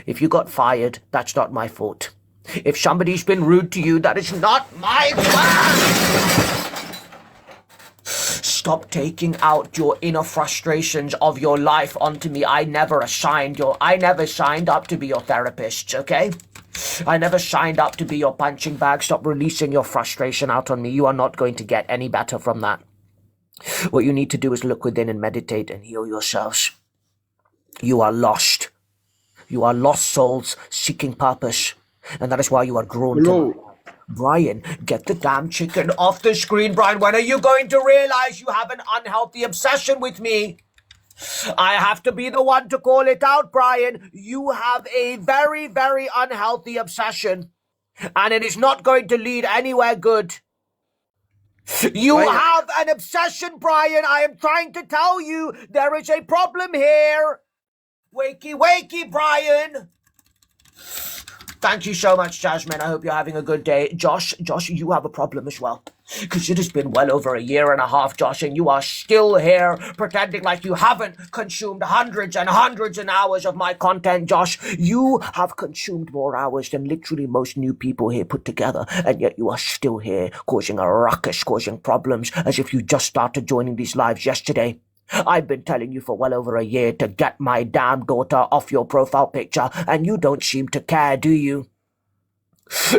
If you got fired, that's not my fault. If somebody's been rude to you, that is not my fault. Stop taking out your inner frustrations of your life onto me. I never signed up to be your therapist, okay? I never signed up to be your punching bag. Stop releasing your frustration out on me. You are not going to get any better from that. What you need to do is look within and meditate and heal yourselves. You are lost. You are lost souls seeking purpose. And that is why you are drawn to Brian, get the damn chicken off the screen, Brian. When are you going to realize you have an unhealthy obsession with me? I have to be the one to call it out, Brian. You have a very, very unhealthy obsession. And it is not going to lead anywhere good. You have an obsession, Brian. I am trying to tell you there is a problem here. Wakey, wakey, Brian. Thank you so much, Jasmine. I hope you're having a good day. Josh, you have a problem as well. Because it has been well over a year and a half, Josh, and you are still here pretending like you haven't consumed hundreds and hundreds of hours of my content, Josh. You have consumed more hours than literally most new people here put together, and yet you are still here causing a ruckus, causing problems, as if you just started joining these lives yesterday. I've been telling you for well over a year to get my damn daughter off your profile picture, and you don't seem to care, do you?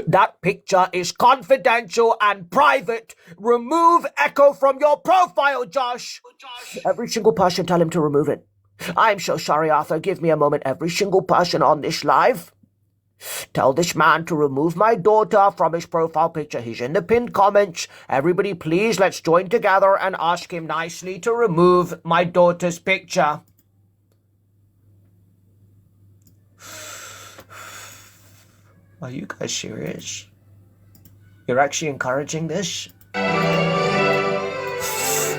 That picture is confidential and private. Remove Echo from your profile, Josh. Every single person, tell him to remove it. I'm so sorry, Arthur. Give me a moment. Every single person on this live, tell this man to remove my daughter from his profile picture. He's in the pinned comments. Everybody, please, let's join together and ask him nicely to remove my daughter's picture. Are you guys serious? You're actually encouraging this?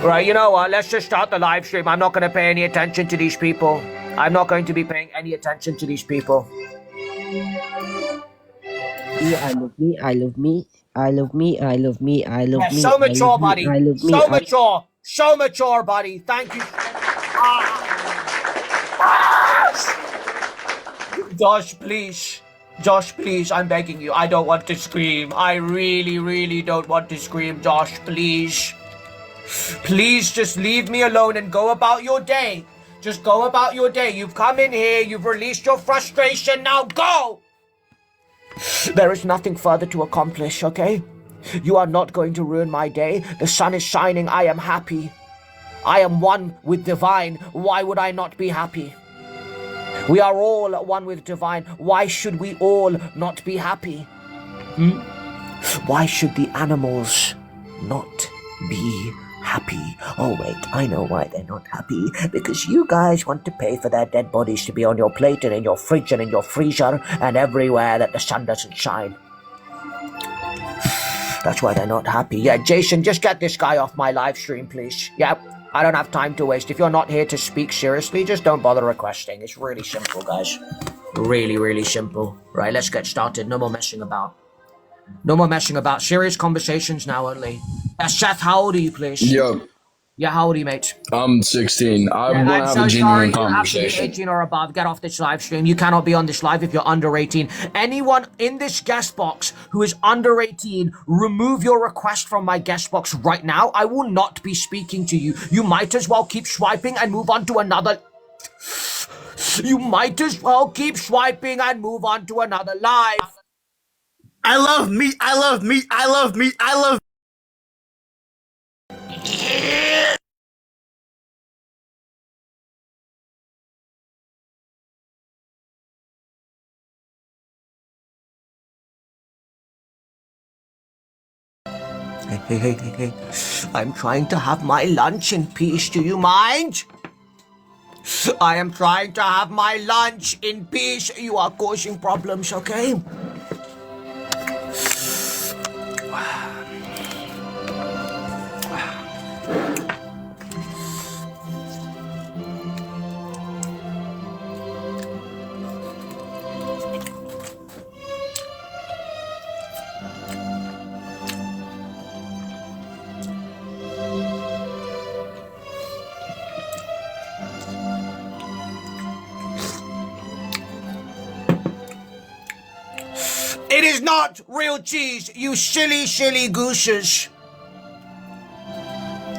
Right, you know what? Let's just start the live stream. I'm not going to pay any attention to these people. I'm not going to be paying any attention to these people. I love me, I love me, I love me, I love me, I love me. So mature, buddy. I love me. So mature. So mature, buddy. Thank you. Josh, please. Josh, please, I'm begging you. I don't want to scream. I really, really don't want to scream, Josh, please. Please just leave me alone and go about your day. Just go about your day. You've come in here. You've released your frustration. Now go! There is nothing further to accomplish, okay? You are not going to ruin my day. The sun is shining. I am happy. I am one with divine. Why would I not be happy? We are all one with divine. Why should we all not be happy? Why should the animals not be happy? Oh wait, I know why they're not happy. Because you guys want to pay for their dead bodies to be on your plate and in your fridge and in your freezer and everywhere that the sun doesn't shine. That's why they're not happy. Yeah, Jason, just get this guy off my live stream, please. Yep. I don't have time to waste. If you're not here to speak seriously, just don't bother requesting. It's really simple, guys. Really, really simple. Right, let's get started. No more messing about. No more messing about. Serious conversations now only. Seth, how old are you, please? Yo. Yeah, how old are you, mate? I'm 16. I want to have so a genuine sorry, conversation. You have to be 18 or above. Get off this live stream. You cannot be on this live if you're under 18. Anyone in this guest box who is under 18, remove your request from my guest box right now. I will not be speaking to you. You might as well keep swiping and move on to another... You might as well keep swiping and move on to another live. I love meat. I love meat. I love meat. I love... Hey. I'm trying to have my lunch in peace. Do you mind? I am trying to have my lunch in peace. You are causing problems, okay? It is not real cheese, you silly gooses.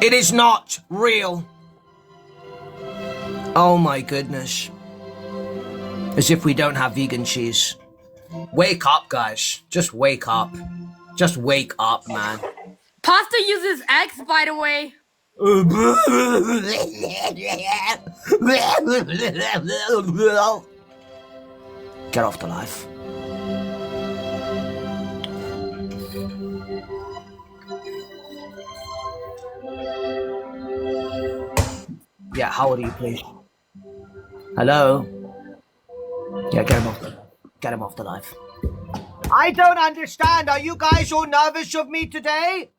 It is not real. Oh my goodness. As if we don't have vegan cheese. Wake up, guys. Just wake up. Just wake up, man. Pasta uses eggs, by the way. Get off the life. Yeah, how old are you, please? Hello? Yeah, get him off the live. I don't understand. Are you guys all nervous of me today?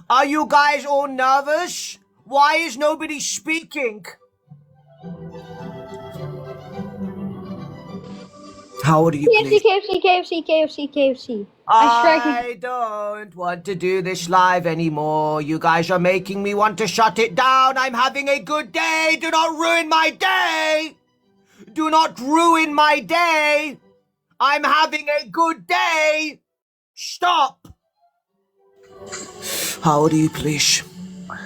Are you guys all nervous? Why is nobody speaking? How old are you, please? KFC. I don't want to do this live anymore. You guys are making me want to shut it down. I'm having a good day. Do not ruin my day. Do not ruin my day. I'm having a good day. Stop. How old are you, please?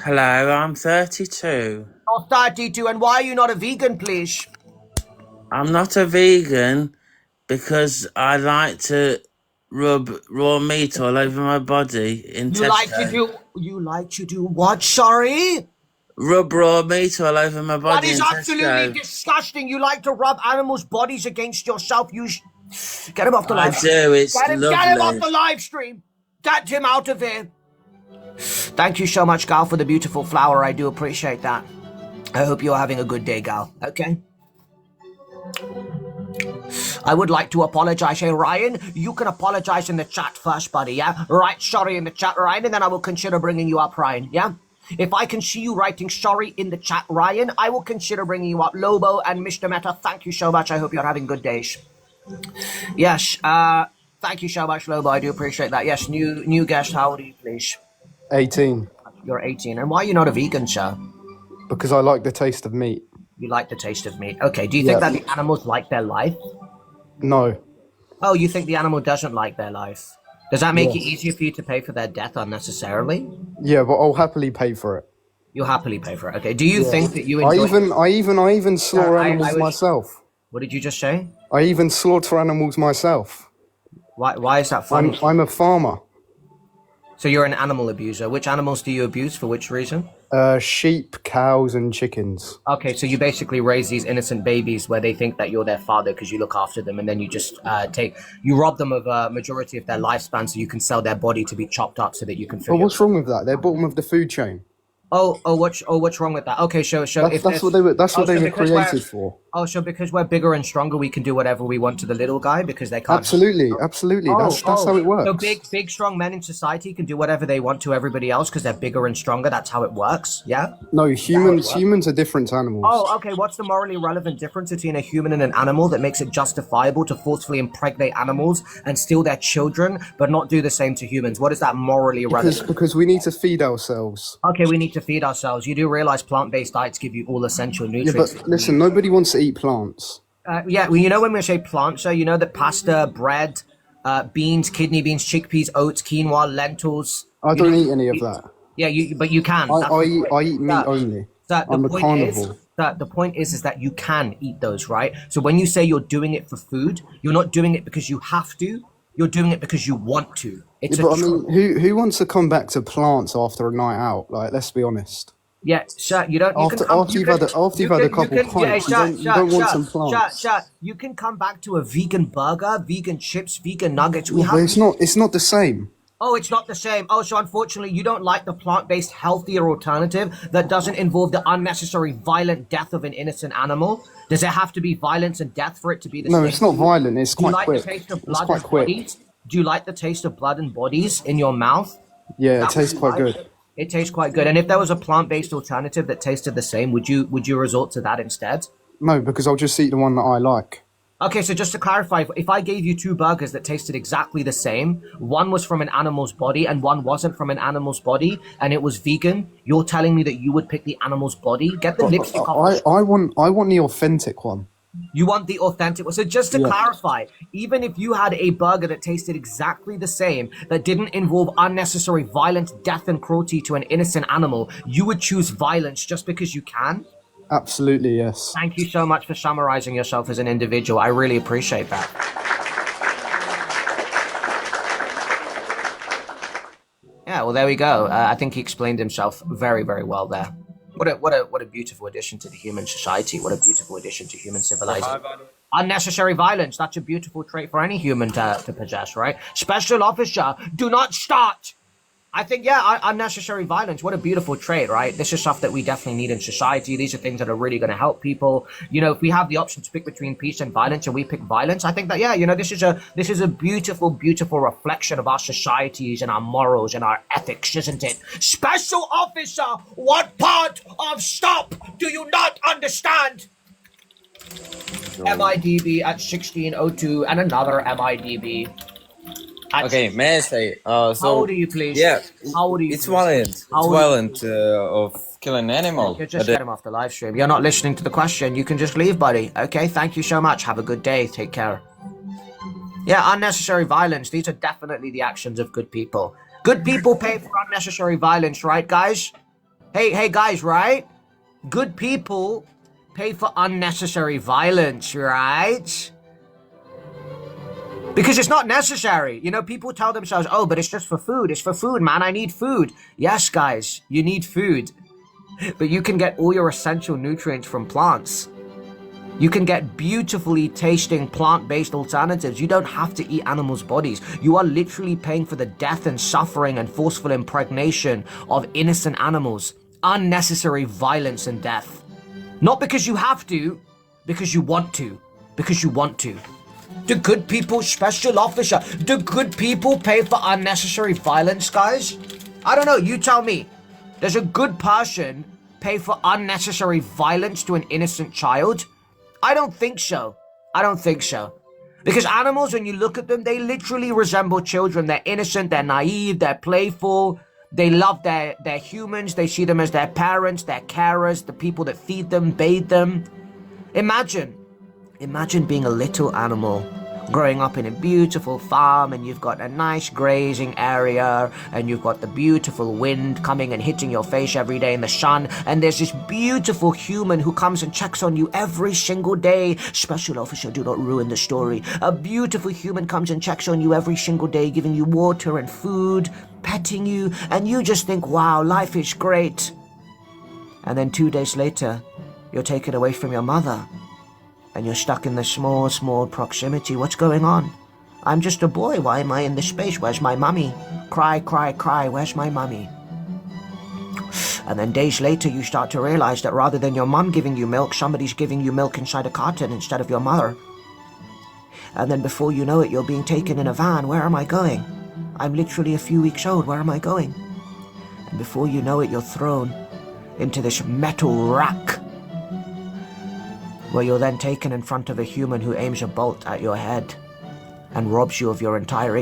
Hello, I'm 32. You're 32, and why are you not a vegan, please? I'm not a vegan because I like to rub raw meat all over my body in You like to do what, sorry? Rub raw meat all over my body. That is in absolutely Tesco. disgusting. You like to rub animals' bodies against yourself. Get him off the I live. do, it's Get him lovely. off the live stream. Get him out of here. Thank you so much, Gal, for the beautiful flower. I do appreciate that. I hope you're having a good day, Gal. Okay. I would like to apologize. Hey, Ryan, you can apologize in the chat first, buddy, yeah? Write sorry in the chat, Ryan, and then I will consider bringing you up, Ryan, yeah? If I can see you writing sorry in the chat, Ryan, I will consider bringing you up. Lobo and Mr. Meta, thank you so much. I hope you're having good days. Yes, thank you so much, Lobo. I do appreciate that. Yes, new guest, how old are you, please? 18. You're 18. And why are you not a vegan, sir? Because I like the taste of meat. You like the taste of meat. Okay, do you think Yeah. that the animals like their life? No. Oh, you think the animal doesn't like their life? Does that make it Yes. easier for you to pay for their death unnecessarily? Yeah, but I'll happily pay for it. You'll happily pay for it. Okay, do you Yeah. think that you I enjoy... even slaughter I animals was- myself. What did you just say? I even slaughter animals myself. Why is that funny? I'm a farmer. So you're an animal abuser. Which animals do you abuse? For which reason? Sheep, cows, and chickens. Okay, so you basically raise these innocent babies where they think that you're their father because you look after them, and then you just you rob them of a majority of their lifespan so you can sell their body to be chopped up so that you can fill But your... what's wrong with that? They're bottom of the food chain. What's wrong with that? Okay, so That's what they were. That's what they were because we're- created for. Oh, so because we're bigger and stronger, we can do whatever we want to the little guy because they can't. Absolutely. That's how it works. So big, strong men in society can do whatever they want to everybody else because they're bigger and stronger. That's how it works. Yeah. No, humans are different to animals. Oh, okay. What's the morally relevant difference between a human and an animal that makes it justifiable to forcefully impregnate animals and steal their children, but not do the same to humans? What is that morally relevant? Because we need to feed ourselves. Okay, we need to feed ourselves. You do realize plant-based diets give you all essential Yeah, nutrients. but listen, nobody wants to eat plants. Yeah, well, you know when we say plants, so you know that pasta, bread, beans, kidney beans, chickpeas, oats, quinoa, lentils. I don't eat any of that. Yeah, but you can. That's I the point. eat meat only. I'm a carnivore. The point is that you can eat those, right? So when you say you're doing it for food, you're not doing it because you have to. You're doing it because you want to. It's Yeah, but I a mean, who wants to come back to plants after a night out? Like, let's be honest. yeah, sir. You don't. You After can come, you've had a couple pints, you don't want some plants. Sir, you can come back to a vegan burger, vegan chips, vegan nuggets. But it's not the same. Oh, it's not the same. Oh, so unfortunately, you don't like the plant-based, healthier alternative that doesn't involve the unnecessary violent death of an innocent animal? Does it have to be violence and death for it to be the same? No, it's not violent. It's Do you quite like quick. the taste of It's blood quite and quick. bodies? Do you like the taste of blood and bodies in your mouth? Yeah, it That tastes would quite you like? good. It tastes quite good. And if there was a plant-based alternative that tasted the same, would you resort to that instead? No, because I'll just eat the one that I like. Okay, so just to clarify, if I gave you two burgers that tasted exactly the same, one was from an animal's body and one wasn't from an animal's body, and it was vegan, you're telling me that you would pick the animal's body? Get the lipstick off. I want the authentic one. You want the authentic one. So just to Yeah. clarify, even if you had a burger that tasted exactly the same, that didn't involve unnecessary violence, death, and cruelty to an innocent animal, you would choose violence just because you can? Absolutely, yes. Thank you so much for summarizing yourself as an individual. I really appreciate that. Yeah, well, there we go. I think he explained himself very, very well there. What a beautiful addition to the human society. What a beautiful addition to human civilization. Unnecessary violence. That's a beautiful trait for any human to possess, right? Special officer, do not start. I think, yeah, unnecessary violence. What a beautiful trait, right? This is stuff that we definitely need in society. These are things that are really going to help people. You know, if we have the option to pick between peace and violence, and we pick violence, I think that, yeah, you know, this is a beautiful, beautiful reflection of our societies and our morals and our ethics, isn't it? Special officer, what part of stop do you not understand? MIDB at 1602 and another MIDB. Okay, may I say? How So old are you, please? yeah, How old are you? it's please? violent. It's How old are you? violent of killing animal. You just But, get him off the live stream. You're not listening to the question. You can just leave, buddy. Okay, thank you so much. Have a good day. Take care. Yeah, unnecessary violence. These are definitely the actions of good people. Good people pay for unnecessary violence, right, guys? Hey, guys, right? Good people pay for unnecessary violence, right? Because it's not necessary. You know, people tell themselves, oh, but it's just for food. It's for food, man. I need food. Yes, guys, you need food. But you can get all your essential nutrients from plants. You can get beautifully tasting plant-based alternatives. You don't have to eat animals' bodies. You are literally paying for the death and suffering and forceful impregnation of innocent animals. Unnecessary violence and death. Not because you have to, because you want to. Because you want to. Do good people, special officer, do good people pay for unnecessary violence, guys? I don't know, you tell me. Does a good person pay for unnecessary violence to an innocent child? I don't think so. I don't think so. Because animals, when you look at them, they literally resemble children. They're innocent, they're naive, they're playful. They love their humans. They see them as their parents, their carers, the people that feed them, bathe them. Imagine being a little animal growing up in a beautiful farm, and you've got a nice grazing area, and you've got the beautiful wind coming and hitting your face every day in the sun, and there's this beautiful human who comes and checks on you every single day. Special officer, do not ruin the story. A beautiful human comes and checks on you every single day, giving you water and food, petting you, and you just think, wow, life is great. And then 2 days later, you're taken away from your mother. And you're stuck in the small proximity. What's going on? I'm just a boy. Why am I in this space? Where's my mummy? Cry, cry, cry. Where's my mummy? And then days later, you start to realize that rather than your mum giving you milk, somebody's giving you milk inside a carton instead of your mother. And then before you know it, you're being taken in a van. Where am I going? I'm literally a few weeks old. Where am I going? And before you know it, you're thrown into this metal rack, where you're then taken in front of a human who aims a bolt at your head and robs you of your entire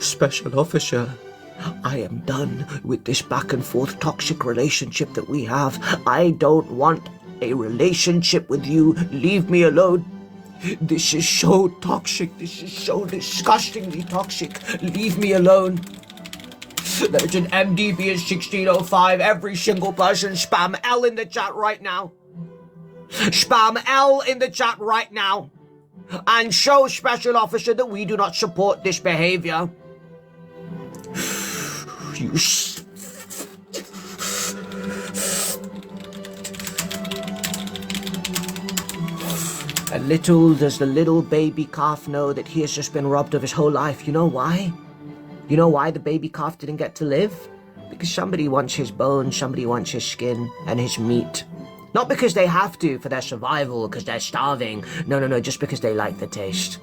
Special officer, I am done with this back and forth toxic relationship that we have. I don't want a relationship with you. Leave me alone. This is so toxic. This is so disgustingly toxic. Leave me alone. There's an MDB at 1605. Every single person spam L in the chat right now. Spam L in the chat right now. And show Special Officer that we do not support this behavior. And little does the little baby calf know that he has just been robbed of his whole life. You know why? You know why the baby calf didn't get to live? Because somebody wants his bones, somebody wants his skin and his meat. Not because they have to for their survival, because they're starving. No, just because they like the taste.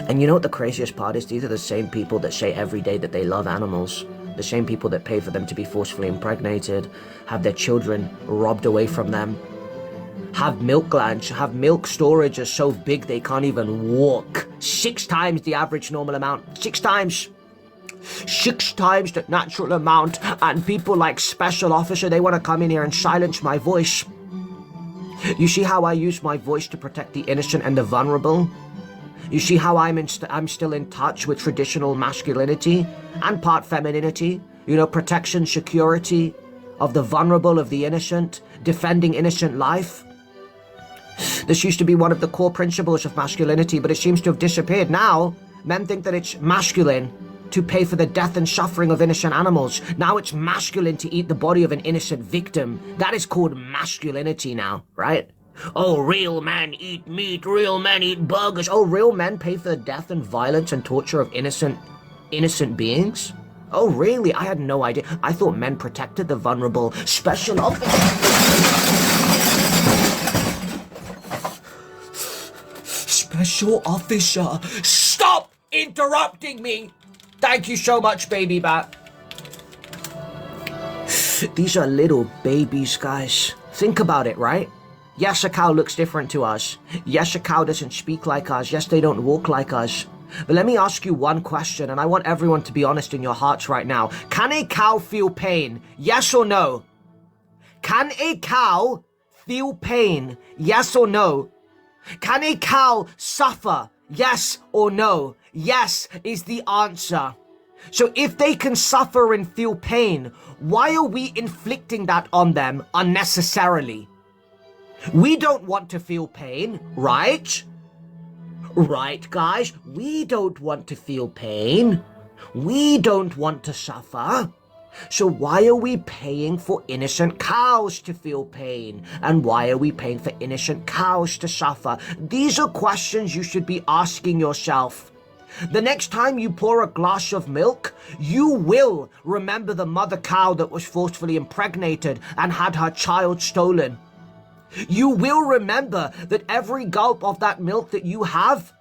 And you know what the craziest part is? These are the same people that say every day that they love animals. The same people that pay for them to be forcefully impregnated, have their children robbed away from them, have milk glands, have milk storage are so big they can't even walk. 6 times the average normal amount. 6 times. 6 times the natural amount. And people like Special Officer, they want to come in here and silence my voice. You see how I use my voice to protect the innocent and the vulnerable? You see how I'm still in touch with traditional masculinity and part femininity? You know, protection, security of the vulnerable, of the innocent, defending innocent life. This used to be one of the core principles of masculinity, but it seems to have disappeared. Now, men think that it's masculine to pay for the death and suffering of innocent animals. Now it's masculine to eat the body of an innocent victim. That is called masculinity now, right? Oh, real men eat meat, real men eat burgers. Oh, real men pay for the death and violence and torture of innocent beings? Oh, really? I had no idea. I thought men protected the vulnerable. Special Officer. Special Officer, stop interrupting me. Thank you so much, baby bat. These are little babies, guys. Think about it, right? Yes, a cow looks different to us. Yes, a cow doesn't speak like us. Yes, they don't walk like us. But let me ask you one question, and I want everyone to be honest in your hearts right now. Can a cow feel pain? Yes or no? Can a cow feel pain? Yes or no? Can a cow suffer? Yes or no? Yes is the answer. So if they can suffer and feel pain, why are we inflicting that on them unnecessarily? We don't want to feel pain, right? Right, guys? We don't want to feel pain. We don't want to suffer. So why are we paying for innocent cows to feel pain? And why are we paying for innocent cows to suffer? These are questions you should be asking yourself. The next time you pour a glass of milk, you will remember the mother cow that was forcefully impregnated and had her child stolen. You will remember that every gulp of that milk that you have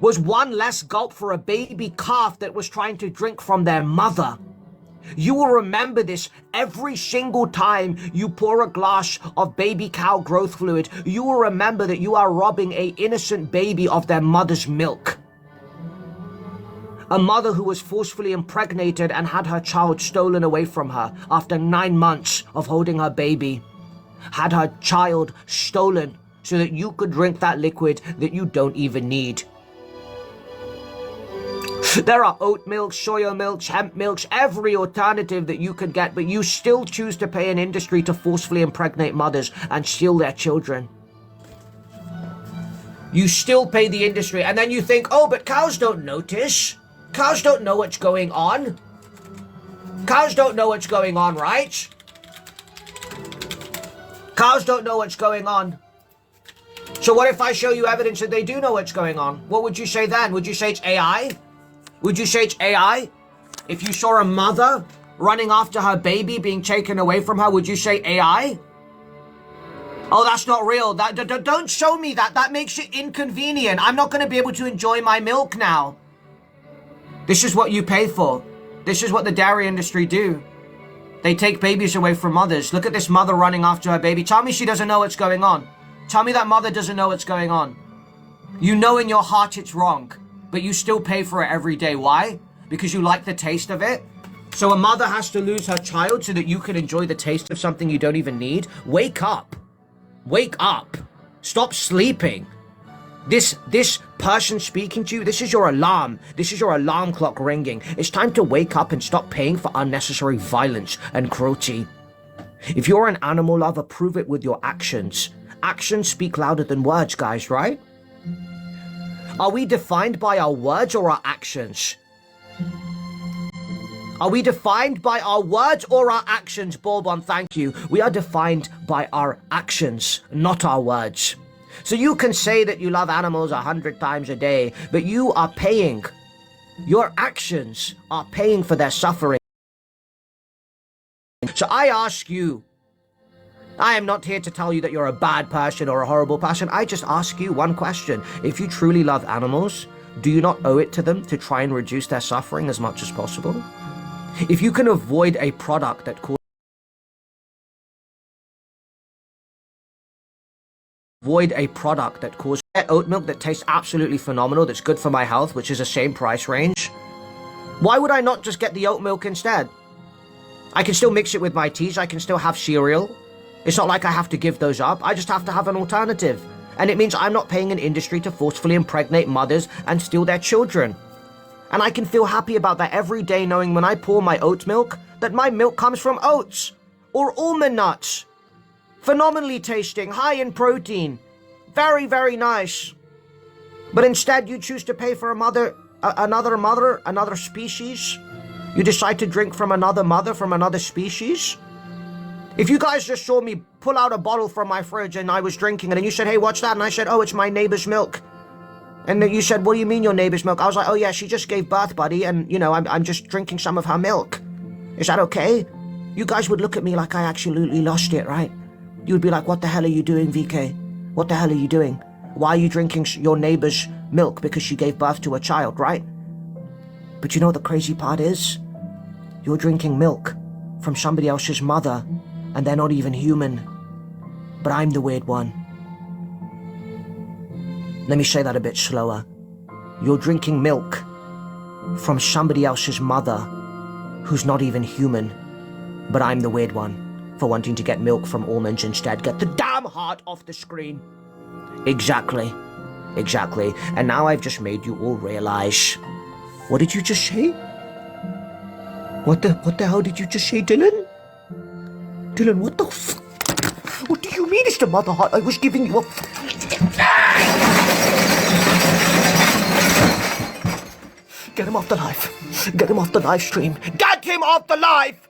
was one less gulp for a baby calf that was trying to drink from their mother. You will remember this every single time you pour a glass of baby cow growth fluid. You will remember that you are robbing an innocent baby of their mother's milk. A mother who was forcefully impregnated and had her child stolen away from her after 9 months of holding her baby. Had her child stolen so that you could drink that liquid that you don't even need. There are oat milks, soya milks, hemp milks, every alternative that you could get, but you still choose to pay an industry to forcefully impregnate mothers and steal their children. You still pay the industry, and then you think, oh, but cows don't notice. Cows don't know what's going on. Cows don't know what's going on, right? Cows don't know what's going on. So what if I show you evidence that they do know what's going on? What would you say then? Would you say it's AI? Would you say it's AI? If you saw a mother running after her baby being taken away from her, would you say AI? Oh, that's not real. Don't show me that. That makes it inconvenient. I'm not going to be able to enjoy my milk now. This is what you pay for. This is what the dairy industry do. They take babies away from mothers. Look at this mother running after her baby. Tell me she doesn't know what's going on. Tell me that mother doesn't know what's going on. You know in your heart it's wrong, but you still pay for it every day. Why? Because you like the taste of it? So a mother has to lose her child so that you can enjoy the taste of something you don't even need? Wake up. Wake up. Stop sleeping. This person speaking to you, this is your alarm. This is your alarm clock ringing. It's time to wake up and stop paying for unnecessary violence and cruelty. If you're an animal lover, prove it with your actions. Actions speak louder than words, guys, right? Are we defined by our words or our actions? Are we defined by our words or our actions? Bourbon, thank you. We are defined by our actions, not our words. So you can say that you love animals 100 times a day, but you are paying. Your actions are paying for their suffering. So I ask you, I am not here to tell you that you're a bad person or a horrible person. I just ask you one question. If you truly love animals, do you not owe it to them to try and reduce their suffering as much as possible? If you can avoid a product that causes oat milk that tastes absolutely phenomenal, that's good for my health, which is the same price range, why would I not just get the oat milk instead? I can still mix it with my teas, I can still have cereal. It's not like I have to give those up, I just have to have an alternative. And it means I'm not paying an industry to forcefully impregnate mothers and steal their children. And I can feel happy about that every day, knowing when I pour my oat milk, that my milk comes from oats or almond nuts. Phenomenally tasting, high in protein. Very, very nice. But instead you choose to pay for another species. You decide to drink from another mother, from another species. If you guys just saw me pull out a bottle from my fridge and I was drinking it and you said, hey, what's that? And I said, oh, it's my neighbor's milk. And then you said, what do you mean your neighbor's milk? I was like, oh yeah, she just gave birth, buddy. And, you know, I'm just drinking some of her milk. Is that okay? You guys would look at me like I absolutely lost it, right? You would be like, what the hell are you doing, VK? What the hell are you doing? Why are you drinking your neighbor's milk because she gave birth to a child, right? But you know what the crazy part is? You're drinking milk from somebody else's mother, and they're not even human. But I'm the weird one. Let me say that a bit slower. You're drinking milk from somebody else's mother who's not even human. But I'm the weird one for wanting to get milk from almonds instead. Get the damn heart off the screen. Exactly. Exactly. And now I've just made you all realize. What did you just say? What the hell did you just say, Dylan? Dylan, what the what do you mean it's the mother heart? I was giving you a... Get him off the live. Get him off the live stream. Get him off the live!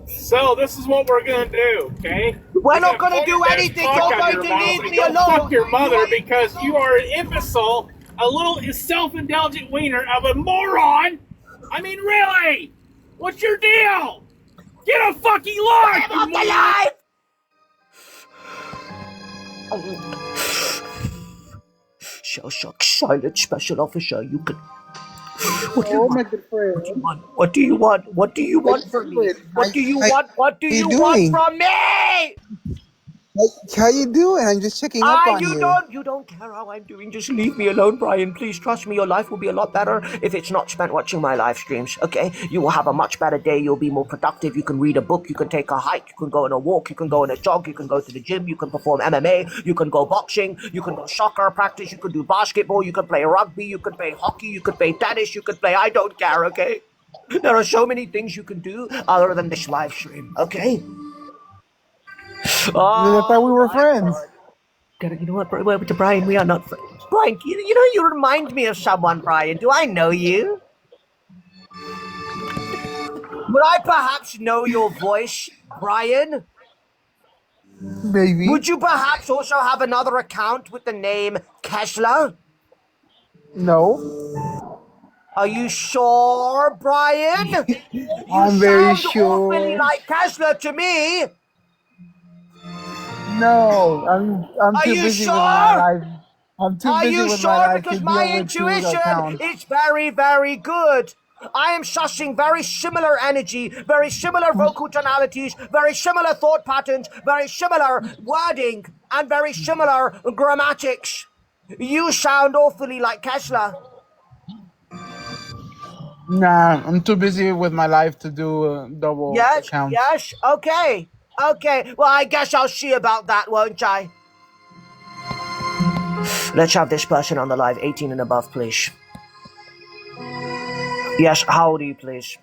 So this is what we're gonna do, okay? We're not gonna do anything. You're going to leave me alone. Fuck your mother because you are an imbecile, a little self-indulgent wiener of a moron. I mean, really? What's your deal? Get a fucking life! Get off the live! Shell Shock Silent Special Officer, you can... What do you want? My good friend. What do you want? What do you want from me? What do you want? What do you want from me? How you doing? I'm just checking up on you. You don't care how I'm doing. Just leave me alone, Brian. Please trust me. Your life will be a lot better if it's not spent watching my live streams. Okay? You will have a much better day. You'll be more productive. You can read a book. You can take a hike. You can go on a walk. You can go on a jog. You can go to the gym. You can perform MMA. You can go boxing. You can go soccer practice. You can do basketball. You can play rugby. You can play hockey. You can play tennis. You can play. I don't care. Okay? There are so many things you can do other than this live stream. Okay? I thought we were friends. You know what, Brian? We are not friends. Brian, you know, you remind me of someone, Brian. Do I know you? Would I perhaps know your voice, Brian? Maybe. Would you perhaps also have another account with the name Kesla? No. Are you sure, Brian? I'm very sure. Awfully like Kesla to me. No, I'm too busy with my life. I'm too Are busy you with sure? my life Because to my deal with two intuition accounts. is very, very good. I am sussing very similar energy, very similar vocal tonalities, very similar thought patterns, very similar wording, and very similar grammatics. You sound awfully like Kesla. Nah, I'm too busy with my life to do double accounts. Yes, okay. Okay, well, I guess I'll see about that, won't I? Let's have this person on the live, 18 and above, please. Yes, how old are you, please?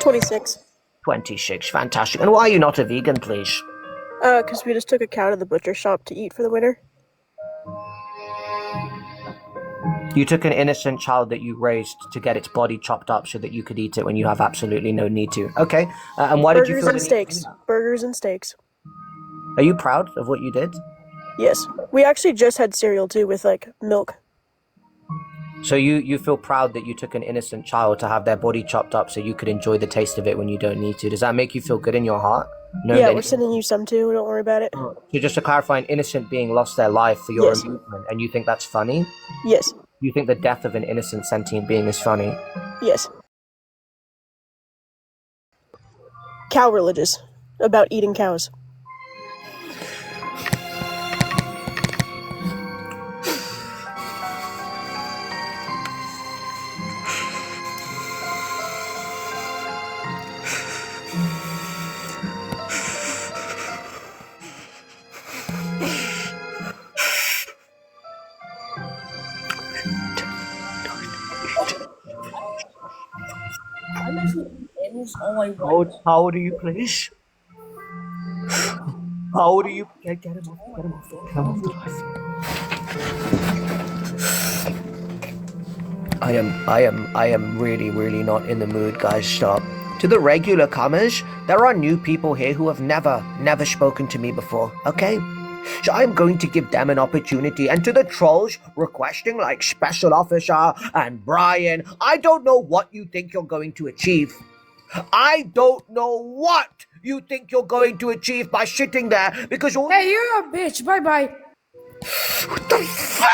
26. 26, fantastic. And why are you not a vegan, please? Because we just took a cow to the butcher shop to eat for the winter. You took an innocent child that you raised to get its body chopped up so that you could eat it when you have absolutely no need to. Okay, and why did you feel Burgers and steaks. Burgers and steaks. Are you proud of what you did? Yes. We actually just had cereal too with like milk. So you feel proud that you took an innocent child to have their body chopped up so you could enjoy the taste of it when you don't need to. Does that make you feel good in your heart? No, Yeah, we're sending you some too. Don't worry about it. So just to clarify, an innocent being lost their life for your Yes. amusement, and you think that's funny? Yes. You think the death of an innocent sentient being is funny? Yes. Cow religious. About eating cows. How old are you, please? How old are you? Get him off. Get him off. Get him off the life. I am really not in the mood, guys. Stop. To the regular comers, there are new people here who have never spoken to me before, okay? So I'm going to give them an opportunity. And to the trolls requesting like Special Officer and Brian, I don't know what you think you're going to achieve. I don't know what you think you're going to achieve by sitting there because all— Hey, you're a bitch. Bye bye. What the fuck?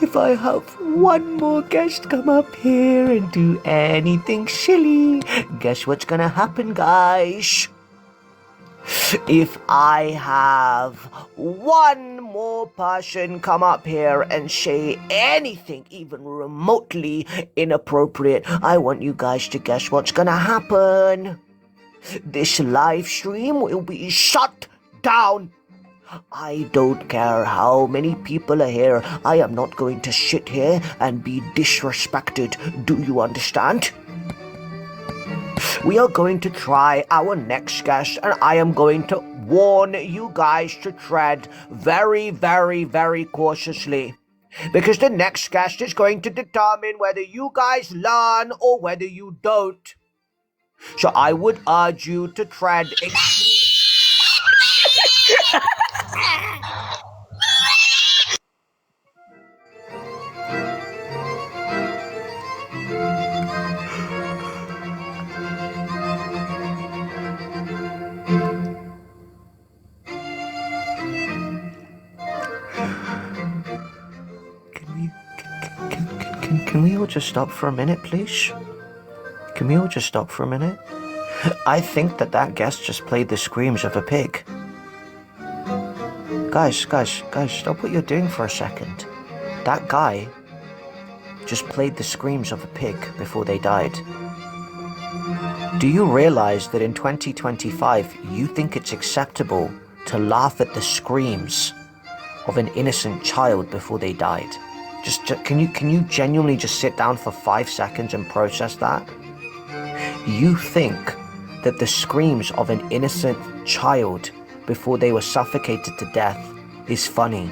If I have one more guest come up here and do anything silly, guess what's gonna happen, guys? If I have one more person come up here and say anything even remotely inappropriate, I want you guys to guess what's gonna happen. This live stream will be shut down. I don't care how many people are here. I am not going to sit here and be disrespected. Do you understand? We are going to try our next guest, and I am going to warn you guys to tread very cautiously. Because the next guest is going to determine whether you guys learn or whether you don't. So I would urge you to tread Can we all just stop for a minute, please? Can we all just stop for a minute? I think that guest just played the screams of a pig. Guys, stop what you're doing for a second. That guy just played the screams of a pig before they died. Do you realize that in 2025, you think it's acceptable to laugh at the screams of an innocent child before they died? Can you genuinely just sit down for 5 seconds and process that? You think that the screams of an innocent child before they were suffocated to death is funny.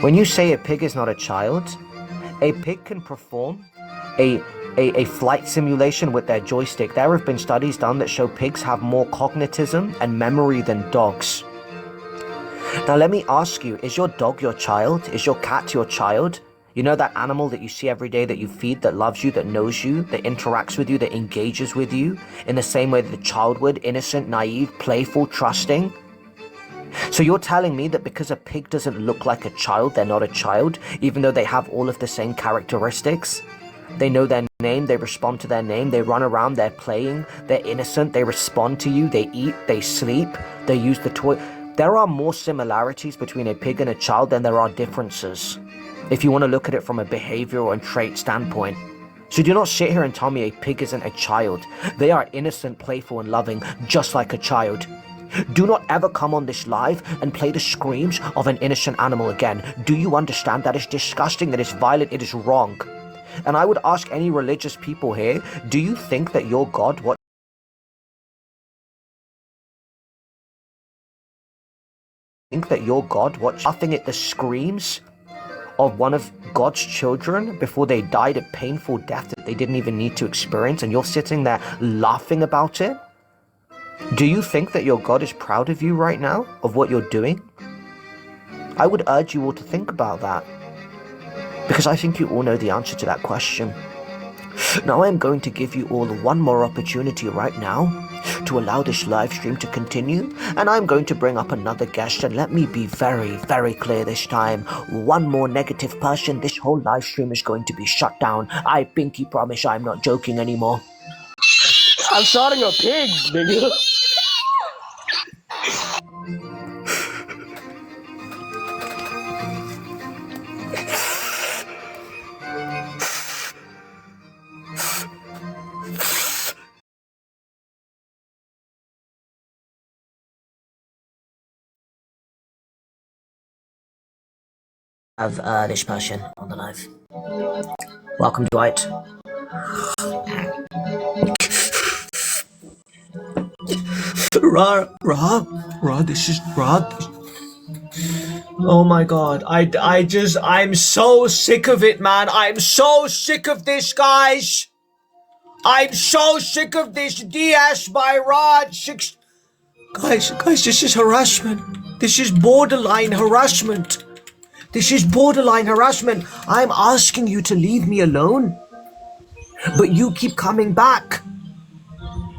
When you say a pig is not a child, a pig can perform a flight simulation with their joystick. There have been studies done that show pigs have more cognitism and memory than dogs. Now let me ask you, is your dog your child? Is your cat your child? You know that animal that you see every day, that you feed, that loves you, that knows you, that interacts with you, that engages with you in the same way that a child would, innocent, naive, playful, trusting? So you're telling me that because a pig doesn't look like a child, they're not a child, even though they have all of the same characteristics? They know their name, they respond to their name, they run around, they're playing, they're innocent, they respond to you, they eat, they sleep, they use the toy. There are more similarities between a pig and a child than there are differences, if you want to look at it from a behavioral and trait standpoint. So do not sit here and tell me a pig isn't a child. They are innocent, playful, and loving, just like a child. Do not ever come on this live and play the screams of an innocent animal again. Do you understand? That is disgusting, that is violent, it is wrong. And I would ask any religious people here, do you think that your God, what think that your God watched laughing at the screams of one of God's children before they died a painful death that they didn't even need to experience, and you're sitting there laughing about it? Do you think that your God is proud of you right now, of what you're doing? I would urge you all to think about that, because I think you all know the answer to that question. Now I am going to give you all one more opportunity right now to allow this live stream to continue, and I'm going to bring up another guest, and let me be very, very clear this time. One more negative person, this whole live stream is going to be shut down. I pinky promise I'm not joking anymore. I'm starting a pig, nigga. Of this person on the live. Welcome, Dwight. This is oh my god, I'm so sick of it, man. I'm so sick of this, guys. I'm so sick of this DS by Rod. Guys, this is harassment. This is borderline harassment. This is borderline harassment. I'm asking you to leave me alone, but you keep coming back.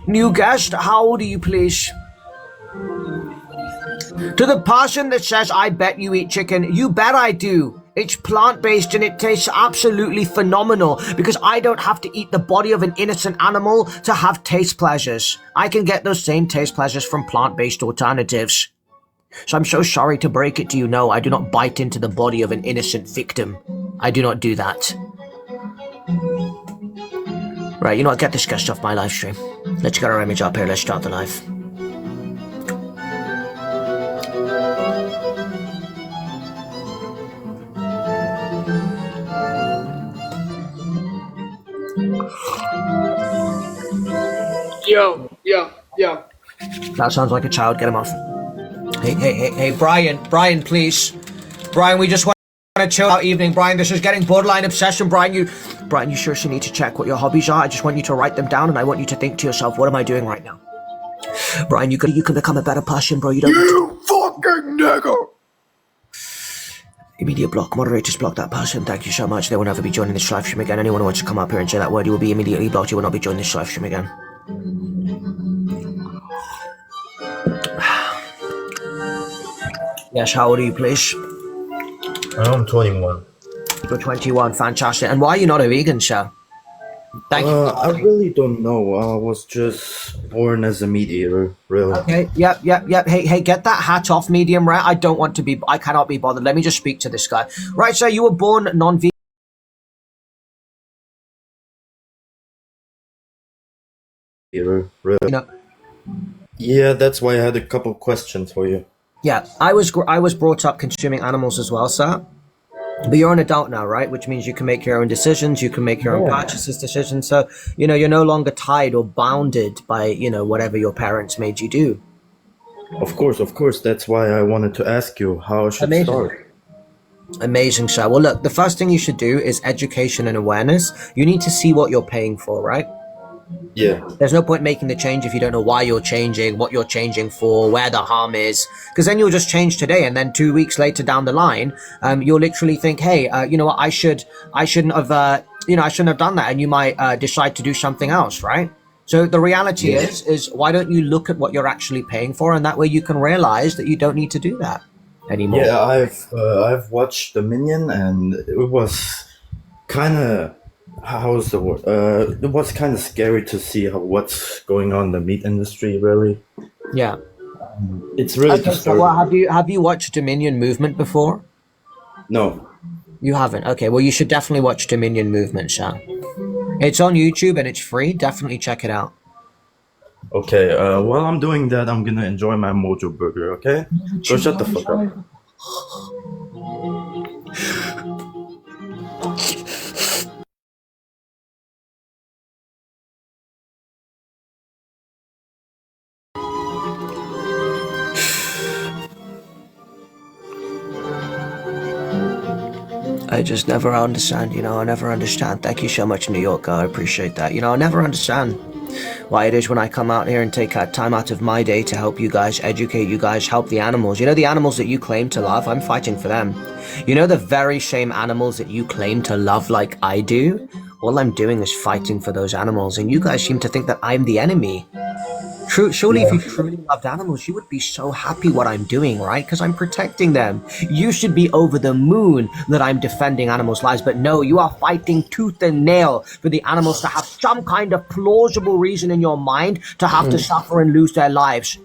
New guest, how old are you, please? To the person that says, I bet you eat chicken, you bet I do. It's plant-based and it tastes absolutely phenomenal because I don't have to eat the body of an innocent animal to have taste pleasures. I can get those same taste pleasures from plant-based alternatives. So I'm so sorry to break it to you. No, I do not bite into the body of an innocent victim. I do not do that. Right, you know what? Get this guest off my live stream. Let's get our image up here. Let's start the live. Yo. That sounds like a child. Get him off. Hey, Brian, please. Brian, we just want to chill out evening. Brian, this is getting borderline obsession. Brian, you seriously need to check what your hobbies are. I just want you to write them down, and I want you to think to yourself, what am I doing right now? Brian, you can become a better person, bro. You fucking nigger! Immediate block. Moderators block that person. Thank you so much. They will never be joining this live stream again. Anyone who wants to come up here and say that word, you will be immediately blocked. You will not be joining this live stream again. Yes, how old are you, please? I'm 21. You're 21, fantastic. And why are you not a vegan, sir? Thank you. I really don't know. I was just born as a meat eater, really. Okay, yep. Hey, get that hat off, medium rare. I cannot be bothered. Let me just speak to this guy. Right, sir, you were born non-vegan. Eater, really. No. Yeah, that's why I had a couple questions for you. Yeah, I was brought up consuming animals as well, sir. But you're an adult now, right? Which means you can make your own decisions, you can make your own purchases decisions. So, you're no longer tied or bounded by, whatever your parents made you do. Of course. That's why I wanted to ask you how I should start. Amazing, sir. Well, look, the first thing you should do is education and awareness. You need to see what you're paying for, right? Yeah. There's no point making the change if you don't know why you're changing, what you're changing for, where the harm is. Because then you'll just change today, and then 2 weeks later down the line, you'll literally think, hey, you know what, I shouldn't have done that, and you might decide to do something else, right? So the reality is why don't you look at what you're actually paying for, and that way you can realize that you don't need to do that anymore. Yeah, I've watched Dominion, and it was kind of. How's the word? It was kind of scary to see what's going on in the meat industry, really. Yeah. It's really disturbing. Well, have you watched Dominion Movement before? No. You haven't? Okay, well, you should definitely watch Dominion Movement, Sha. It's on YouTube and it's free. Definitely check it out. Okay, while I'm doing that, I'm gonna enjoy my Mojo Burger, okay? So shut the fuck up. I just never understand, I never understand. Thank you so much, New Yorker. I appreciate that. I never understand why it is when I come out here and take time out of my day to help you guys, educate you guys, help the animals. The animals that you claim to love, I'm fighting for them. The very same animals that you claim to love like I do, all I'm doing is fighting for those animals, and you guys seem to think that I'm the enemy. Surely if you truly loved animals, you would be so happy what I'm doing, right? Because I'm protecting them. You should be over the moon that I'm defending animals' lives, but no, you are fighting tooth and nail for the animals to have some kind of plausible reason in your mind to have to suffer and lose their lives.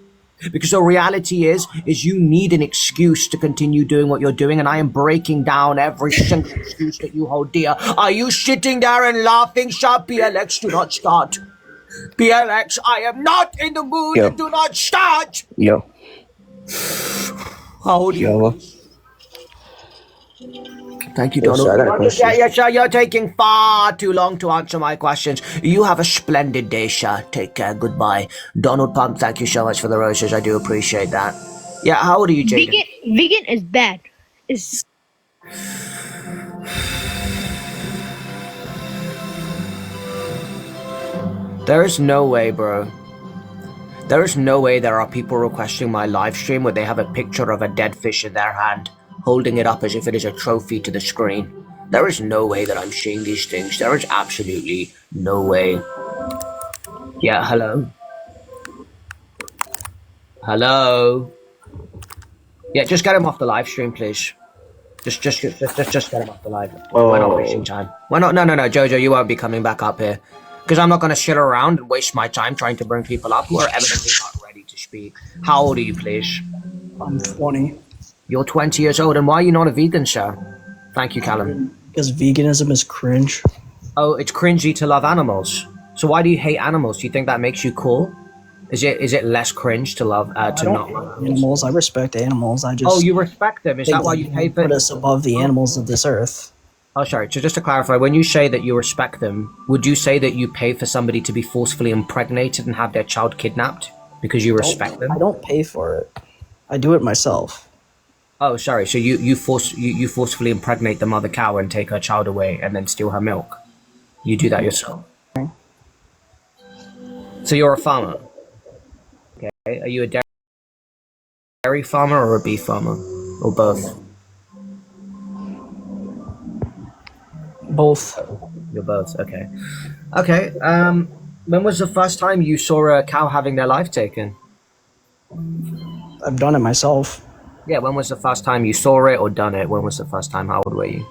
Because the reality is you need an excuse to continue doing what you're doing, and I am breaking down every single excuse that you hold dear. Are you sitting there and laughing, Sharp? BLX, do not start. BLX, I am not in the mood. Yo. Do not start. Yo. How old are you? Yo. Thank you, Yo, Donald. sir, I got a question. Yeah, sir, you're taking far too long to answer my questions. You have a splendid day, sir. Take care. Goodbye. Donald Pump, thank you so much for the roses. I do appreciate that. Yeah, how old are you, Jaden? Vegan is bad. It's There is no way, bro. There is no way there are people requesting my live stream where they have a picture of a dead fish in their hand, holding it up as if it is a trophy to the screen. There is no way that I'm seeing these things. There is absolutely no way. Yeah, hello? Hello? Yeah, just get him off the live stream, please. Just get him off the live. We're not wasting time. We're not. No, Jojo, you won't be coming back up here. Because I'm not going to sit around and waste my time trying to bring people up who are evidently not ready to speak. How old are you, please? I'm 20. You're 20 years old, and why are you not a vegan, sir? Thank you, Callum. Because veganism is cringe. Oh, it's cringy to love animals. So why do you hate animals? Do you think that makes you cool? Is it less cringe to love to not love animals? I respect animals. I just. Oh, you respect them. Is that why you pay for? Put us above the animals of this earth. Oh, sorry. So just to clarify, when you say that you respect them, would you say that you pay for somebody to be forcefully impregnated and have their child kidnapped because you respect them? I don't pay for it. I do it myself. Oh, sorry. So you forcefully impregnate the mother cow and take her child away and then steal her milk. You do that yourself. So you're a farmer. Okay. Are you a dairy farmer or a beef farmer, or both? Both. You're both. Okay. Okay. When was the first time you saw a cow having their life taken? I've done it myself. Yeah. When was the first time you saw it or done it? When was the first time? How old were you?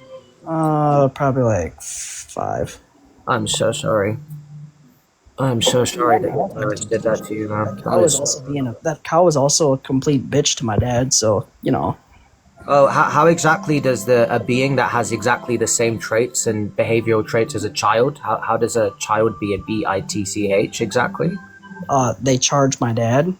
Probably like 5. I'm so sorry. I'm so sorry that your parents did that to you, man. That cow was also a complete bitch to my dad, so, you know. Oh, how exactly does a being that has exactly the same traits and behavioral traits as a child, how does a child be a bitch exactly? They charge my dad.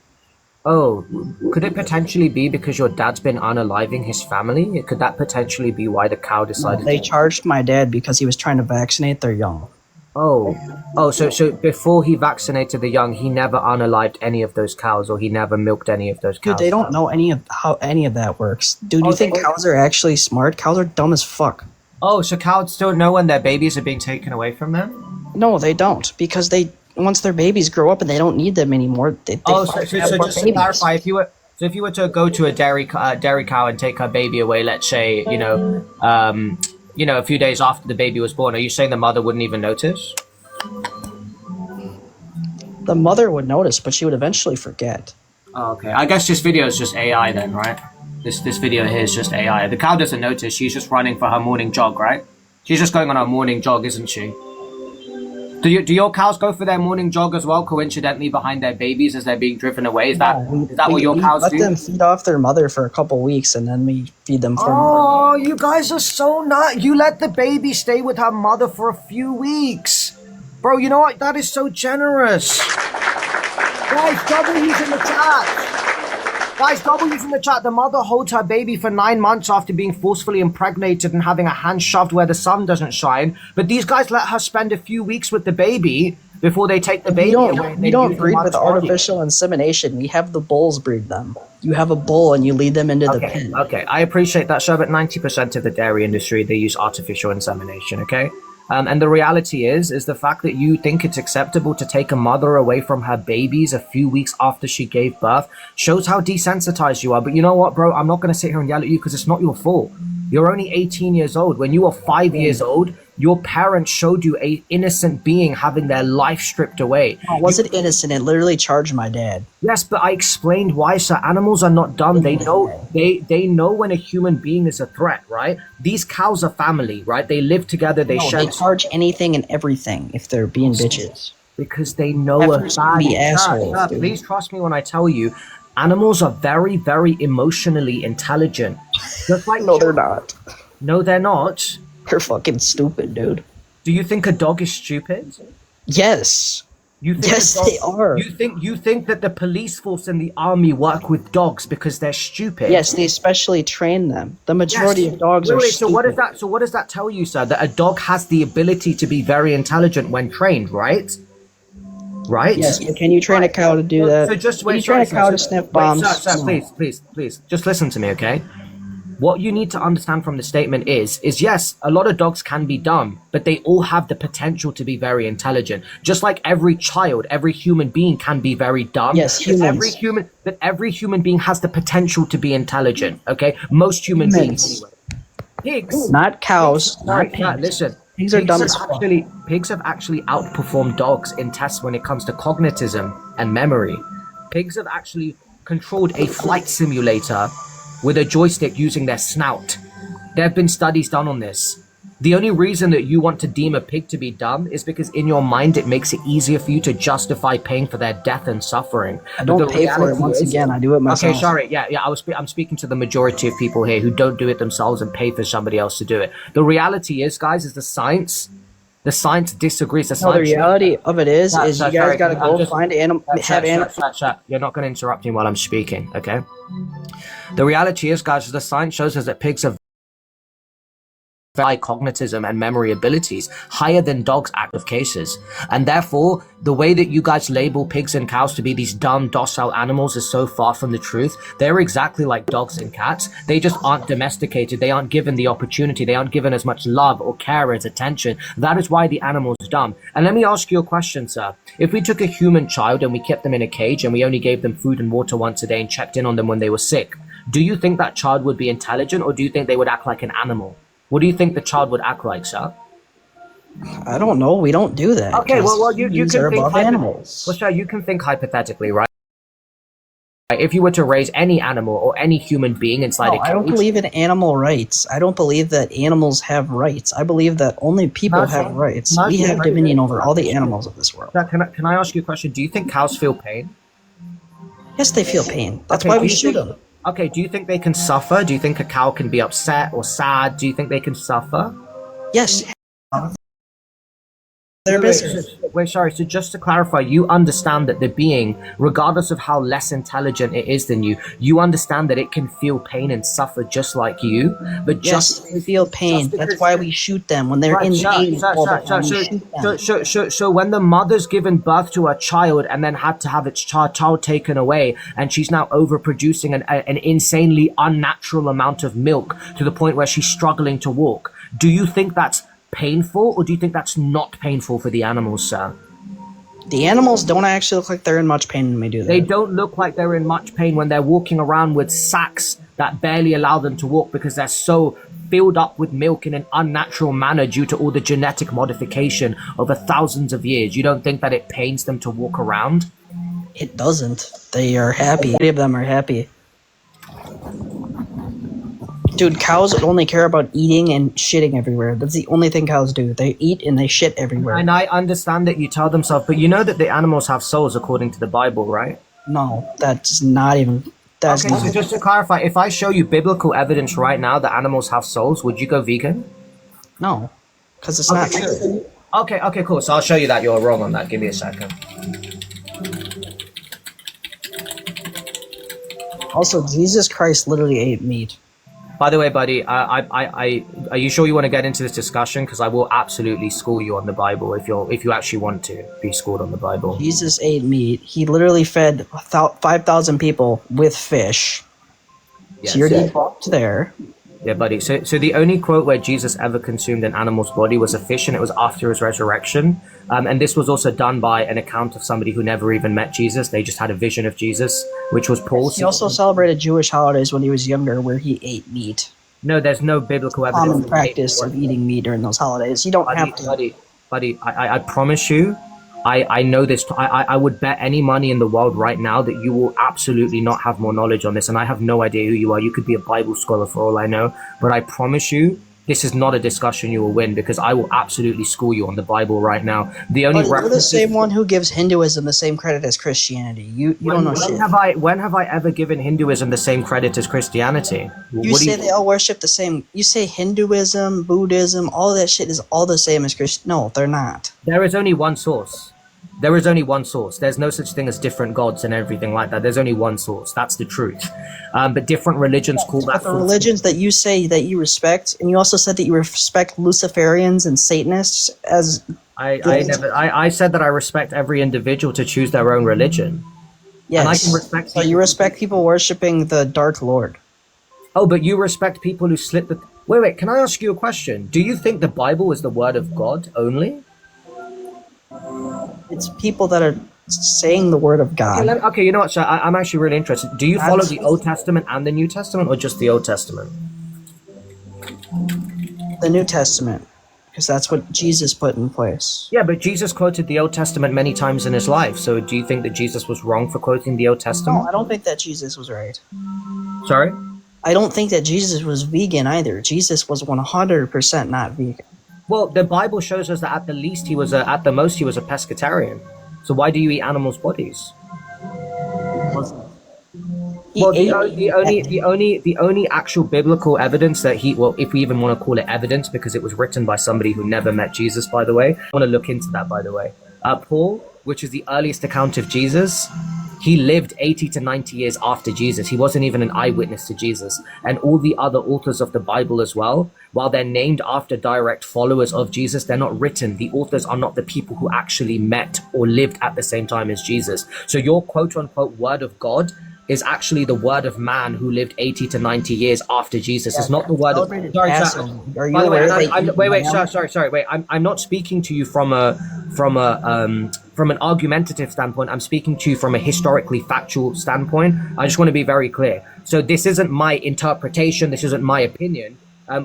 Oh, could it potentially be because your dad's been unaliving his family? Could that potentially be why the cow decided They charged my dad because he was trying to vaccinate their young. Oh, so before he vaccinated the young, he never unalived any of those cows, or he never milked any of those cows? Dude, they don't know how any of that works. Dude, you think cows are actually smart? Cows are dumb as fuck. Oh, so cows don't know when their babies are being taken away from them? No, they don't, because once their babies grow up and they don't need them anymore, they so just to clarify, if you were to go to a dairy cow and take her baby away, let's say, a few days after the baby was born, are you saying the mother wouldn't even notice? The mother would notice, but she would eventually forget. Oh, okay. I guess this video is just AI then, right? This video here is just AI. The cow doesn't notice. She's just running for her morning jog, right? She's just going on her morning jog, isn't she? Do your cows go for their morning jog as well, coincidentally behind their babies as they're being driven away? Is that what your cows do? We let them feed off their mother for a couple weeks, and then we feed them for Oh, you guys are so nice. You let the baby stay with her mother for a few weeks. Bro, you know what? That is so generous. Guys, W's in the chat. Guys, W's in the chat. The mother holds her baby for 9 months after being forcefully impregnated and having a hand shoved where the sun doesn't shine. But these guys let her spend a few weeks with the baby before they take the baby away. We don't breed with artificial insemination. We have the bulls breed them. You have a bull and you lead them into the Okay, pen. okay, I appreciate that, sir, but 90% of the dairy industry, they use artificial insemination, okay? And the reality is the fact that you think it's acceptable to take a mother away from her babies a few weeks after she gave birth shows how desensitized you are. But you know what, bro? I'm not going to sit here and yell at you because it's not your fault. You're only 18 years old. When you were 5 years old, your parents showed you a innocent being having their life stripped away. Oh, was it innocent? It literally charged my dad. Yes, but I explained why, sir. Animals are not dumb. They know when a human being is a threat, right? These cows are family, right? They live together. They share. They charge anything and everything if they're being bitches. Because they know Heifers a can be bad assholes, Sir, dude. please trust me when I tell you, animals are very, very emotionally intelligent. Just like No, they're not. No, they're not. They're fucking stupid, dude. Do you think a dog is stupid? Yes. You think Yes, they are. You think that the police force and the army work with dogs because they're stupid? Yes, they especially train them. The majority of dogs are Wait, stupid. so what does that tell you, sir? That a dog has the ability to be very intelligent when trained, right? Right? Yes, but can you train a cow to do that? So just wait. Can you train a sorry, cow sir, to sniff wait, bombs? Sir, No. please, just listen to me, okay? What you need to understand from the statement is yes, a lot of dogs can be dumb, but they all have the potential to be very intelligent. Just like every child, every human being can be very dumb. Yes, humans. But every human being has the potential to be intelligent. Okay, most human beings. Anyway. Pigs, Not cows. sorry, Not pigs. listen. Pigs are dumb as fuck. Pigs have actually outperformed dogs in tests when it comes to cognitism and memory. Pigs have actually controlled a flight simulator with a joystick using their snout. There have been studies done on this. The only reason that you want to deem a pig to be dumb is because in your mind it makes it easier for you to justify paying for their death and suffering. I don't pay for it once again. I do it myself. Okay, sorry. Yeah. I'm speaking to the majority of people here who don't do it themselves and pay for somebody else to do it. The reality is, guys, is the science disagrees. No, the reality of it is you sorry, guys gotta I'm go just- find animal. You're not going to interrupt me while I'm speaking, okay? The reality is, guys, the science shows us that pigs have high cognitism and memory abilities, higher than dogs' active cases. And therefore, the way that you guys label pigs and cows to be these dumb, docile animals is so far from the truth. They're exactly like dogs and cats. They just aren't domesticated. They aren't given the opportunity. They aren't given as much love or care as attention. That is why the animal's dumb. And let me ask you a question, sir. If we took a human child and we kept them in a cage and we only gave them food and water once a day and checked in on them when they were sick, do you think that child would be intelligent, or do you think they would act like an animal? What do you think the child would act like, sir? I don't know. We don't do that. Okay, well, you Humans can are think above animals. Well, sir, you can think hypothetically, right? If you were to raise any animal or any human being inside No, a cage, I don't believe in animal rights. I don't believe that animals have rights. I believe that only people have rights. We have dominion over all the animals of this world. Sir, can I ask you a question? Do you think cows feel pain? Yes, they feel pain. That's Okay, why do we you shoot think- them. Okay, do you think they can suffer? Do you think a cow can be upset or sad? Do you think they can suffer? Yes. They're business. Wait, sorry. So just to clarify, you understand that the being, regardless of how less intelligent it is than you, you understand that it can feel pain and suffer just like you. But Yes, they feel pain. That's why we shoot them when they're in pain. So when the mother's given birth to a child and then had to have its child taken away, and she's now overproducing an insanely unnatural amount of milk to the point where she's struggling to walk, do you think that's painful, or do you think that's not painful for the animals, sir? The animals don't actually look like they're in much pain when we do that. They don't look like they're in much pain when they're walking around with sacks that barely allow them to walk because they're so filled up with milk in an unnatural manner due to all the genetic modification over thousands of years. You don't think that it pains them to walk around? It doesn't. They are happy. Many of them are happy. Dude, cows only care about eating and shitting everywhere. That's the only thing cows do. They eat and they shit everywhere. And I understand that you tell them so, but you know that the animals have souls according to the Bible, right? No, that's not even... That's Okay, not, so just to clarify, if I show you biblical evidence right now that animals have souls, would you go vegan? no, because it's not true. Okay, cool. So I'll show you that you're wrong on that. Give me a second. Also, Jesus Christ literally ate meat. By the way, buddy, are you sure you want to get into this discussion? Because I will absolutely school you on the Bible if you actually want to be schooled on the Bible. Jesus ate meat. He literally fed 5,000 people with fish. Yes. So you're debunked there. Yeah, buddy. So the only quote where Jesus ever consumed an animal's body was a fish, and it was after his resurrection. And this was also done by an account of somebody who never even met Jesus. They just had a vision of Jesus, which was Paul. He also celebrated Jewish holidays when he was younger, where he ate meat. No, there's no biblical evidence. Common practice of eating meat during those holidays. You don't have to. Buddy, I promise you, I know this. I would bet any money in the world right now that you will absolutely not have more knowledge on this. And I have no idea who you are. You could be a Bible scholar for all I know. But I promise you, this is not a discussion you will win, because I will absolutely school you on the Bible right now. The only You're the same one who gives Hinduism the same credit as Christianity. You don't know shit. When have I ever given Hinduism the same credit as Christianity? You say they all worship the same. You say Hinduism, Buddhism, all that shit is all the same as Christian. No, they're not. There is only one source. There is only one source. There's no such thing as different gods and everything like that. There's only one source. That's the truth. But different religions call that. But the religions that you say that you respect, and you also said that you respect Luciferians and Satanists as. I said that I respect every individual to choose their own religion. Yes. And I can respect. So you respect people worshiping the Dark Lord. Oh, but you respect people who slip the. Wait. Can I ask you a question? Do you think the Bible is the word of God only? It's people that are saying the word of God. Okay, you know what, sir? I'm actually really interested. Do you follow the Old Testament and the New Testament, or just the Old Testament? The New Testament, because that's what Jesus put in place. Yeah, but Jesus quoted the Old Testament many times in his life. So do you think that Jesus was wrong for quoting the Old Testament? No, I don't think that Jesus was right. Sorry? I don't think that Jesus was vegan either. Jesus was 100% not vegan. Well, the Bible shows us that at the least he was at the most he was a pescatarian. So why do you eat animals' bodies? Well, the only actual biblical evidence that if we even want to call it evidence, because it was written by somebody who never met Jesus, by the way. I want to look into that, by the way. Paul, which is the earliest account of Jesus, he lived 80 to 90 years after Jesus. He wasn't even an eyewitness to Jesus. And all the other authors of the Bible as well, while they're named after direct followers of Jesus, they're not written. The authors are not the people who actually met or lived at the same time as Jesus. So your quote unquote word of God is actually the word of man who lived 80 to 90 years after Jesus. It's not the word of... Sorry, by the way, I'm not speaking to you from an argumentative standpoint. I'm speaking to you from a historically factual standpoint. I just want to be very clear. So this isn't my interpretation. This isn't my opinion.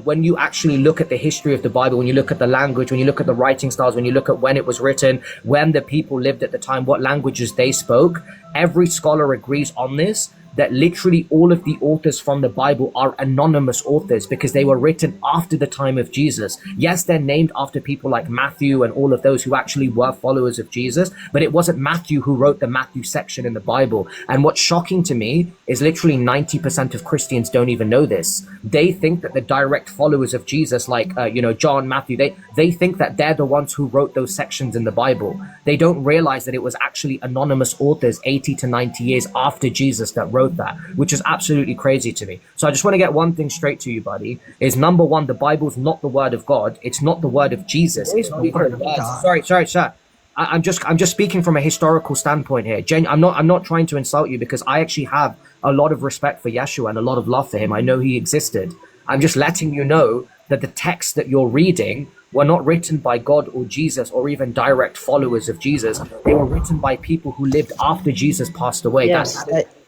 When you actually look at the history of the Bible, when you look at the language, when you look at the writing styles, when you look at when it was written, when the people lived at the time, what languages they spoke, every scholar agrees on this, that literally all of the authors from the Bible are anonymous authors because they were written after the time of Jesus. Yes, they're named after people like Matthew and all of those who actually were followers of Jesus, but it wasn't Matthew who wrote the Matthew section in the Bible. And what's shocking to me is literally 90% of Christians don't even know this. They think that the direct followers of Jesus, like, John, Matthew, they think that they're the ones who wrote those sections in the Bible. They don't realize that it was actually anonymous authors 80 to 90 years after Jesus that wrote that, which is absolutely crazy to me. So I just want to get one thing straight to you, buddy, is number one, the Bible's not the word of God. It's not the word of Jesus. It's not even the word. Sorry, sir. I'm just speaking from a historical standpoint here. I'm not trying to insult you, because I actually have a lot of respect for Yeshua and a lot of love for him. I know he existed. I'm just letting you know that the texts that you're reading were not written by God or Jesus or even direct followers of Jesus. They were written by people who lived after Jesus passed away. Yes,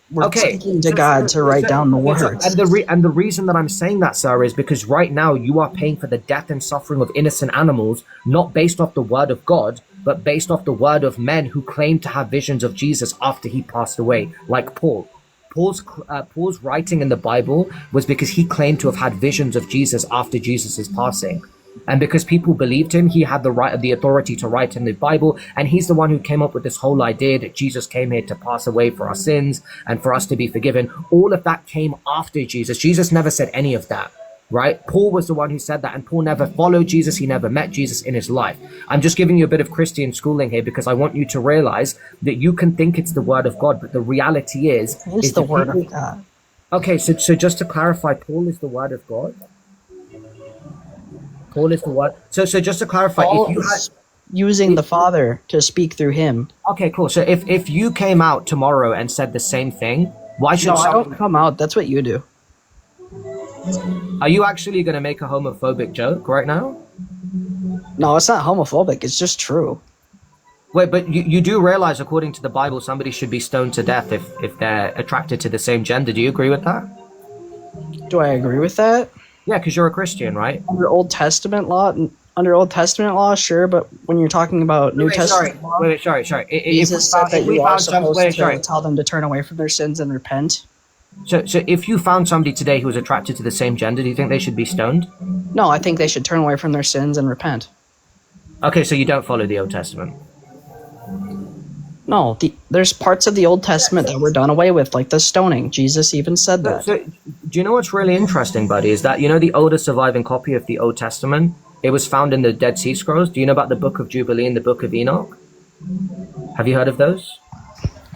we're speaking to God to write down the words. And the reason that I'm saying that, sir, is because right now you are paying for the death and suffering of innocent animals, not based off the word of God, but based off the word of men who claim to have visions of Jesus after he passed away, like Paul. Paul's writing in the Bible was because he claimed to have had visions of Jesus after Jesus' passing. And because people believed him, he had the authority to write in the Bible. And he's the one who came up with this whole idea that Jesus came here to pass away for our sins and for us to be forgiven. All of that came after Jesus. Jesus never said any of that, right? Paul was the one who said that, and Paul never followed Jesus. He never met Jesus in his life. I'm just giving you a bit of Christian schooling here because I want you to realize that you can think it's the word of God, but the reality is it's the word of God. Okay, so just to clarify, Paul is the word of God. Paul is the word. So just to clarify, Paul if you had is using the Father to speak through him. okay, cool. So if you came out tomorrow and said the same thing, why should No, I someone? don't come out. That's what you do. Are you actually going to make a homophobic joke right now? No, it's not homophobic. It's just true. Wait, but you do realize, according to the Bible, somebody should be stoned to death if they're attracted to the same gender. Do you agree with that? Do I agree with that? Yeah, because you're a Christian, right? Under Old Testament law, sure, but when you're talking about New Testament law, sorry. Jesus said that you are supposed to tell them to turn away from their sins and repent. So if you found somebody today who was attracted to the same gender, do you think they should be stoned? No, I think they should turn away from their sins and repent. Okay, so you don't follow the Old Testament. No, there's parts of the Old Testament that were done away with, like the stoning. Jesus even said that. So, do you know what's really interesting, buddy, is that, you know, the oldest surviving copy of the Old Testament, it was found in the Dead Sea Scrolls. Do you know about the Book of Jubilee and the Book of Enoch? Have you heard of those?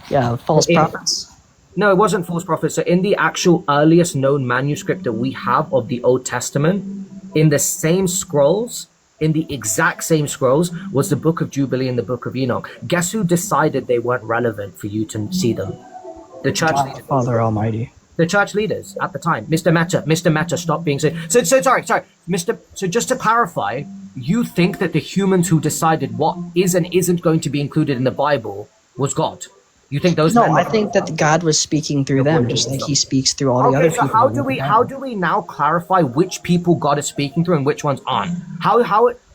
Yeah, false prophets. No, it wasn't false prophets. So in the actual earliest known manuscript that we have of the Old Testament, in the same scrolls, in the exact same scrolls, was the Book of Jubilee and the Book of Enoch. Guess who decided they weren't relevant for you to see them? The church God, leaders. Father Almighty. The church leaders at the time. Mr. Meta, stop being so sorry. So just to clarify, you think that the humans who decided what is and isn't going to be included in the Bible was God? You think those men? No, I think that God was speaking through them, just like He speaks through all the other people. So how do we now clarify which people God is speaking through and which ones aren't?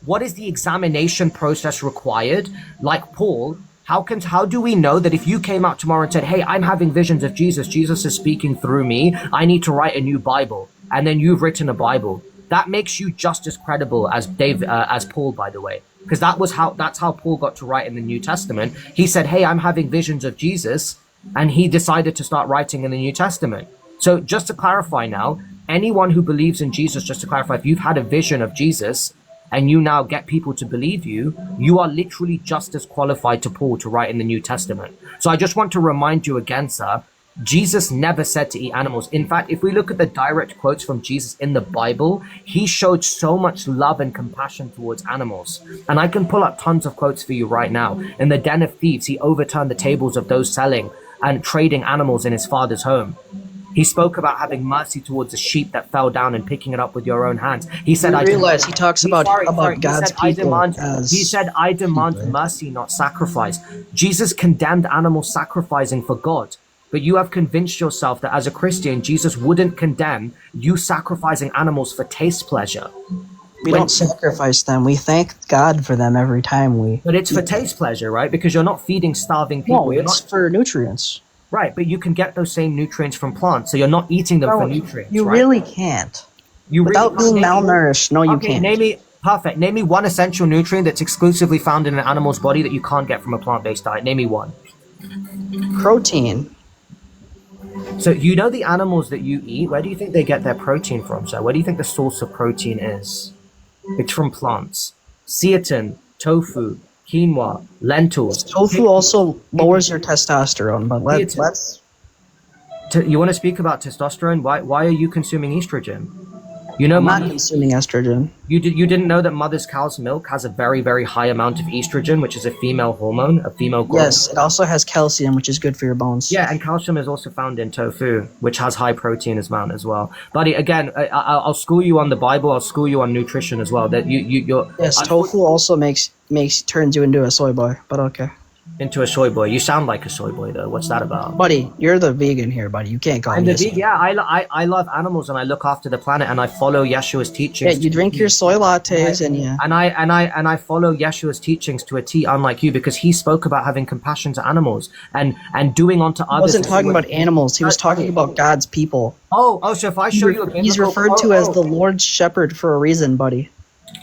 What is the examination process required? Like Paul, how do we know that if you came out tomorrow and said, "Hey, I'm having visions of Jesus. Jesus is speaking through me. I need to write a new Bible," and then you've written a Bible, that makes you just as credible as as Paul, by the way. Because that's how Paul got to write in the New Testament. He said, "Hey, I'm having visions of Jesus," and he decided to start writing in the New Testament. So just to clarify now, anyone who believes in Jesus, just to clarify, if you've had a vision of Jesus and you now get people to believe you, you are literally just as qualified to Paul to write in the New Testament. So I just want to remind you again, sir, Jesus never said to eat animals. In fact, if we look at the direct quotes from Jesus in the Bible, he showed so much love and compassion towards animals. And I can pull up tons of quotes for you right now. In the den of thieves, he overturned the tables of those selling and trading animals in his father's home. He spoke about having mercy towards a sheep that fell down and picking it up with your own hands. He said, he talks about God's people. He said, I demand mercy, not sacrifice. Jesus condemned animal sacrificing for God. But you have convinced yourself that as a Christian, Jesus wouldn't condemn you sacrificing animals for taste pleasure. We don't sacrifice them. We thank God for them every time we... But it's for taste pleasure, right? Because you're not feeding starving people. No, it's for nutrients. Right, but you can get those same nutrients from plants, so you're not eating them for nutrients, You right? really can't. Without being malnourished, no, you can't. Name me one essential nutrient that's exclusively found in an animal's body that you can't get from a plant-based diet. Name me one. Protein. So you know the animals that you eat, where do you think they get their protein from? So where do you think the source of protein is? It's from plants. Seitan, tofu, quinoa, lentils. Tofu also lowers your testosterone, but let's... You want to speak about testosterone? Why are you consuming estrogen? You know, I'm not consuming estrogen. You didn't know that mother's cow's milk has a very, very high amount of estrogen, which is a female hormone, a female growth. Yes, it also has calcium, which is good for your bones. Yeah, and calcium is also found in tofu, which has high protein amount as well. Buddy, again, I'll school you on the Bible. I'll school you on nutrition as well. That you're. Yes, tofu also turns you into a soy boy, but okay. Into a soy boy. You sound like a soy boy, though. What's that about? Buddy, you're the vegan here, buddy. You can't call me vegan. Yeah, I love animals and I look after the planet and I follow Yeshua's teachings. Yeah, you drink your soy lattes and yeah. And I follow Yeshua's teachings to a T, unlike you, because he spoke about having compassion to animals and doing unto others. He wasn't talking about animals. He was talking about God's people. Oh, so if I show you he's referred to as the Lord's shepherd for a reason, buddy.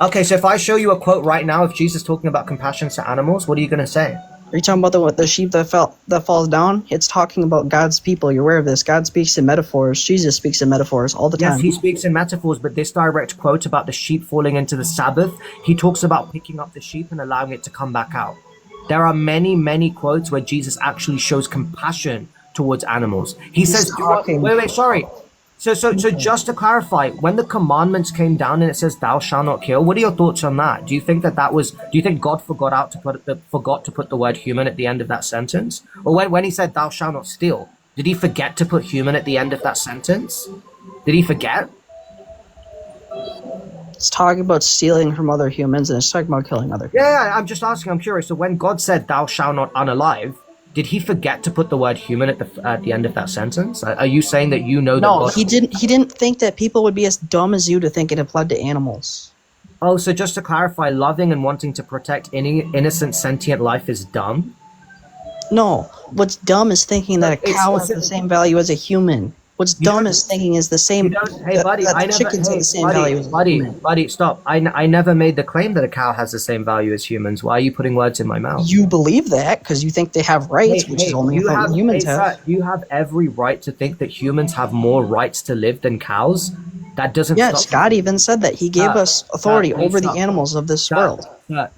Okay, so if I show you a quote right now of Jesus talking about compassion to animals, what are you going to say? Are you talking about the sheep that falls down? It's talking about God's people. You're aware of this. God speaks in metaphors. Jesus speaks in metaphors all the time. Yes, he speaks in metaphors, but this direct quote about the sheep falling into the Sabbath, he talks about picking up the sheep and allowing it to come back out. There are many, many quotes where Jesus actually shows compassion towards animals. He says, talking- wait, sorry. So just to clarify, when the commandments came down and it says, "Thou shalt not kill," what are your thoughts on that? Do you think do you think God forgot to put the word human at the end of that sentence? Or when he said, "Thou shalt not steal," did he forget to put human at the end of that sentence? Did he forget? It's talking about stealing from other humans, and it's talking about killing other humans. Yeah, I'm just asking. I'm curious. So when God said, "Thou shalt not unalive," did he forget to put the word human at the end of that sentence? Are you saying that you know that No, God... he didn't think that people would be as dumb as you to think it applied to animals. Oh, so just to clarify, loving and wanting to protect any innocent sentient life is dumb? No, what's dumb is thinking that a It's- cow it's- has the same value as a human. What's dumb is thinking is the same. Hey, buddy, that I the never... chickens have the same value as a human. Buddy, stop. I never made the claim that a cow has the same value as humans. Why are you putting words in my mouth? You believe that because you think they have rights, which is only something humans have. You have every right to think that humans have more rights to live than cows. That doesn't Yes, stop... God even said that. He gave us authority please over stop. the animals of this world.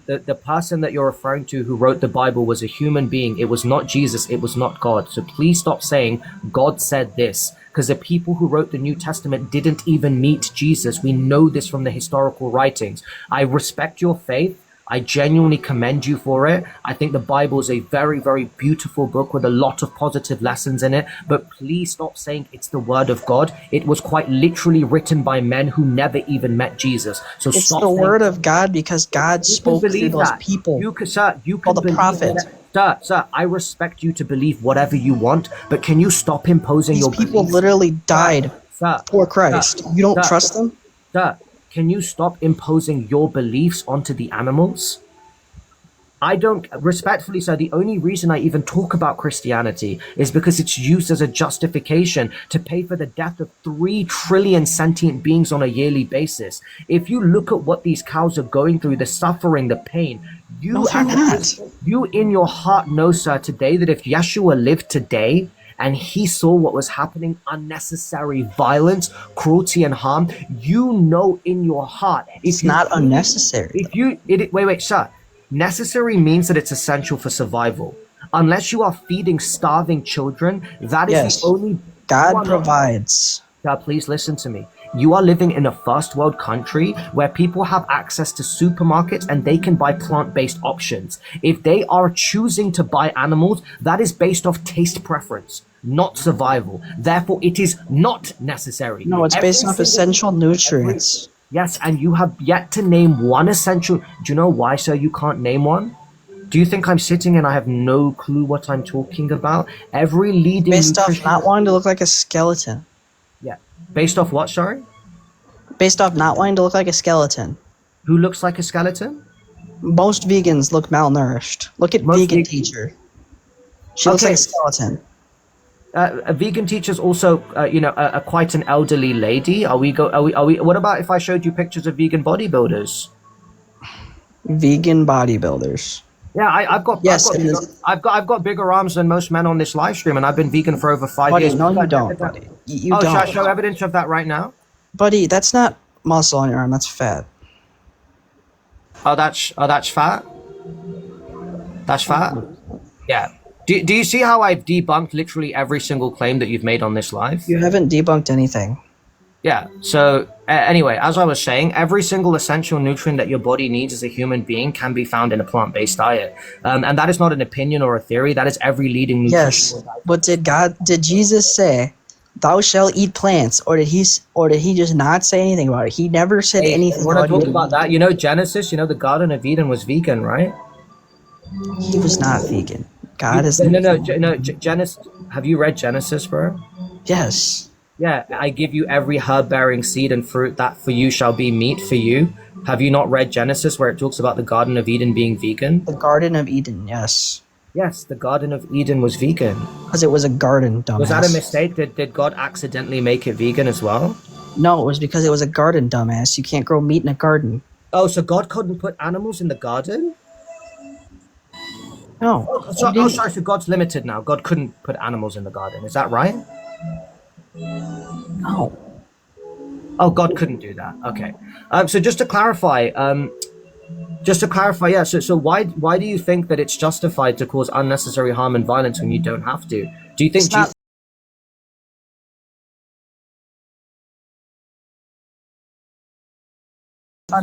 The person that you're referring to who wrote the Bible was a human being. It was not Jesus. It was not God. So please stop saying God said this, because the people who wrote the New Testament didn't even meet Jesus. We know this from the historical writings. I respect your faith. I genuinely commend you for it. I think the Bible is a very, very beautiful book with a lot of positive lessons in it. But please stop saying it's the word of God. It was quite literally written by men who never even met Jesus. So It's stop the saying- word of God because God You can spoke through believe those that. people. You can, sir, you can the believe prophet. Sir, I respect you to believe whatever you want, but can you stop imposing These your people beliefs? literally died Sir, for Christ. You don't sir, trust them? Sir, can you stop imposing your beliefs onto the animals? I don't, respectfully, sir, the only reason I even talk about Christianity is because it's used as a justification to pay for the death of 3 trillion sentient beings on a yearly basis. If you look at what these cows are going through, the suffering, the pain, you in your heart know, sir, today that if Yeshua lived today and he saw what was happening, unnecessary violence, cruelty, and harm, you know in your heart. It's not unnecessary. Wait, sir. Necessary means that it's essential for survival. Unless you are feeding starving children, that is Yes. the only... God provides. Sir, please listen to me. You are living in a first world country where people have access to supermarkets and they can buy plant-based options. If they are choosing to buy animals, that is based off taste preference, not survival. Therefore, it is not necessary. No, it's based off essential nutrients. Yes, and you have yet to name one essential... Do you know why, sir, you can't name one? Do you think I'm sitting and I have no clue what I'm talking about? Every leading... Based off not wanting to look like a skeleton. Yeah. Based off what, sorry? Based off not wanting to look like a skeleton. Who looks like a skeleton? Most vegans look malnourished. Look at vegan teacher. She looks like a skeleton. A vegan teacher's also, quite an elderly lady. What about if I showed you pictures of vegan bodybuilders? Vegan bodybuilders. Yeah, I've got bigger arms than most men on this live stream, and I've been vegan for over 5 years. No, you don't, buddy. You don't. Should I show evidence of that right now? Buddy, that's not muscle on your arm. That's fat. Oh, that's fat. That's fat. Yeah. Do you see how I've debunked literally every single claim that you've made on this live? You haven't debunked anything. Yeah. So anyway, as I was saying, every single essential nutrient that your body needs as a human being can be found in a plant-based diet. And that is not an opinion or a theory. That is every leading nutrition. Yes. But did Jesus say, "Thou shalt eat plants," or did he just not say anything about it? He never said anything. We're not talking about that. You know, Genesis. You know, the Garden of Eden was vegan, right? He was not vegan. God is no. Genesis. Have you read Genesis, bro? Yes. Yeah, I give you every herb-bearing seed and fruit that for you shall be meat for you. Have you not read Genesis where it talks about the Garden of Eden being vegan? The Garden of Eden, yes. Yes, the Garden of Eden was vegan. Because it was a garden, dumbass. Was that a mistake? Did God accidentally make it vegan as well? No, it was because it was a garden, dumbass. You can't grow meat in a garden. Oh, so God couldn't put animals in the garden? No. Sorry, so God's limited now. God couldn't put animals in the garden. Is that right? No. Oh, God couldn't do that. Okay. So just to clarify, yeah. So why do you think that it's justified to cause unnecessary harm and violence when you don't have to? Do you think It's not-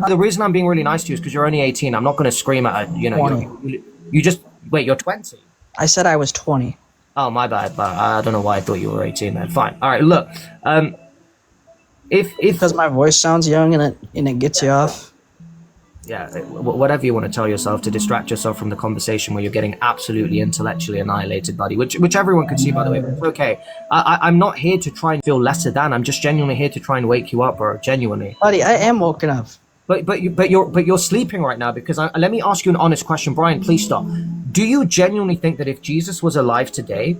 the reason I'm being really nice to you is because you're only 18. I'm not going to scream at you know. 20. You just wait. You're 20. I said I was 20. Oh, my bad. But I don't know why I thought you were 18. Then fine. All right. Look, if Because my voice sounds young and it gets you off. yeah, whatever you want to tell yourself to distract yourself from the conversation where you're getting absolutely intellectually annihilated, buddy. Which everyone can see, by the way. But it's okay. I'm not here to try and feel lesser than. I'm just genuinely here to try and wake you up, bro. Genuinely. Buddy, I am woken up. But you're sleeping right now because let me ask you an honest question, Brian. Please stop. Do you genuinely think that if Jesus was alive today,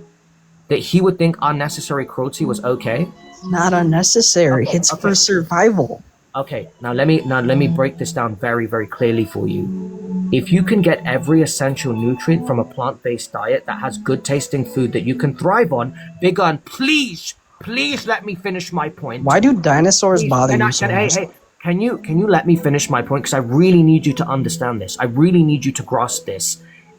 that he would think unnecessary cruelty was okay? Not unnecessary. Okay, It's okay. for survival. Okay, now let me break this down very, very clearly for you. If you can get every essential nutrient from a plant-based diet that has good tasting food that you can thrive on, Big Gun, please let me finish my point. Why do dinosaurs Please, bother can you I- so can- much? Hey, can you let me finish my point? Because I really need you to understand this. I really need you to grasp this.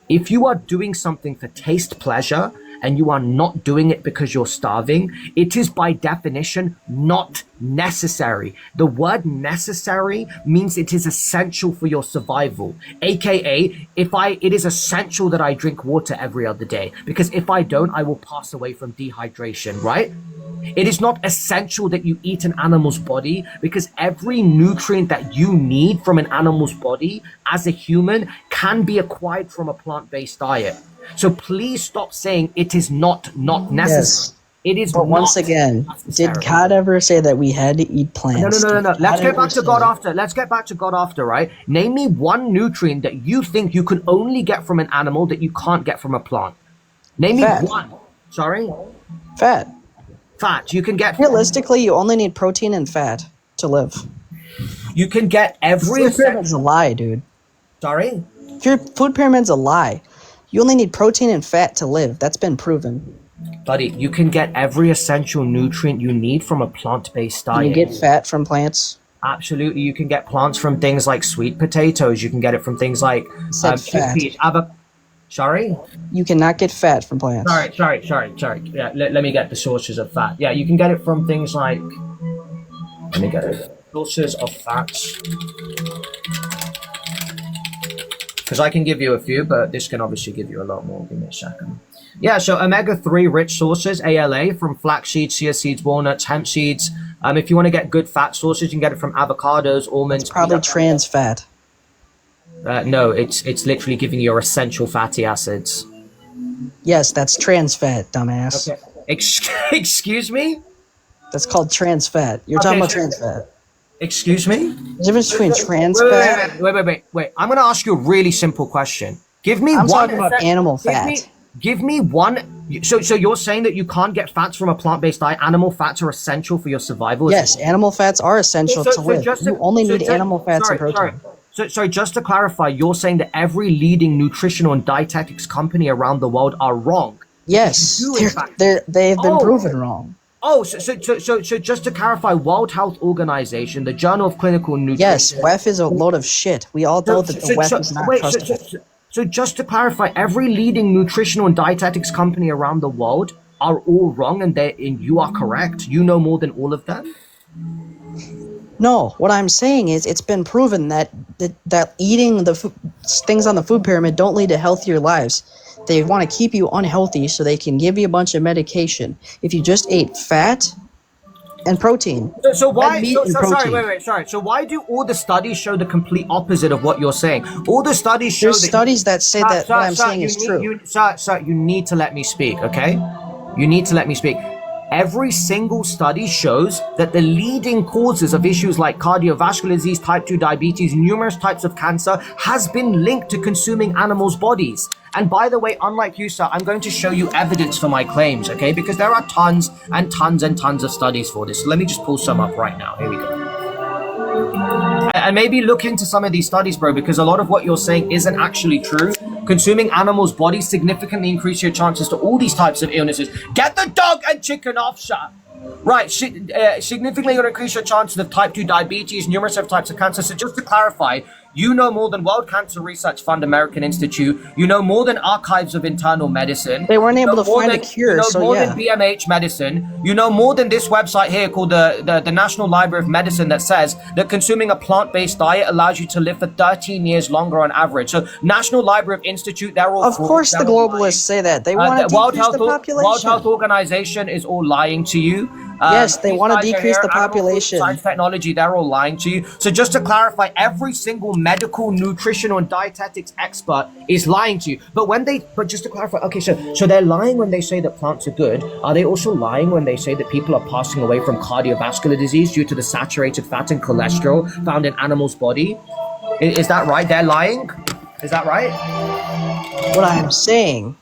If you are doing something for taste pleasure and you are not doing it because you're starving, it is by definition not necessary. The word necessary means it is essential for your survival. AKA, it is essential that I drink water every other day, because if I don't, I will pass away from dehydration, right? It is not essential that you eat an animal's body, because every nutrient that you need from an animal's body as a human can be acquired from a plant-based diet. So please stop saying it is not necessary. Yes. It is But once not again, necessary. did God ever say that we had to eat plants? No. Did Let's God get ever back to say- God after. Let's get back to God after, right? Name me one nutrient that you think you can only get from an animal that you can't get from a plant. Name Fat. me one. Sorry? Fat. Fat. You can get Realistically, you only need protein and fat to live. You can get every Food pyramid's a lie, dude. Sorry? Your food pyramid's a lie. You only need protein and fat to live. That's been proven. Buddy, you can get every essential nutrient you need from a plant-based Can diet. you get fat from plants? Absolutely. You can get plants from things like sweet potatoes. You can get it from things like Said fat. chickpeas, Sorry? You cannot get fat from plants. Sorry. Yeah, let me get the sources of fat. Yeah, you can get it from things like... Let me get it. Sources of fats. Because I can give you a few, but this can obviously give you a lot more. Give me a second. Yeah, so omega-3 rich sources, ALA, from flax seeds, chia seeds, walnuts, hemp seeds. If you want to get good fat sources, you can get it from avocados, almonds. It's probably trans fat. No, it's literally giving you your essential fatty acids. Yes, that's trans fat, dumbass. Okay. Excuse me? That's called trans fat. You're talking about trans fat. Excuse me? The difference between trans fat... Wait. I'm going to ask you a really simple question. Give me I'm one... talking about animal fat. Give me one... So you're saying that you can't get fats from a plant-based diet? Animal fats are essential for your survival? Yes, animal fats are essential to live. You only need animal fats and protein. Sorry, just to clarify, you're saying that every leading nutritional and dietetics company around the world are wrong? Yes, they've been proven wrong. Oh, so just to clarify, World Health Organization, the Journal of Clinical Nutrition... Yes, WEF is a load of shit. We all know that the WEF is not trustable. So just to clarify, every leading nutritional and dietetics company around the world are all wrong, and you are correct? You know more than all of them? No, what I'm saying is it's been proven that eating the things on the food pyramid don't lead to healthier lives. They want to keep you unhealthy so they can give you a bunch of medication. If you just ate fat and protein. So why? Sorry. So why do all the studies show the complete opposite of what you're saying? All the studies show. There's studies that say that what I'm saying is true. Sir, you need to let me speak, okay? You need to let me speak. Every single study shows that the leading causes of issues like cardiovascular disease, type 2 diabetes, numerous types of cancer has been linked to consuming animals' bodies. And by the way, unlike you, sir, I'm going to show you evidence for my claims, okay? Because there are tons and tons and tons of studies for this. So let me just pull some up right now. Here we go. And maybe look into some of these studies, bro, because a lot of what you're saying isn't actually true. Consuming animals' bodies significantly increase your chances to all these types of illnesses. Get the dog and chicken off, sir. Right, significantly increase your chances of type 2 diabetes, numerous other types of cancer. So just to clarify, You know more than World Cancer Research Fund, American Institute. You know more than Archives of Internal Medicine. They weren't You able know to more find a than- cure, You know so more yeah. than BMH Medicine. You know more than this website here called the National Library of Medicine that says that consuming a plant-based diet allows you to live for 13 years longer on average. So National Library of Institute, they're all Of frauds, course, the they're all globalists lying. say that they want to The World decrease the World population. Health Organization is all lying to you. Yes, they these want to guys are decrease here, the Animal Food population. Science Technology, they're all lying to you. So just to clarify, every single medical, nutritional, and dietetics expert is lying to you. But just to clarify, okay, so they're lying when they say that plants are good. Are they also lying when they say that people are passing away from cardiovascular disease due to the saturated fat and cholesterol found in animals' body? Is that right? They're lying? Is that right? What I'm saying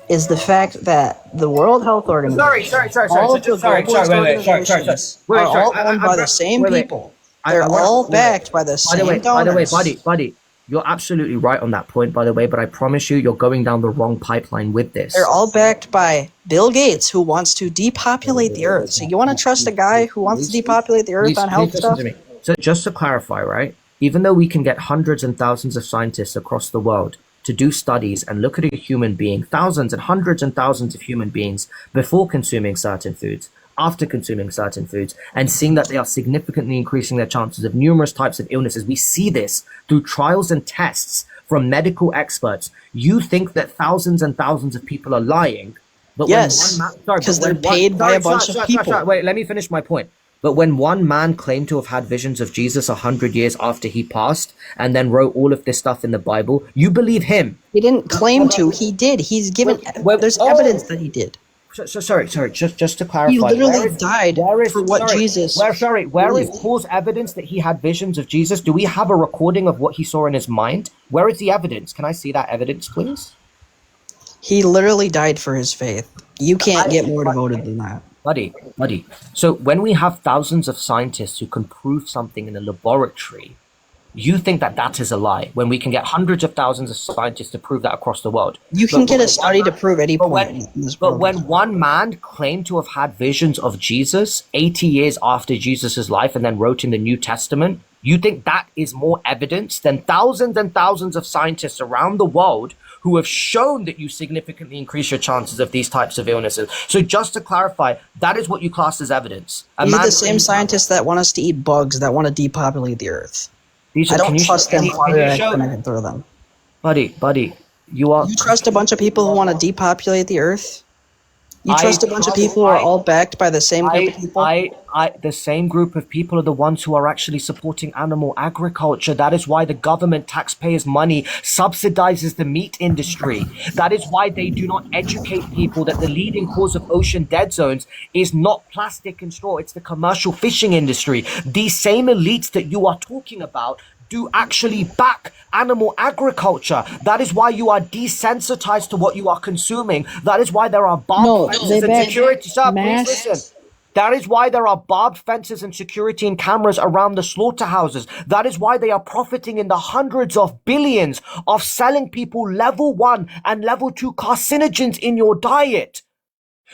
is the fact that the World Health Organization, Sorry. all So of the just- sorry, globalist wait. organizations Wait, are sorry. all owned by the same wait. people. They're all backed by the same By the way, donors. buddy, you're absolutely right on that point, by the way, but I promise you, you're going down the wrong pipeline with this. They're all backed by Bill Gates, who wants to depopulate the Earth. So you want to trust a guy who wants to depopulate the Earth on health listen stuff? to me. So just to clarify, right? Even though we can get hundreds and thousands of scientists across the world to do studies and look at a human being, thousands and hundreds of human beings before consuming certain foods, after consuming certain foods, and seeing that they are significantly increasing their chances of numerous types of illnesses. We see this through trials and tests from medical experts. You think that thousands and thousands of people are lying, but Yes, because they're paid by a bunch of people. Wait, let me finish my point. But when one man claimed to have had visions of Jesus 100 years after he passed and then wrote all of this stuff in the Bible, you believe him. He didn't claim to. He did. He's given. There's evidence that he did. So sorry. Just to clarify, He literally where is- died where is- for what sorry, Jesus Where is believed. Paul's evidence that he had visions of Jesus? Do we have a recording of what he saw in his mind? Where is the evidence? Can I see that evidence, please? He literally died for his faith. You can't get more devoted than that. Buddy. So when we have thousands of scientists who can prove something in a laboratory, you think that that is a lie when we can get hundreds of thousands of scientists to prove that across the world. You can But get a when study one to man- prove any but point when- in this But program. when one man claimed to have had visions of Jesus 80 years after Jesus' life and then wrote in the New Testament, you think that is more evidence than thousands and thousands of scientists around the world who have shown that you significantly increase your chances of these types of illnesses. So just to clarify, that is what you class as evidence. These are the same scientists that want us to eat bugs, that want to depopulate the Earth. These I are- don't can you trust show- them can you farther show- than I can throw them. Buddy, you are... You trust a bunch of people who want to depopulate the Earth? You I trust a bunch of trust- people who are I- all backed by the same group of people? The same group of people are the ones who are actually supporting animal agriculture. That is why the government taxpayers' money subsidizes the meat industry. That is why they do not educate people that the leading cause of ocean dead zones is not plastic and straw. It's the commercial fishing industry. These same elites that you are talking about do actually back animal agriculture. That is why you are desensitized to what you are consuming. That is why there are barbed fences they and back security. Sir, please mass- listen. That is why there are barbed fences and security and cameras around the slaughterhouses. That is why they are profiting in the hundreds of billions of selling people level 1 and level 2 carcinogens in your diet.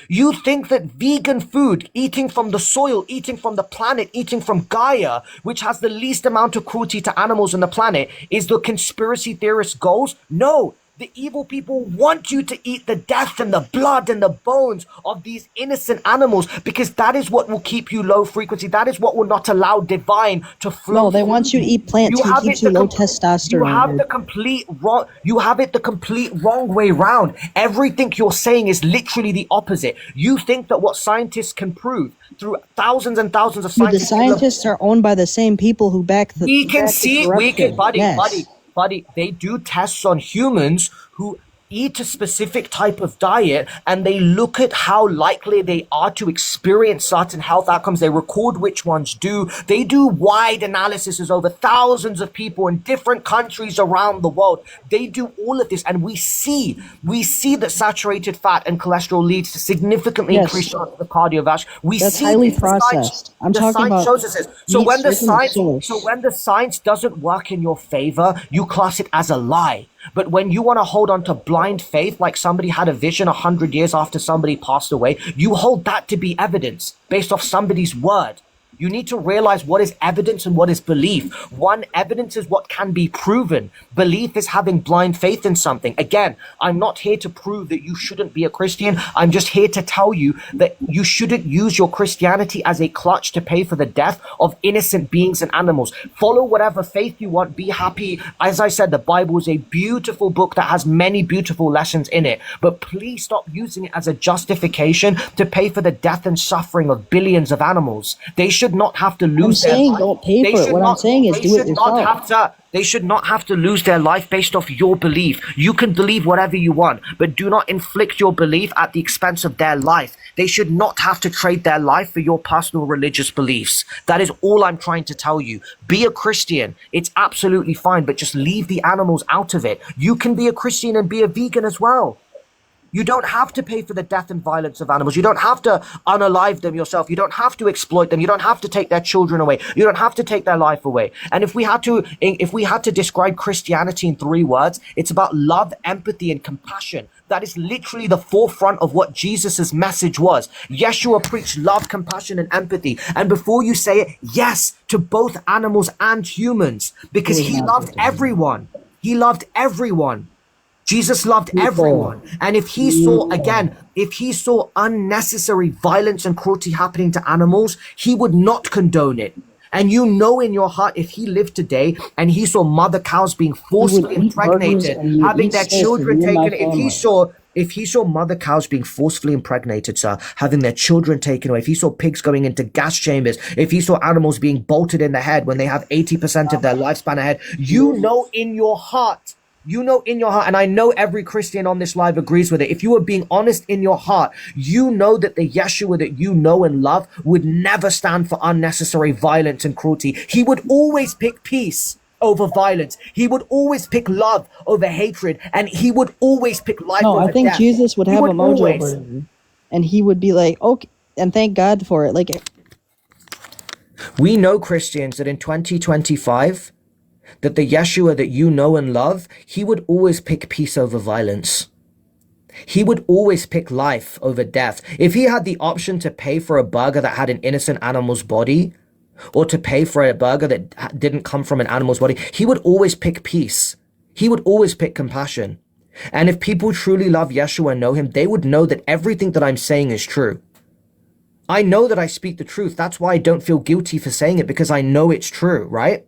You think that vegan food, eating from the soil, eating from the planet, eating from Gaia, which has the least amount of cruelty to animals on the planet, is the conspiracy theorist goals? No. The evil people want you to eat the death and the blood and the bones of these innocent animals because that is what will keep you low frequency. That is what will not allow divine to flow. No, they want you to eat plants who have keeps it you the low com- testosterone. You have dude. the complete wrong. You have it the complete wrong way round. Everything you're saying is literally the opposite. You think that what scientists can prove through thousands and thousands of Dude, the scientists. scientists are owned by the same people who back the. We can back the see, corruption. Yes. buddy, they do tests on humans who eat a specific type of diet and they look at how likely they are to experience certain health outcomes. They record which ones do. They do wide analyses over thousands of people in different countries around the world. They do all of this and we see that saturated fat and cholesterol leads to significantly Yes. increased chance of cardiovascular. We That's see highly this. The science- processed. I'm the talking science about shows us this. So meat when the stricken with science, source. so when the science doesn't work in your favor, you class it as a lie. But when you want to hold on to blind faith, like somebody had a vision 100 years after somebody passed away, you hold that to be evidence based off somebody's word. You need to realize what is evidence and what is belief. One, evidence is what can be proven. Belief is having blind faith in something. Again, I'm not here to prove that you shouldn't be a Christian. I'm just here to tell you that you shouldn't use your Christianity as a clutch to pay for the death of innocent beings and animals. Follow whatever faith you want. Be happy. As I said, the Bible is a beautiful book that has many beautiful lessons in it. But please stop using it as a justification to pay for the death and suffering of billions of animals. They should not have to lose their life. Don't pay for it. What I'm saying is do it yourself. They should not have to lose their life based off your belief. You can believe whatever you want, but do not inflict your belief at the expense of their life. They should not have to trade their life for your personal religious beliefs. That is all I'm trying to tell you. Be a Christian. It's absolutely fine, but just leave the animals out of it. You can be a Christian and be a vegan as well. You don't have to pay for the death and violence of animals. You don't have to unalive them yourself. You don't have to exploit them. You don't have to take their children away. You don't have to take their life away. And if we had to describe Christianity in 3 words, it's about love, empathy, and compassion. That is literally the forefront of what Jesus's message was. Yeshua preached love, compassion, and empathy. And before you say it, yes, to both animals and humans, because he loved everyone. He loved everyone. Jesus loved everyone. And if he saw unnecessary violence and cruelty happening to animals, he would not condone it. And you know in your heart, if he lived today and he saw mother cows being forcibly impregnated, having their children taken, if he saw mother cows being forcefully impregnated, sir, having their children taken away, if he saw pigs going into gas chambers, if he saw animals being bolted in the head when they have 80% of their lifespan ahead, you know in your heart, and I know every Christian on this live agrees with it. If you are being honest in your heart, you know that the Yeshua that you know and love would never stand for unnecessary violence and cruelty. He would always pick peace over violence. He would always pick love over hatred, and he would always pick life over death. I think Jesus would have a mojo over him, and he would be like, okay, and thank God for it. Like, we know, Christians, that in 2025, that the Yeshua that you know and love, he would always pick peace over violence. He would always pick life over death. If he had the option to pay for a burger that had an innocent animal's body, or to pay for a burger that didn't come from an animal's body, he would always pick peace. He would always pick compassion. And if people truly love Yeshua and know him, they would know that everything that I'm saying is true. I know that I speak the truth. That's why I don't feel guilty for saying it, because I know it's true, right?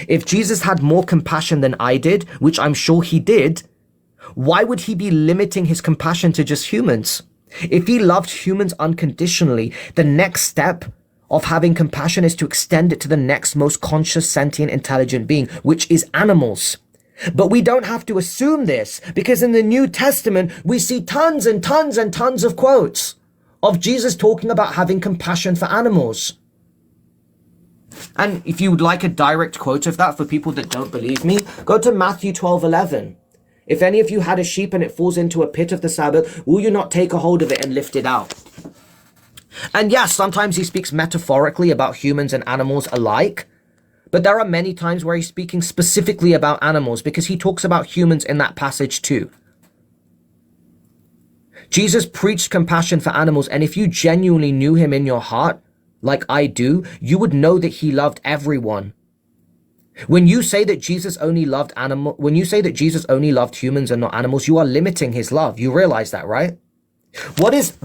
If Jesus had more compassion than I did, which I'm sure he did, why would he be limiting his compassion to just humans? If he loved humans unconditionally, the next step of having compassion is to extend it to the next most conscious, sentient, intelligent being, which is animals. But we don't have to assume this, because in the New Testament, we see tons and tons and tons of quotes of Jesus talking about having compassion for animals. And if you would like a direct quote of that for people that don't believe me, go to Matthew 12:11. If any of you had a sheep and it falls into a pit of the Sabbath, will you not take a hold of it and lift it out? And yes, sometimes he speaks metaphorically about humans and animals alike, but there are many times where he's speaking specifically about animals, because he talks about humans in that passage too. Jesus preached compassion for animals, and if you genuinely knew him in your heart, like I do, you would know that he loved everyone. When you say that Jesus only loved humans and not animals, you are limiting his love. You realize that, right? What is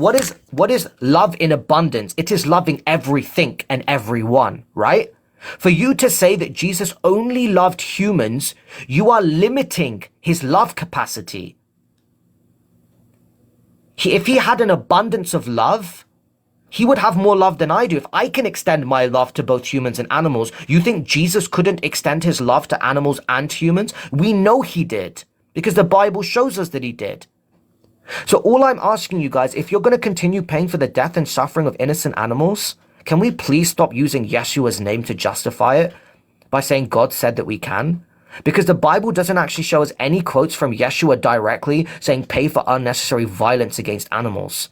love in abundance? It is loving everything and everyone, right? For you to say that Jesus only loved humans, you are limiting his love capacity. If he had an abundance of love, he would have more love than I do. If I can extend my love to both humans and animals, you think Jesus couldn't extend his love to animals and humans? We know he did, because the Bible shows us that he did. So all I'm asking you guys, if you're going to continue paying for the death and suffering of innocent animals, can we please stop using Yeshua's name to justify it by saying God said that we can? Because the Bible doesn't actually show us any quotes from Yeshua directly saying pay for unnecessary violence against animals.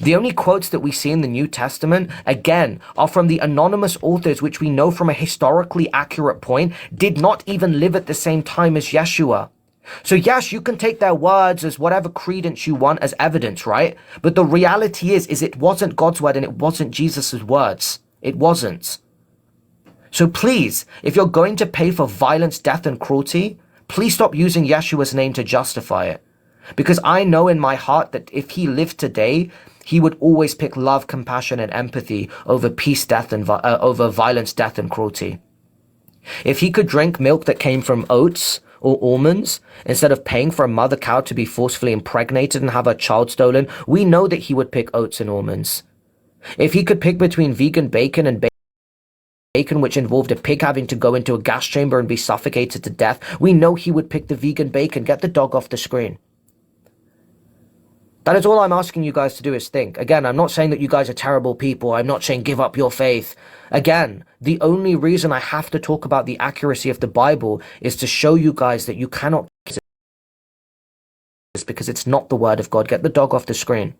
The only quotes that we see in the New Testament, again, are from the anonymous authors, which we know from a historically accurate point did not even live at the same time as Yeshua. So yes, you can take their words as whatever credence you want as evidence, right? But the reality is it wasn't God's word and it wasn't Jesus's words. It wasn't. So please, if you're going to pay for violence, death, and cruelty, please stop using Yeshua's name to justify it. Because I know in my heart that if he lived today, he would always pick love, compassion, and empathy over peace, death, and over violence, death, and cruelty. If he could drink milk that came from oats or almonds, instead of paying for a mother cow to be forcefully impregnated and have her child stolen, we know that he would pick oats and almonds. If he could pick between vegan bacon and bacon which involved a pig having to go into a gas chamber and be suffocated to death, we know he would pick the vegan bacon. Get the dog off the screen. That is all I'm asking you guys to do, is think. Again, I'm not saying that you guys are terrible people. I'm not saying give up your faith. Again, the only reason I have to talk about the accuracy of the Bible is to show you guys that you cannot, because it's not the word of God. Get the dog off the screen.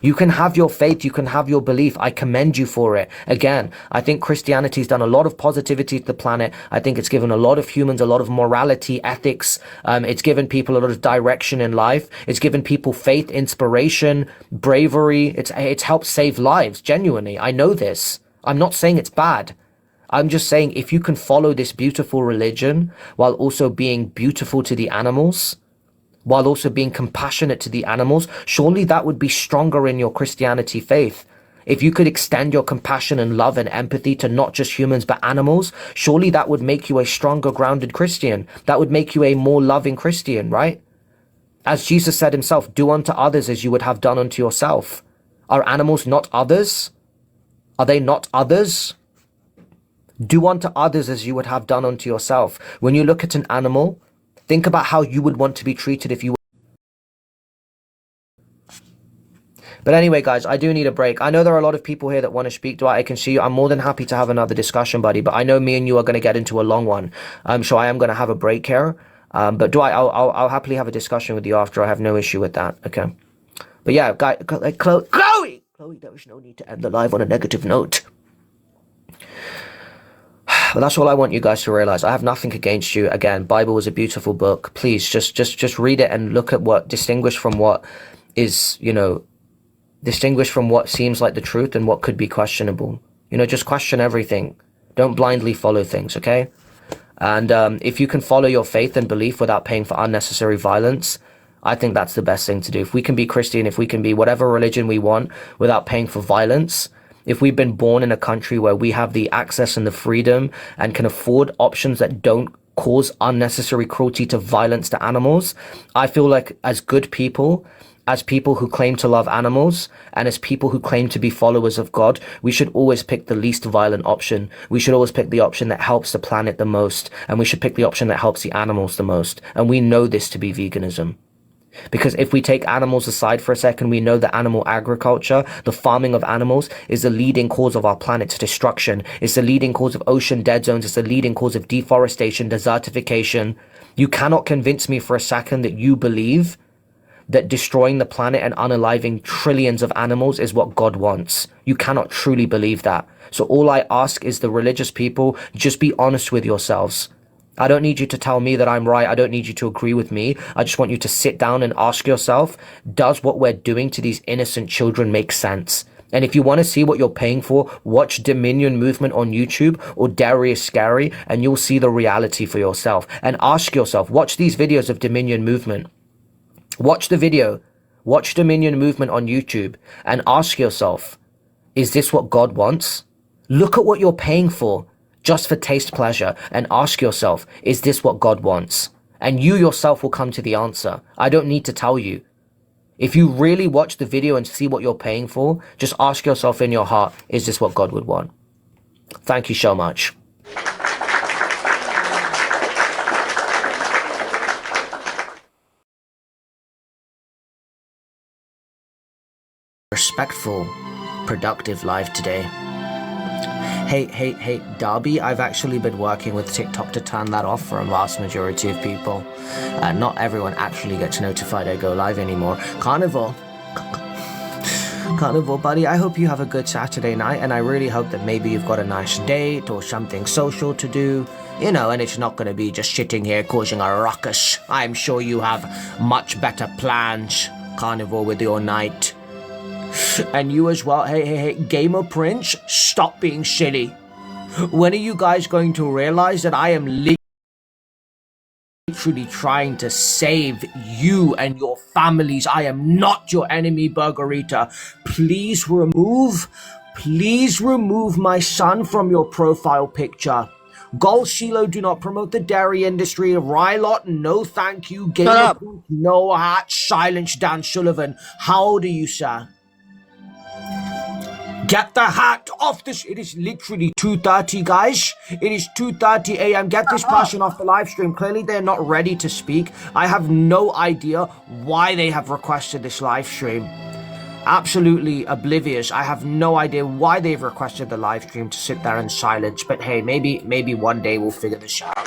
You can have your faith, you can have your belief. I commend you for it. Again, I think Christianity's done a lot of positivity to the planet. I think it's given a lot of humans a lot of morality, ethics. It's given people a lot of direction in life. It's given people faith, inspiration, bravery. It's helped save lives, genuinely. I know this. I'm not saying it's bad. I'm just saying if you can follow this beautiful religion while also being beautiful to the animals, while also being compassionate to the animals, surely that would be stronger in your Christianity faith. If you could extend your compassion and love and empathy to not just humans but animals, surely that would make you a stronger, grounded Christian. That would make you a more loving Christian, right? As Jesus said himself, do unto others as you would have done unto yourself. Are animals not others? Are they not others? Do unto others as you would have done unto yourself. When you look at an animal, think about how you would want to be treated if you were. But anyway, guys, I do need a break. I know there are a lot of people here that want to speak. Dwight, I can see you. I'm more than happy to have another discussion, buddy. But I know me and you are going to get into a long one. So I am going to have a break here. But Dwight, I'll happily have a discussion with you after. I have no issue with that. Okay. But yeah, guys, Chloe, there was no need to end the live on a negative note. But that's all I want you guys to realize. I have nothing against you. Again, Bible is a beautiful book. Please just read it and look at what distinguish from what is, distinguish from what seems like the truth and what could be questionable. Just question everything. Don't blindly follow things, okay? And if you can follow your faith and belief without paying for unnecessary violence, I think that's the best thing to do. If we can be Christian, if we can be whatever religion we want without paying for violence, if we've been born in a country where we have the access and the freedom and can afford options that don't cause unnecessary cruelty to violence to animals, I feel like as good people, as people who claim to love animals, and as people who claim to be followers of God, we should always pick the least violent option. We should always pick the option that helps the planet the most, and we should pick the option that helps the animals the most. And we know this to be veganism. Because if we take animals aside for a second, we know that animal agriculture, the farming of animals, is the leading cause of our planet's destruction. It's the leading cause of ocean dead zones. It's the leading cause of deforestation, desertification. You cannot convince me for a second that you believe that destroying the planet and unaliving trillions of animals is what God wants. You cannot truly believe that. So all I ask is the religious people, just be honest with yourselves. I don't need you to tell me that I'm right. I don't need you to agree with me. I just want you to sit down and ask yourself, does what we're doing to these innocent children make sense? And if you want to see what you're paying for, watch Dominion Movement on YouTube or Darius Scary, and you'll see the reality for yourself. And ask yourself, watch these videos of Dominion Movement. Watch the video, watch Dominion Movement on YouTube, and ask yourself, is this what God wants? Look at what you're paying for. Just for taste pleasure, and ask yourself, is this what God wants? And you yourself will come to the answer. I don't need to tell you. If you really watch the video and see what you're paying for, just ask yourself in your heart, is this what God would want? Thank you so much. Respectful, productive life today. Hey, Darby, I've actually been working with TikTok to turn that off for a vast majority of people. Not everyone actually gets notified I go live anymore. Carnivore, buddy, I hope you have a good Saturday night, and I really hope that maybe you've got a nice date or something social to do, and it's not going to be just sitting here causing a ruckus. I'm sure you have much better plans, Carnivore, with your night. And you as well. Hey, Gamer Prince, stop being silly. When are you guys going to realize that I am literally trying to save you and your families? I am not your enemy, Burgerita. Please remove my son from your profile picture. Gold Shilo, do not promote the dairy industry. Rylot, no thank you. Gamer Prince, no hat. Silence Dan Sullivan. How old are you, sir? Get the hat off this. It is literally 2:30, guys. It is 2:30 a.m. Get this person off the live stream. Clearly, they're not ready to speak. I have no idea why they have requested this live stream. Absolutely oblivious. I have no idea why they've requested the live stream to sit there in silence. But hey, maybe one day we'll figure this out.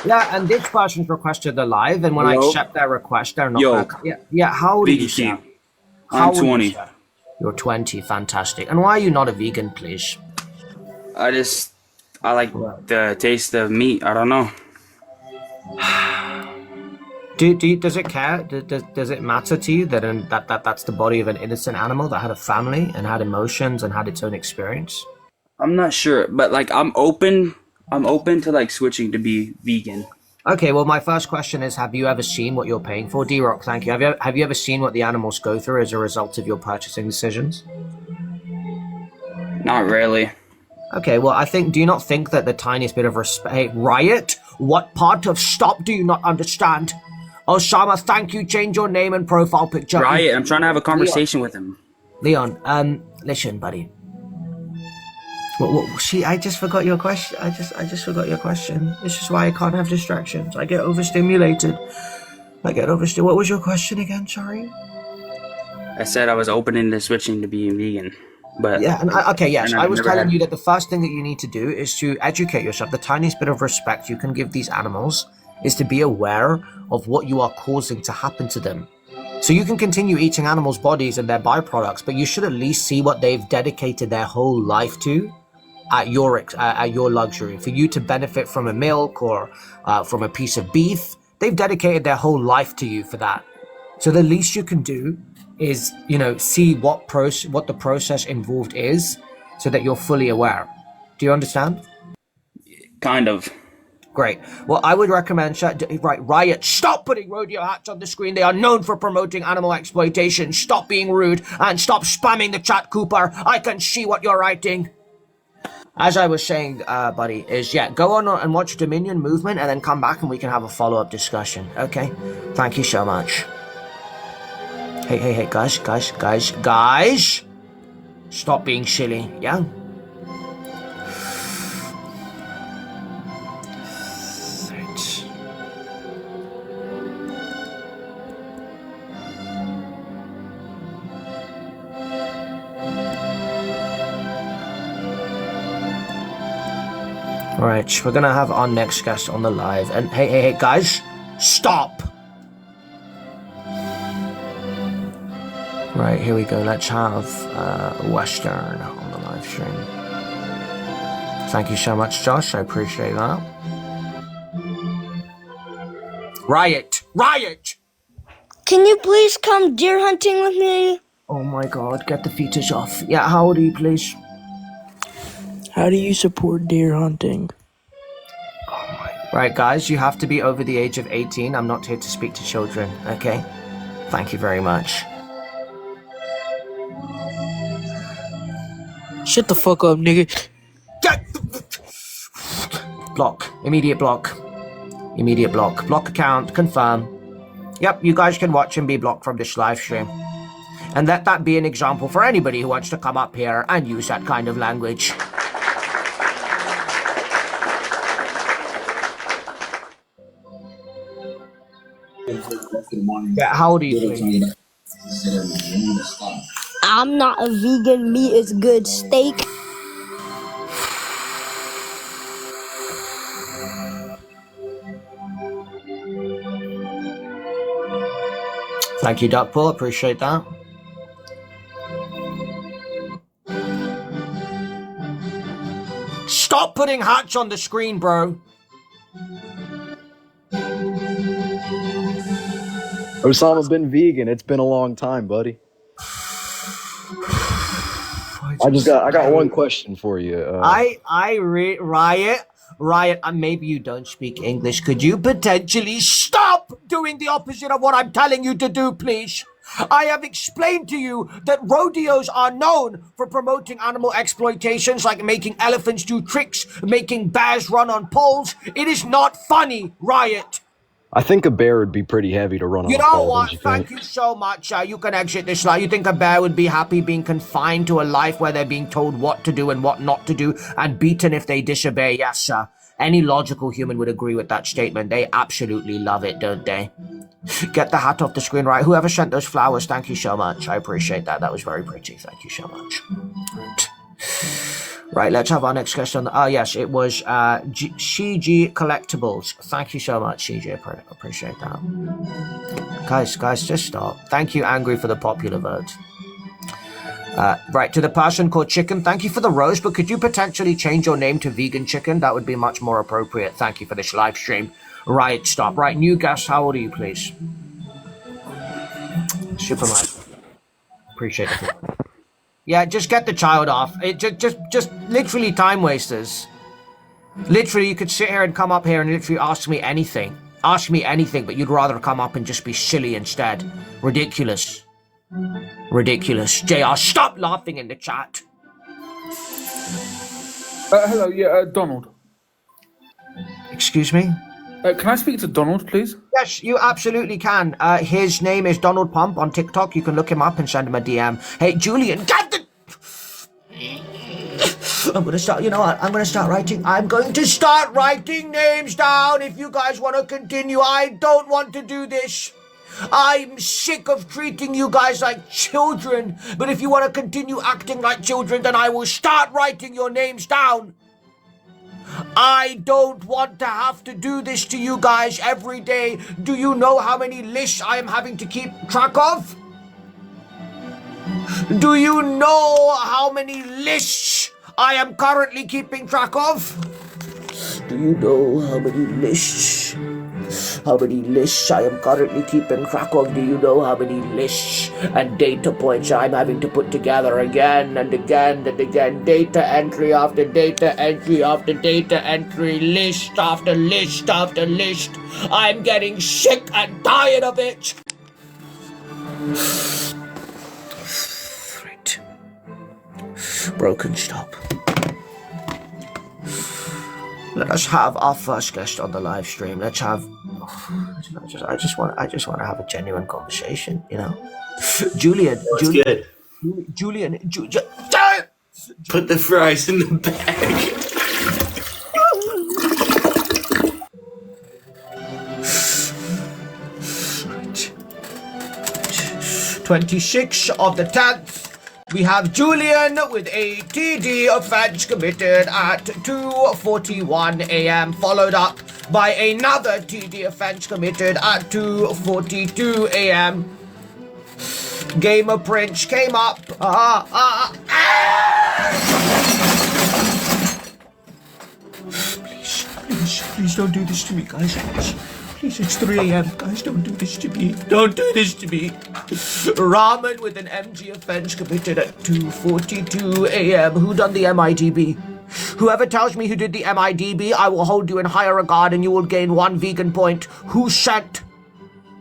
Yeah, and this person's requested the live, and when I accept their request, they're not. Yeah. How old are you, sir? I'm 20. You're 20. Fantastic. And why are you not a vegan, please? I like the taste of meat. I don't know. Does it care? Does it matter to you that that's the body of an innocent animal that had a family and had emotions and had its own experience? I'm not sure, but like I'm open to like switching to be vegan. Okay, well, my first question is, have you ever seen what you're paying for? D-Rock, thank you. Have you ever seen what the animals go through as a result of your purchasing decisions? Not really. Okay, well, do you not think that the tiniest bit of respect... Hey, Riot? What part of stop do you not understand? Osama, thank you. Change your name and profile picture. Riot, I'm trying to have a conversation with him. Leon, listen, buddy. See, I just forgot your question. I just forgot your question. This is why I can't have distractions. I get overstimulated. What was your question again? Sorry. I said I was open into switching to being vegan, but yeah. I was telling you that the first thing that you need to do is to educate yourself. The tiniest bit of respect you can give these animals is to be aware of what you are causing to happen to them. So you can continue eating animals' bodies and their byproducts, but you should at least see what they've dedicated their whole life to. At your luxury, for you to benefit from a milk or from a piece of beef, they've dedicated their whole life to you for that. So the least you can do is, see what the process involved is, so that you're fully aware. Do you understand? Kind of. Great. Well, I would recommend Riot, stop putting rodeo hats on the screen. They are known for promoting animal exploitation. Stop being rude and stop spamming the chat, Cooper. I can see what you're writing. As I was saying, buddy, go on and watch Dominion Movement and then come back and we can have a follow-up discussion, okay? Thank you so much. Hey, guys! Stop being silly, yeah? Alright, we're gonna have our next guest on the live. And hey, guys, stop! Right, here we go. Let's have Western on the live stream. Thank you so much, Josh. I appreciate that. Riot! Can you please come deer hunting with me? Oh my god, get the fetus off. Yeah, how old are you, please? How do you support deer hunting? Right, guys, you have to be over the age of 18. I'm not here to speak to children, okay? Thank you very much. Shut the fuck up, nigga. Block. Immediate block. Block account. Confirm. Yep, you guys can watch and be blocked from this live stream. And let that be an example for anybody who wants to come up here and use that kind of language. Yeah, how old are you? I'm not a vegan. Meat is good. Steak. Thank you, Duckpool. Appreciate that. Stop putting hats on the screen, bro. Osama been vegan. It's been a long time, buddy. I got one question for you. Riot, maybe you don't speak English. Could you potentially stop doing the opposite of what I'm telling you to do, please? I have explained to you that rodeos are known for promoting animal exploitations, like making elephants do tricks, making bears run on poles. It is not funny, Riot. I think a bear would be pretty heavy to run on. You know what? Thank you so much. You can exit this life. You think a bear would be happy being confined to a life where they're being told what to do and what not to do and beaten if they disobey? Yes, sir. Any logical human would agree with that statement. They absolutely love it, don't they? Get the hat off the screen, right? Whoever sent those flowers, thank you so much. I appreciate that. That was very pretty. Thank you so much. Right, let's have our next guest on. Yes, it was CG Collectibles. Thank you so much, CG. Appreciate that. Guys, just stop. Thank you, Angry, for the popular vote. Right, to the person called Chicken, thank you for the rose, but could you potentially change your name to Vegan Chicken? That would be much more appropriate. Thank you for this live stream. Right, stop. Right, new guest, how old are you, please? Superman. Appreciate it. Yeah, just get the child off. It just literally time wasters. Literally, you could sit here and come up here and literally ask me anything. Ask me anything, but you'd rather come up and just be silly instead. Ridiculous. Ridiculous. JR, stop laughing in the chat. Hello, yeah, Donald. Excuse me? Can I speak to Donald, please? Yes, you absolutely can. His name is Donald Pump on TikTok. You can look him up and send him a DM. Hey, Julian, get the... I'm going to start, you know what? I'm going to start writing names down if you guys want to continue. I don't want to do this. I'm sick of treating you guys like children. But if you want to continue acting like children, then I will start writing your names down. I don't want to have to do this to you guys every day. Do you know how many lists I am having to keep track of? Do you know how many lists I am currently keeping track of? Do you know how many lists? How many lists I am currently keeping track of? Do you know how many lists and data points I'm having to put together again and again and again? Data entry after data entry after data entry, list after list after list. I'm getting sick and tired of it. Right. Broken stop. Let us have our first guest on the live stream. Let's have. I just want to have a genuine conversation. You know, Julian. Good. Julian. Put the fries in the bag. Right. 26 of the 10th. We have Julian with a TD offense committed at 2:41 a.m. followed up by another TD offense committed at 2:42 a.m. Gamer Prince came up. Please don't do this to me, guys. Please, it's 3 a.m. Guys, don't do this to me. Don't do this to me. Ramen with an MG offense committed at 2:42 a.m. Who done the MIDB? Whoever tells me who did the MIDB, I will hold you in higher regard and you will gain 1 vegan point. Who sent?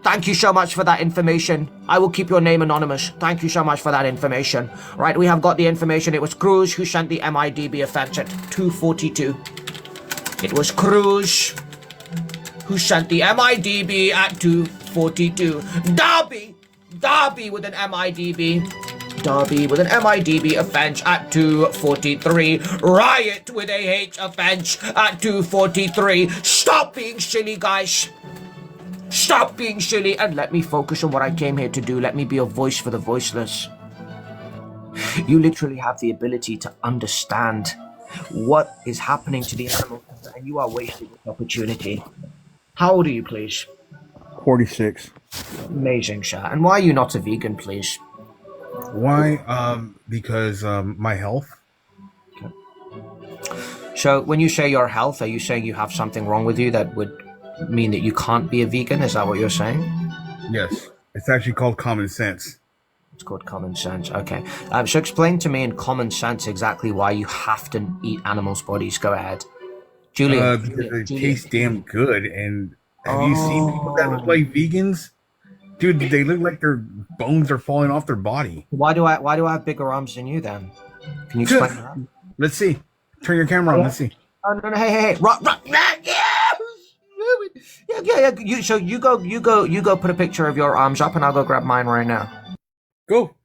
Thank you so much for that information. I will keep your name anonymous. Thank you so much for that information. Right, we have got the information. It was Cruz who sent the MIDB offense at 2:42. It was Cruz who sent the MIDB at 2:42. Darby with an MIDB. Darby with an MIDB offense at 2:43. Riot with a H offense at 2:43. Stop being silly, guys. Stop being silly and let me focus on what I came here to do. Let me be a voice for the voiceless. You literally have the ability to understand what is happening to the animal, and you are wasting this opportunity. How old are you, please? 46. Amazing, sir. And why are you not a vegan, please? Why? Because my health. Okay. So when you say your health, are you saying you have something wrong with you that would mean that you can't be a vegan? Is that what you're saying? Yes, it's actually called common sense. It's called common sense. Okay. So explain to me in common sense exactly why you have to eat animals' bodies. Go ahead, Julian. Because they taste damn good. And have you seen people that look like vegans? Dude, they look like their bones are falling off their body. Why do I have bigger arms than you then? Can you explain that? Let's see. Turn your camera on. Let's see. Oh no! Hey! Yeah. You go. Put a picture of your arms up, and I'll go grab mine right now. Go.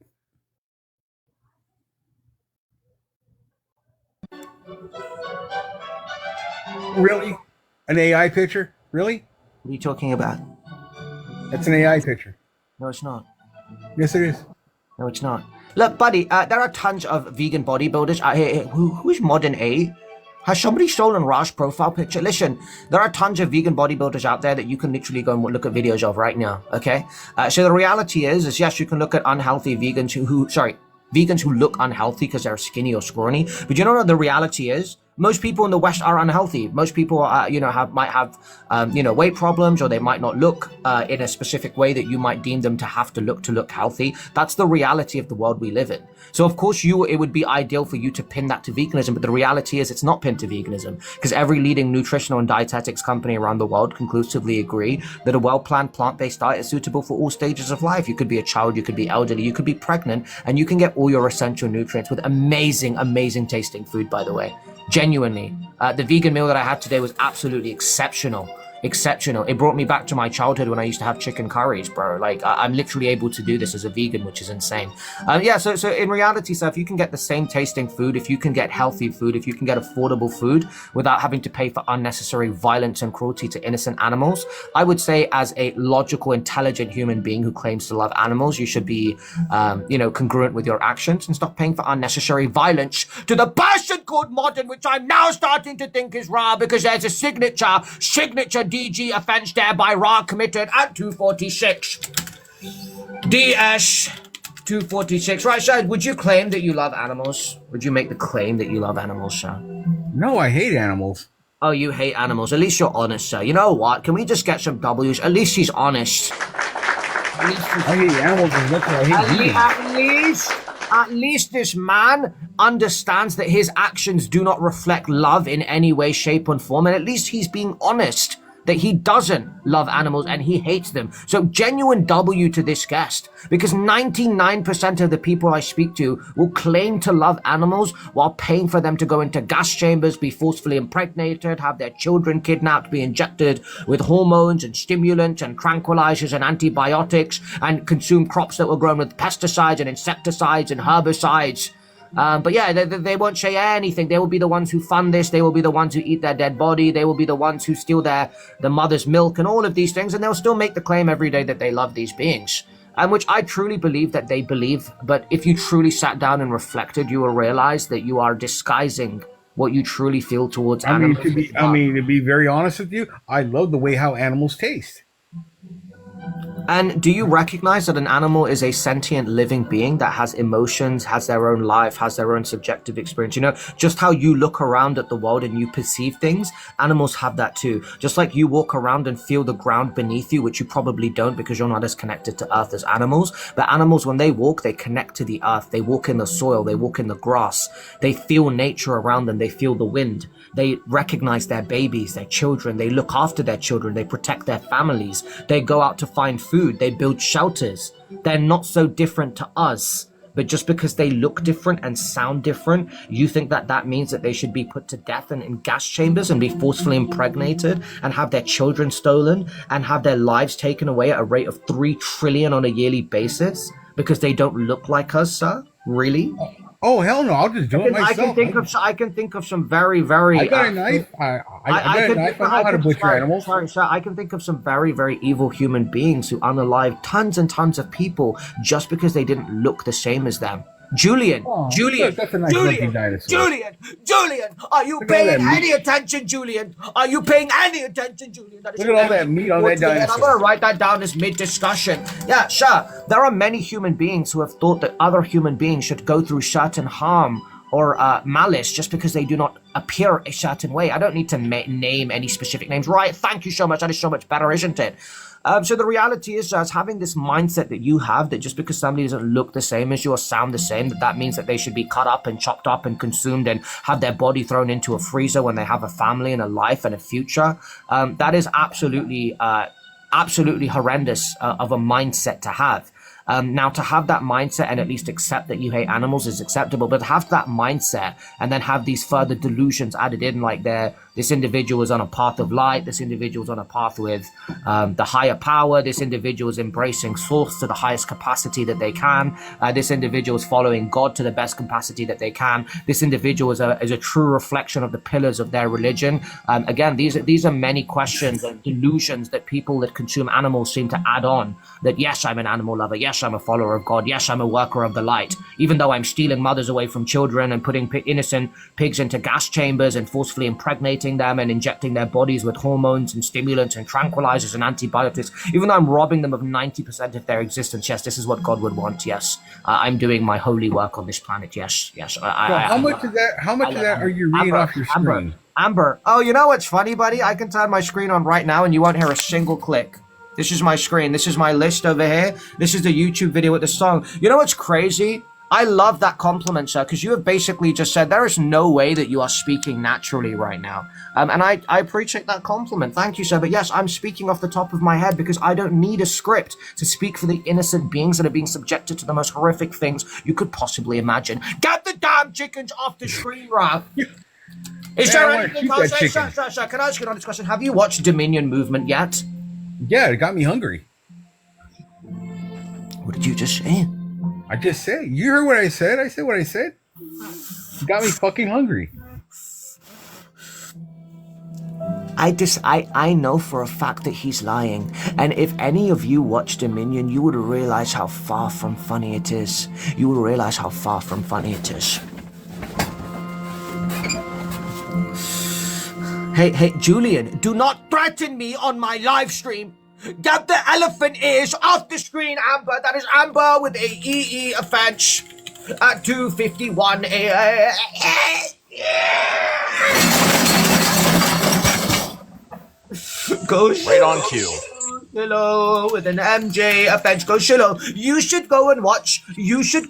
Really? An AI picture? Really? What are you talking about? That's an AI picture. No, it's not. Yes, it is. No, it's not. Look, buddy, there are tons of vegan bodybuilders. Who is Modern A? Has somebody stolen Raj's profile picture? Listen, there are tons of vegan bodybuilders out there that you can literally go and look at videos of right now, okay? So the reality is yes, you can look at unhealthy vegans vegans who look unhealthy because they're skinny or scrawny. But you know what the reality is? Most people in the West are unhealthy. Most people, might have, weight problems, or they might not look in a specific way that you might deem them to have to look healthy. That's the reality of the world we live in. So of course, it would be ideal for you to pin that to veganism, but the reality is it's not pinned to veganism, because every leading nutritional and dietetics company around the world conclusively agree that a well-planned plant-based diet is suitable for all stages of life. You could be a child, you could be elderly, you could be pregnant, and you can get all your essential nutrients with amazing, amazing tasting food, by the way. Genuinely. The vegan meal that I had today was absolutely exceptional. It brought me back to my childhood when I used to have chicken curries, bro. Like, I'm literally able to do this as a vegan, which is insane. So in reality, sir, if you can get the same tasting food, if you can get healthy food, if you can get affordable food without having to pay for unnecessary violence and cruelty to innocent animals, I would say as a logical, intelligent human being who claims to love animals, you should be, congruent with your actions and stop paying for unnecessary violence to the person called Modern, which I'm now starting to think is Ra, because there's a signature DG offense there by Ra committed at 246. DS 246. Right, sir, would you claim that you love animals? Would you make the claim that you love animals, sir? No, I hate animals. Oh, you hate animals. At least you're honest, sir. You know what? Can we just get some W's? At least he's honest. I hate animals as much as I hate vegans. At least this man understands that his actions do not reflect love in any way, shape, or form. And at least he's being honest that he doesn't love animals and he hates them. So genuine W to this guest, because 99% of the people I speak to will claim to love animals while paying for them to go into gas chambers, be forcefully impregnated, have their children kidnapped, be injected with hormones and stimulants and tranquilizers and antibiotics, and consume crops that were grown with pesticides and insecticides and herbicides. But yeah, they won't say anything. They will be the ones who fund this. They will be the ones who eat their dead body. They will be the ones who steal the mother's milk and all of these things. And they'll still make the claim every day that they love these beings. And which I truly believe that they believe. But if you truly sat down and reflected, you will realize that you are disguising what you truly feel towards animals. To be very honest with you, I love the way how animals taste. And do you recognize that an animal is a sentient living being that has emotions, has their own life, has their own subjective experience? You know, just how you look around at the world and you perceive things, animals have that too. Just like you walk around and feel the ground beneath you, which you probably don't because you're not as connected to earth as animals. But animals, when they walk, they connect to the earth. They walk in the soil. They walk in the grass. They feel nature around them. They feel the wind. They recognize their babies, their children. They look after their children. They protect their families. They go out to find food. They build shelters. They're not so different to us. But just because they look different and sound different, you think that that means that they should be put to death and in gas chambers and be forcefully impregnated and have their children stolen and have their lives taken away at a rate of 3 trillion on a yearly basis because they don't look like us, sir? Really? Oh, hell no, I'll just do it myself. I can think of some very, very... I got a knife. I got a knife. I know how to butcher animals. Sorry, sir. I can think of some very, very evil human beings who unalive tons and tons of people just because they didn't look the same as them. Julian, that's a nice looking dinosaur. Julian, are you paying any attention, Julian? Are you paying any attention, Julian? Look at all that meat on that dinosaur. I'm going to write that down as mid-discussion. Yeah, sure. There are many human beings who have thought that other human beings should go through certain harm malice just because they do not appear a certain way. I don't need to name any specific names. Right, thank you so much. That is so much better, isn't it? So the reality is just having this mindset that you have, that just because somebody doesn't look the same as you or sound the same, that means that they should be cut up and chopped up and consumed and have their body thrown into a freezer when they have a family and a life and a future. That is absolutely horrendous of a mindset to have. Now, to have that mindset and at least accept that you hate animals is acceptable, but to have that mindset and then have these further delusions added in, like this individual is on a path of light, this individual is on a path with the higher power, this individual is embracing source to the highest capacity that they can, this individual is following God to the best capacity that they can, this individual is a true reflection of the pillars of their religion. Again, these are many questions and delusions that people that consume animals seem to add on, that yes, I'm an animal lover, yes, I'm a follower of God, yes, I'm a worker of the light, even though I'm stealing mothers away from children and putting innocent pigs into gas chambers and forcefully impregnating them and injecting their bodies with hormones and stimulants and tranquilizers and antibiotics, even though I'm robbing them of 90% of their existence. Yes, this is what God would want. Yes, I'm doing my holy work on this planet. Yes. How much of that are you reading off your screen? Amber. Oh, you know what's funny, buddy? I can turn my screen on right now and you won't hear a single click. This is my screen. This is my list over here. This is the YouTube video with the song. You know what's crazy? I love that compliment, sir, because you have basically just said there is no way that you are speaking naturally right now. And I appreciate that compliment. Thank you, sir. But yes, I'm speaking off the top of my head because I don't need a script to speak for the innocent beings that are being subjected to the most horrific things you could possibly imagine. Get the damn chickens off the screen, Ralph. Is there anything else? Sir, can I ask you an honest question? Have you watched Dominion Movement yet? Yeah, it got me hungry. What did you just say? I just said. You heard what I said? I said what I said. It got me fucking hungry. I know for a fact that he's lying. And if any of you watch Dominion, you would realize how far from funny it is. You would realize how far from funny it is. Hey, Julian, do not threaten me on my live stream. Get the elephant ears off the screen, Amber. That is Amber with a EE offense at 2:51 a.m. Go right on cue. Shiloh with an MJ offense. Go Shiloh. You should go and watch Seaspiracy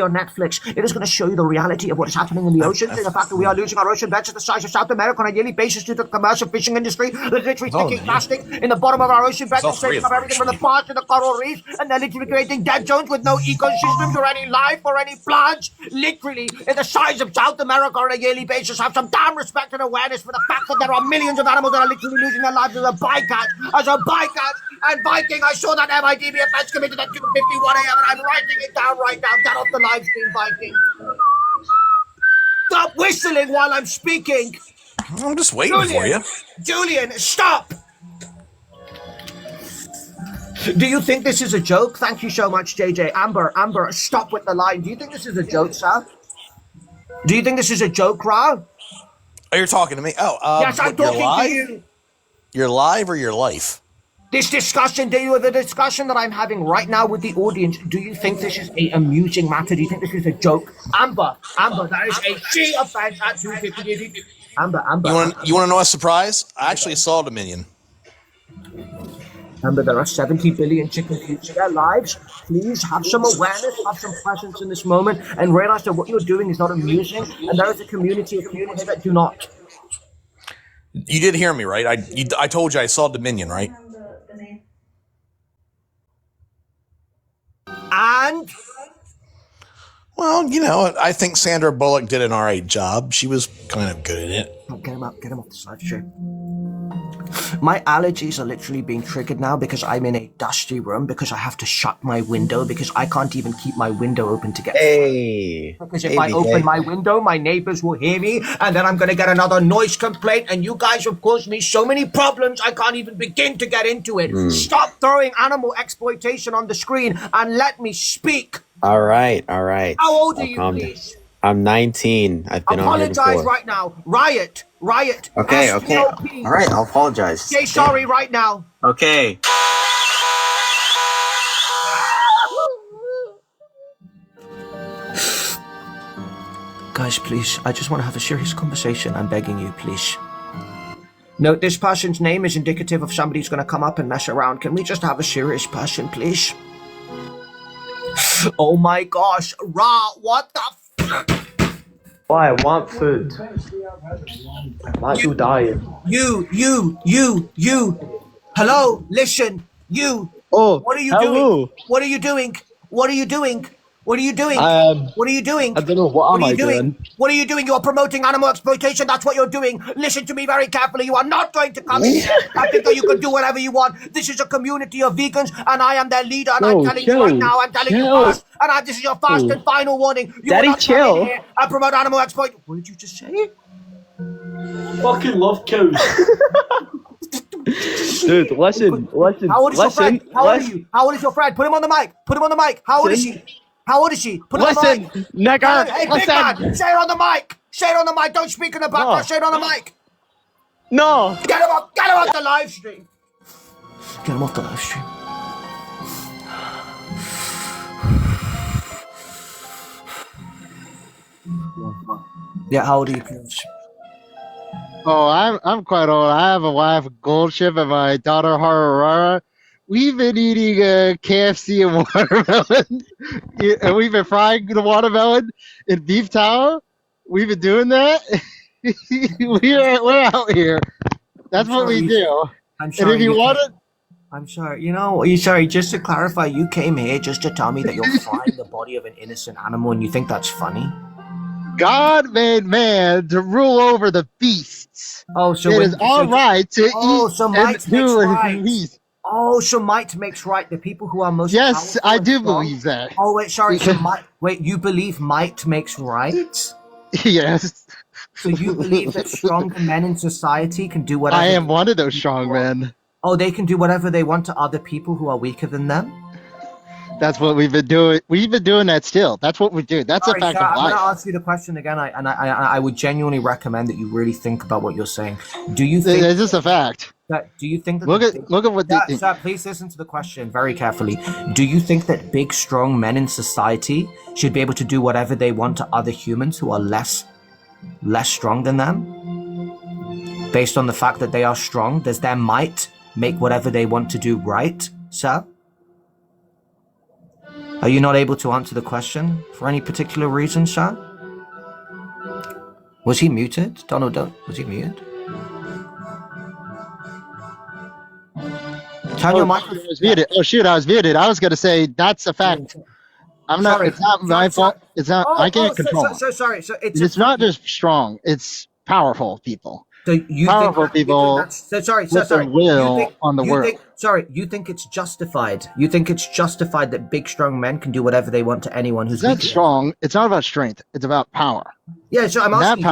on Netflix. It is going to show you the reality of what is happening in the oceans and the fact that we are losing our ocean beds the size of South America on a yearly basis due to the commercial fishing industry. They're literally sticking plastic in the bottom of our ocean beds and taking up everything from the parts to the coral reefs, and they're literally creating dead zones with no ecosystems or any life or any plants. Literally in the size of South America on a yearly basis. Have some damn respect and awareness for the fact that there are millions of animals that are literally losing their lives as a bycatch, and Viking. I saw that MIDB offense committed at 2:51 a.m. and I'm writing it down right now. Get off the live stream, Viking. Stop whistling while I'm speaking. I'm just waiting for you. Julian, stop. Do you think this is a joke? Thank you so much, JJ. Amber, stop with the line. Do you think this is a joke, sir? Do you think this is a joke, Ra? Oh, you're talking to me? Yes, I'm talking to you. You're live or your life? The discussion that I'm having right now with the audience, do you think this is a amusing matter? Do you think this is a joke? Amber, that is a she offense at 2:50. Amber. You want to know a surprise? I actually saw Dominion. Amber, there are 70 billion chicken coops in their lives. Please have some awareness, have some presence in this moment, and realize that what you're doing is not amusing, and there is a community of people that do not. You did hear me, right? I told you I saw Dominion, right? And? Well, you know, I think Sandra Bullock did an all right job. She was kind of good at it. Get him off the side, sure. My allergies are literally being triggered now because I'm in a dusty room, because I have to shut my window, because I can't even keep my window open to get because if I open my window, my neighbors will hear me, and then I'm going to get another noise complaint, and you guys have caused me so many problems I can't even begin to get into it. Stop throwing animal exploitation on the screen and let me speak. All right. How old are you, please? I'm 19. I've been on here before. Apologize right now. Riot. Okay. STOP. All right, I'll apologize. Say sorry right now. Okay. Guys, please, I just want to have a serious conversation. I'm begging you, please. Note, this person's name is indicative of somebody who's going to come up and mess around. Can we just have a serious person, please? Oh my gosh, Ra, what the Why? I want food. Why are you dying? You. Hello, listen, you. Oh, what are you hello. doing? What are you doing? What are you doing? What are you doing? What are you doing? I don't know. What am I doing? What are you doing? You are promoting animal exploitation. That's what you're doing. Listen to me very carefully. You are not going to come in here. I think that you can do whatever you want. This is a community of vegans, and I am their leader. And I'm telling you right now. I'm telling you first. And this is your first and final warning. You Daddy, will not come in here and promote animal exploitation. What did you just say? Fucking love cows. Dude, listen. How old is your friend? How old are you? How old is your friend? Put him on the mic. Put him on the mic. How old is she? How old is she? Put it on the mic. Nigger. Hey, big man, say it on the mic. Say it on the mic. Don't speak in the background. Say it on the mic. No. Get him off the live stream. Get him off the live stream. Yeah, how old are you, please? Oh, I'm quite old. I have a wife, Goldship, and my daughter, Harara. We've been eating KFC and watermelon, and we've been frying the watermelon in beef tower. We've been doing that. We're out here. That's what we do. I'm sorry. And if you want it, I'm sorry. Sorry. Just to clarify, you came here just to tell me that you're frying the body of an innocent animal, and you think that's funny? God made man to rule over the beasts. Oh, so it is all right to eat so and do as he please. Oh, so might makes right. The people who are most Yes, I do believe that. Oh, wait, sorry. So wait, you believe might makes right? Yes. So you believe that stronger men in society can do whatever? I am one of those strong men. Oh, they can do whatever they want to other people who are weaker than them? That's what we've been doing. We've been doing that still. That's what we do. That's a fact of life. I'm going to ask you the question again, I would genuinely recommend that you really think about what you're saying. Do you think... Is this a fact? Do you think that... Look at what... Sir, please listen to the question very carefully. Do you think that big, strong men in society should be able to do whatever they want to other humans who are less strong than them? Based on the fact that they are strong, does their might make whatever they want to do right, sir? Are you not able to answer the question for any particular reason, sir? Was he muted? Donald, was he muted? Turn your microphone. I was muted. Oh shoot, I was muted. I was going to say that's a fact. I'm not. It's not my fault. It's not. I can't control. So sorry. So it's not just strong. It's powerful people. So you powerful think people. So sorry. With their will on the world. You think it's justified? You think it's justified that big, strong men can do whatever they want to anyone who's not strong? It's not about strength. It's about power. Yeah. So I'm asking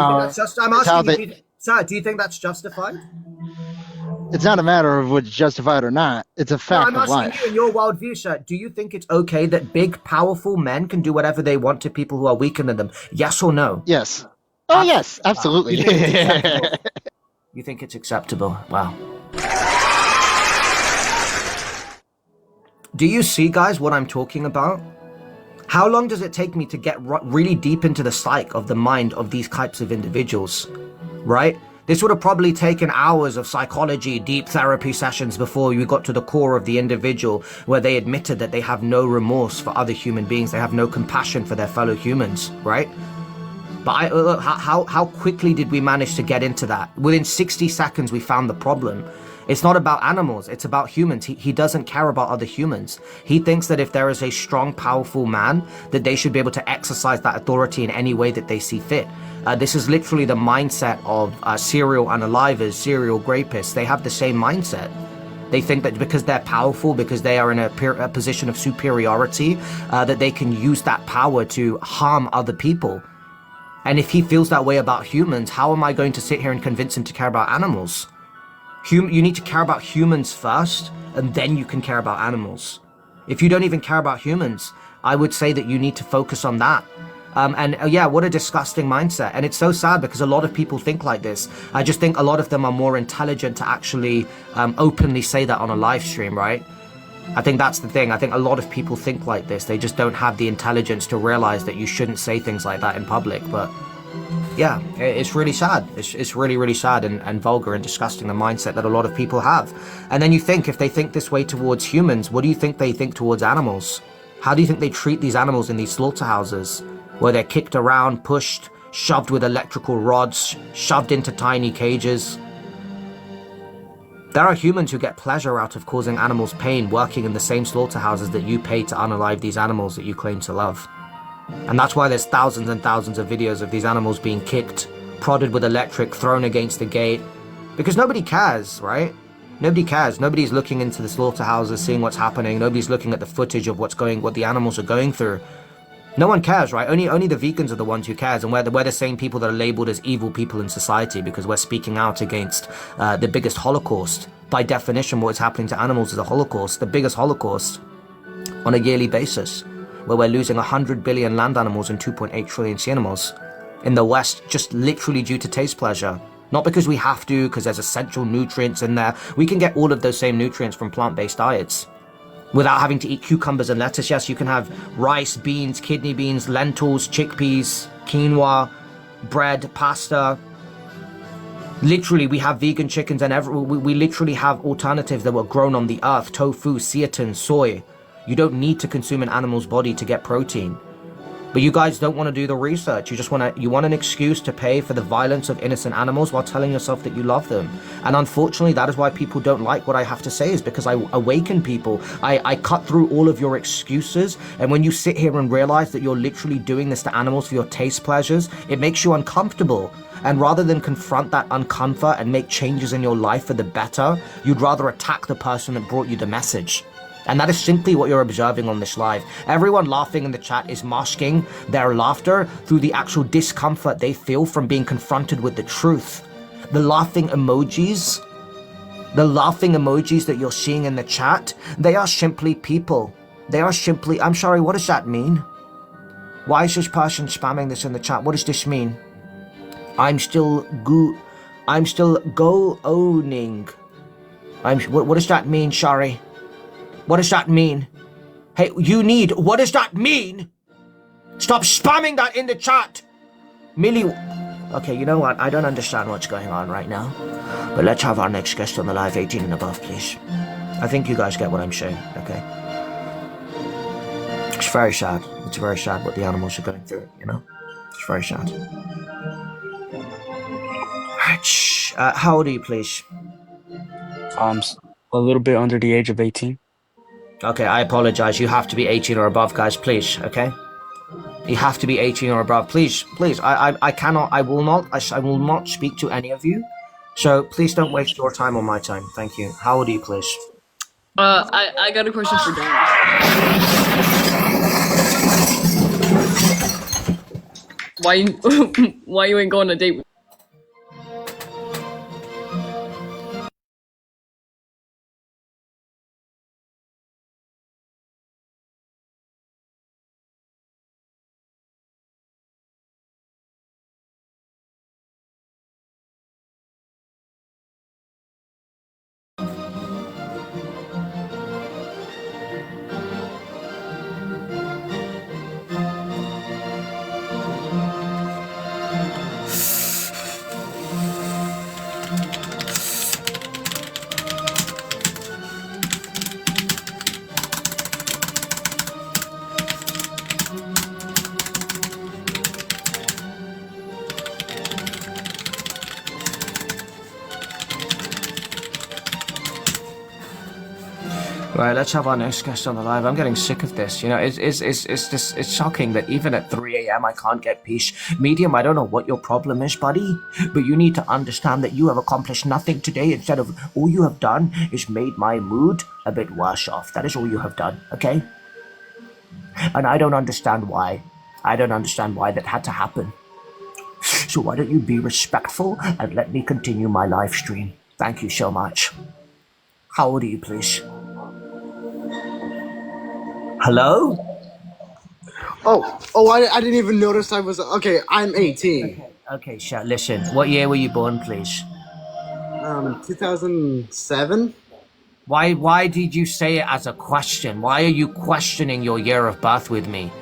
you. Sir, do you think that's justified? It's not a matter of what's justified or not. It's a fact of life. I'm asking you in your worldview, sir. Do you think it's okay that big, powerful men can do whatever they want to people who are weaker than them? Yes or no? Yes. Oh, yes. Absolutely. You think it's acceptable? Wow. Do you see, guys, what I'm talking about? How long does it take me to get really deep into the psyche of the mind of these types of individuals, right? This would have probably taken hours of psychology, deep therapy sessions before you got to the core of the individual, where they admitted that they have no remorse for other human beings. They have no compassion for their fellow humans, right? But how quickly did we manage to get into that? Within 60 seconds, we found the problem. It's not about animals, it's about humans. He doesn't care about other humans. He thinks that if there is a strong, powerful man, that they should be able to exercise that authority in any way that they see fit. This is literally the mindset of serial unalivers, serial rapists. They have the same mindset. They think that because they're powerful, because they are in a position of superiority, that they can use that power to harm other people. And if he feels that way about humans, how am I going to sit here and convince him to care about animals? You need to care about humans first, and then you can care about animals. If you don't even care about humans, I would say that you need to focus on that. Yeah, what a disgusting mindset. And it's so sad because a lot of people think like this. I just think a lot of them are more intelligent to actually openly say that on a live stream, right? I think that's the thing. I think a lot of people think like this. They just don't have the intelligence to realize that you shouldn't say things like that in public. But Yeah, it's really sad. It's really, really sad and vulgar and disgusting, the mindset that a lot of people have. And then you think, if they think this way towards humans, what do you think they think towards animals? How do you think they treat these animals in these slaughterhouses, where they're kicked around, pushed, shoved with electrical rods, shoved into tiny cages? There are humans who get pleasure out of causing animals pain, working in the same slaughterhouses that you pay to unalive these animals that you claim to love. And that's why there's thousands and thousands of videos of these animals being kicked, prodded with electric, thrown against the gate. Because nobody cares, right? Nobody cares. Nobody's looking into the slaughterhouses, seeing what's happening. Nobody's looking at the footage of what the animals are going through. No one cares, right? Only the vegans are the ones who cares, and we're the same people that are labeled as evil people in society because we're speaking out against the biggest Holocaust. By definition, what is happening to animals is a Holocaust, the biggest Holocaust on a yearly basis, where we're losing 100 billion land animals and 2.8 trillion sea animals in the West, just literally due to taste pleasure. Not because we have to, because there's essential nutrients in there. We can get all of those same nutrients from plant-based diets without having to eat cucumbers and lettuce. Yes, you can have rice, beans, kidney beans, lentils, chickpeas, quinoa, bread, pasta. Literally, we have vegan chickens and we literally have alternatives that were grown on the earth: tofu, seitan, soy. You don't need to consume an animal's body to get protein. But you guys don't want to do the research. You want an excuse to pay for the violence of innocent animals while telling yourself that you love them. And unfortunately, that is why people don't like what I have to say, is because I awaken people. I cut through all of your excuses. And when you sit here and realize that you're literally doing this to animals for your taste pleasures, it makes you uncomfortable. And rather than confront that uncomfort and make changes in your life for the better, you'd rather attack the person that brought you the message. And that is simply what you're observing on this live. Everyone laughing in the chat is masking their laughter through the actual discomfort they feel from being confronted with the truth. The laughing emojis that you're seeing in the chat, they are simply people. They are simply, I'm sorry, what does that mean? Why is this person spamming this in the chat? What does this mean? I'm still go-owning. What does that mean, Shari? What does that mean? Hey, what does that mean? Stop spamming that in the chat! Millie... Okay, you know what? I don't understand what's going on right now. But let's have our next guest on the live, 18 and above, please. I think you guys get what I'm saying, okay? It's very sad. It's very sad what the animals are going through, you know? It's very sad. How old are you, please? A little bit under the age of 18. Okay, I apologize. You have to be 18 or above, guys, please, okay? You have to be 18 or above. Please. I will not speak to any of you. So please don't waste your time or my time. Thank you. How old are you, please? I got a question for Dan. Why you ain't going on a date with Right, let's have our next guest on the live. I'm getting sick of this. You know, it's shocking that even at 3 a.m. I can't get peace. Medium, I don't know what your problem is, buddy, but you need to understand that you have accomplished nothing today. Instead of all you have done is made my mood a bit worse off. That is all you have done, okay? And I don't understand why. I don't understand why that had to happen. So why don't you be respectful and let me continue my live stream? Thank you so much. How old are you, please? Hello? Oh, I didn't even notice I was... Okay, I'm 18. Okay, sure. Listen, what year were you born, please? 2007? Why did you say it as a question? Why are you questioning your year of birth with me?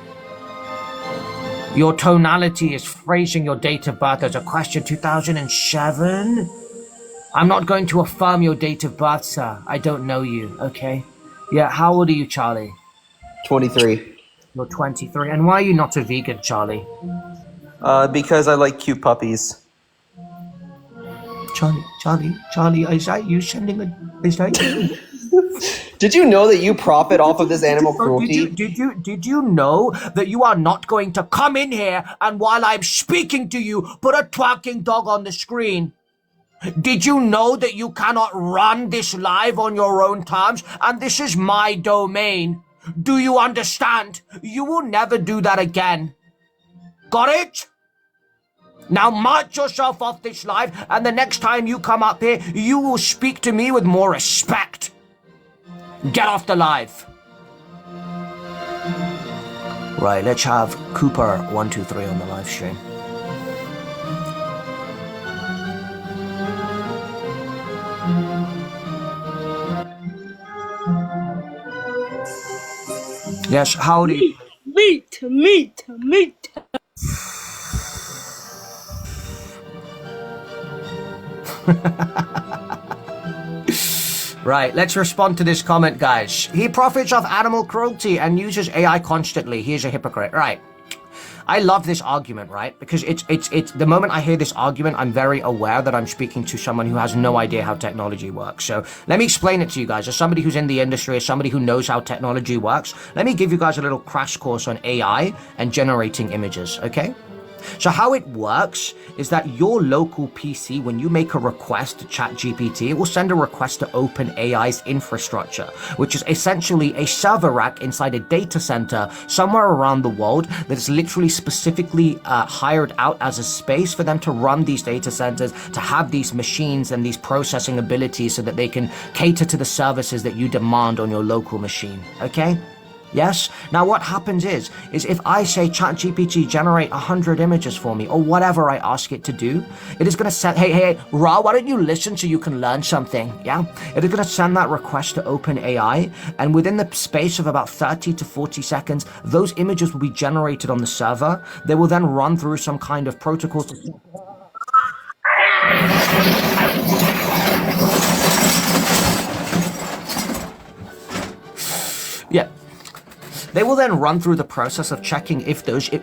Your tonality is phrasing your date of birth as a question. 2007? I'm not going to affirm your date of birth, sir. I don't know you, okay? Yeah, how old are you, Charlie? 23. You're 23. And why are you not a vegan, Charlie? Because I like cute puppies. Charlie, is that you sending a... Is that you? Did you know that you profit off of this animal cruelty? Did you know that you are not going to come in here and while I'm speaking to you, put a twerking dog on the screen? Did you know that you cannot run this live on your own terms? And this is my domain. Do you understand? You will never do that again. Got it? Now march yourself off this live, and the next time you come up here, you will speak to me with more respect. Get off the live. Right, let's have Cooper123 on the live stream. Yes, howdy. Meat. Right, let's respond to this comment, guys. He profits off animal cruelty and uses AI constantly. He is a hypocrite. Right. I love this argument, right? Because it's the moment I hear this argument, I'm very aware that I'm speaking to someone who has no idea how technology works. So let me explain it to you guys. As somebody who's in the industry, as somebody who knows how technology works, let me give you guys a little crash course on AI and generating images, okay? So how it works is that your local PC, when you make a request to ChatGPT, it will send a request to OpenAI's infrastructure, which is essentially a server rack inside a data center somewhere around the world that is literally specifically hired out as a space for them to run these data centers, to have these machines and these processing abilities so that they can cater to the services that you demand on your local machine, okay? Yes? Now what happens is if I say ChatGPT generate 100 images for me or whatever I ask it to do, it is going to send, hey, Ra, why don't you listen so you can learn something? Yeah? It is going to send that request to OpenAI, and within the space of about 30 to 40 seconds, those images will be generated on the server. They will then run through some kind of protocol. Yeah. They will then run through the process of checking if those... JR,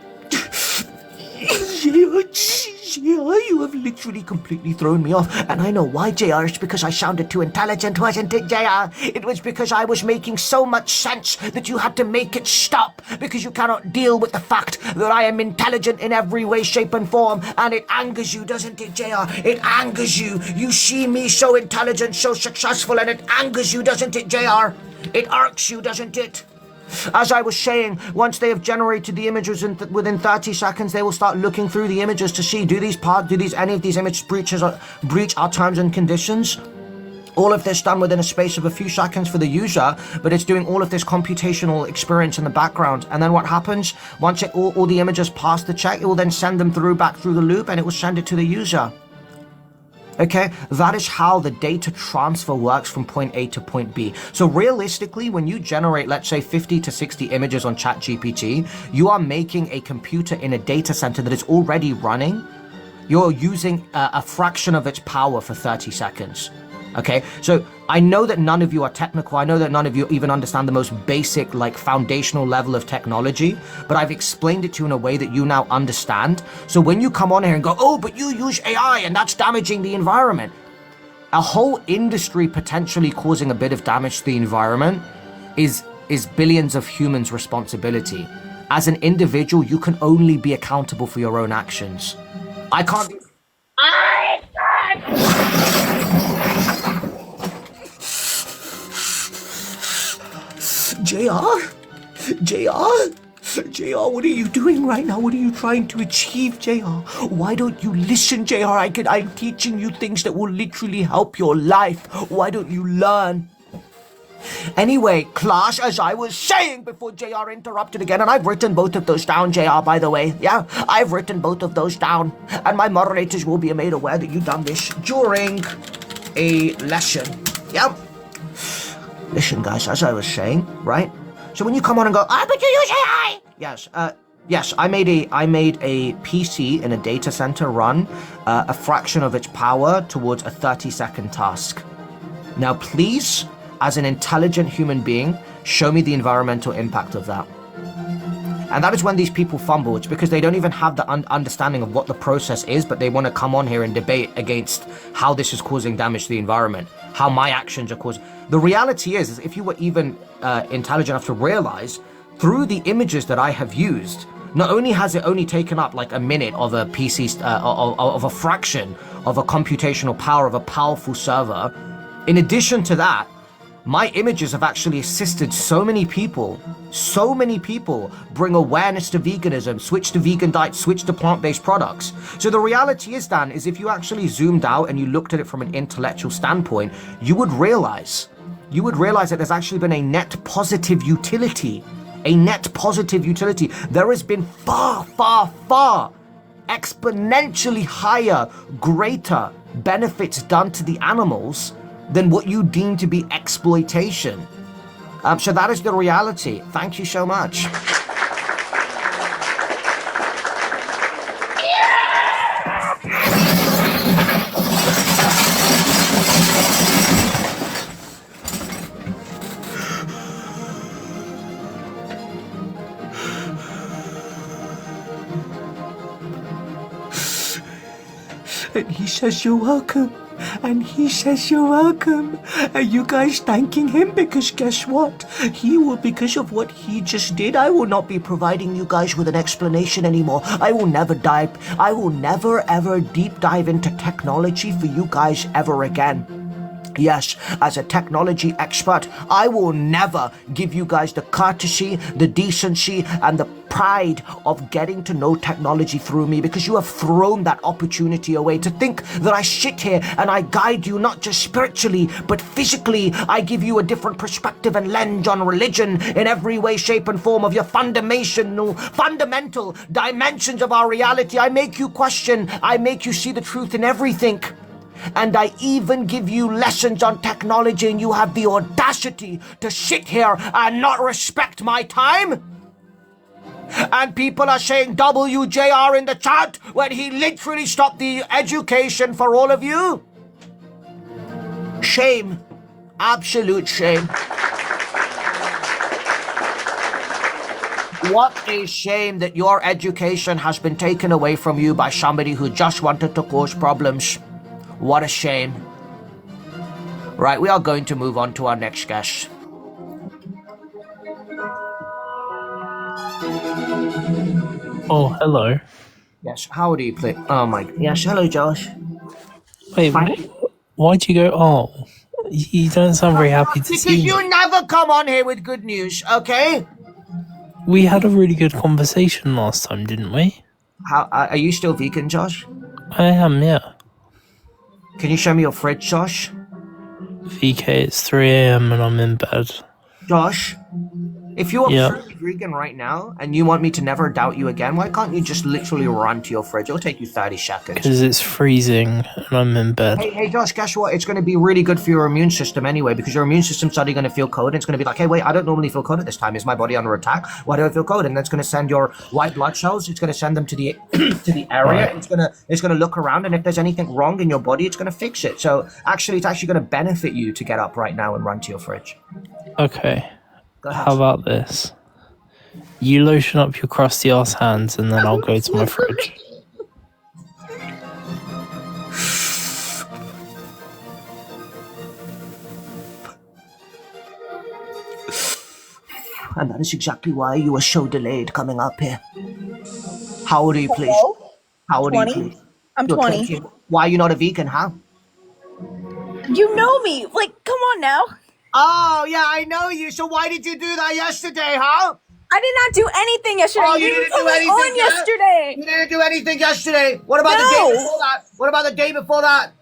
you have literally completely thrown me off. And I know why, JR. It's because I sounded too intelligent, wasn't it, JR? It was because I was making so much sense that you had to make it stop, because you cannot deal with the fact that I am intelligent in every way, shape, and form. And it angers you, doesn't it, JR? It angers you. You see me so intelligent, so successful, and it angers you, doesn't it, JR? It irks you, doesn't it? As I was saying, once they have generated the images within 30 seconds, they will start looking through the images to see, do any of these images breach our terms and conditions? All of this done within a space of a few seconds for the user, but it's doing all of this computational experience in the background. And then what happens? Once all the images pass the check, it will then send them back through the loop, and it will send it to the user. Okay, that is how the data transfer works from point A to point B. So realistically, when you generate, let's say 50 to 60 images on ChatGPT, you are making a computer in a data center that is already running. You're using a fraction of its power for 30 seconds. Okay, so I know that none of you are technical. I know that none of you even understand the most basic, like, foundational level of technology, but I've explained it to you in a way that you now understand. So when you come on here and go, oh, but you use AI and that's damaging the environment, a whole industry potentially causing a bit of damage to the environment is billions of humans' responsibility. As an individual, you can only be accountable for your own actions. I can't be... JR, what are you doing right now? What are you trying to achieve, JR? Why don't you listen, JR? I'm teaching you things that will literally help your life. Why don't you learn? Anyway, class, as I was saying before JR interrupted again, and I've written both of those down, JR, by the way. Yeah, I've written both of those down, and my moderators will be made aware that you've done this during a lesson. Yeah. Listen, guys, as I was saying, right? So when you come on and go, but you use AI! Yes, Yes, I made a PC in a data center run a fraction of its power towards a 30-second task. Now, please, as an intelligent human being, show me the environmental impact of that. And that is when these people fumble. It's because they don't even have the understanding of what the process is, but they want to come on here and debate against how this is causing damage to the environment, how my actions are causing. The reality is if you were even intelligent enough to realize, through the images that I have used, not only has it only taken up like a minute of a PC, of a fraction of a computational power of a powerful server, in addition to that, my images have actually assisted so many people bring awareness to veganism, switch to vegan diet, switch to plant-based products. So the reality is, Dan, is if you actually zoomed out and you looked at it from an intellectual standpoint, you would realize that there's actually been a net positive utility. A net positive utility. There has been far, far, far exponentially higher, greater benefits done to the animals than what you deem to be exploitation. So that is the reality. Thank you so much. And he says you're welcome. And he says you're welcome. Are you guys thanking him? Because guess what? Because of what he just did, I will not be providing you guys with an explanation anymore. I will never ever deep dive into technology for you guys ever again. Yes, as a technology expert, I will never give you guys the courtesy, the decency, and the pride of getting to know technology through me, because you have thrown that opportunity away. To think that I sit here and I guide you not just spiritually, but physically. I give you a different perspective and lens on religion in every way, shape, and form of your fundamental dimensions of our reality. I make you question. I make you see the truth in everything. And I even give you lessons on technology, and you have the audacity to sit here and not respect my time? And people are saying WJR in the chat when he literally stopped the education for all of you? Shame. Absolute shame. What a shame that your education has been taken away from you by somebody who just wanted to cause problems. What a shame. Right, we are going to move on to our next guest. Oh, hello. Yes, how do you play? Oh my... Yes, hello, Josh. Wait, why'd you go, oh? You don't sound very happy to see me. Because you never come on here with good news, okay? We had a really good conversation last time, didn't we? How are you still vegan, Josh? I am, yeah. Can you show me your fridge, Josh? VK, it's 3 AM and I'm in bed. Josh, if you are fully vegan right now and you want me to never doubt you again, why can't you just literally run to your fridge? It'll take you 30 seconds. Because it's freezing and I'm in bed. Hey, Josh, guess what? It's going to be really good for your immune system anyway, because your immune system's suddenly going to feel cold. And it's going to be like, hey, wait, I don't normally feel cold at this time. Is my body under attack? Why do I feel cold? And that's going to send your white blood cells. It's going to send them to the to the area. Right. It's going to look around, and if there's anything wrong in your body, it's going to fix it. So actually, it's actually going to benefit you to get up right now and run to your fridge. Okay. How about this? You lotion up your crusty ass hands and then I'll go to my fridge. And that is exactly why you were so delayed coming up here. How old are you, please? How old are you, please? I'm You're 20. Why are you not a vegan, huh? You know me. Like, come on now. Oh, yeah, I know you. So why did you do that yesterday, huh? I did not do anything yesterday. Oh, you didn't do anything on yesterday. You didn't do anything yesterday. What about the day before that? What about the day before that?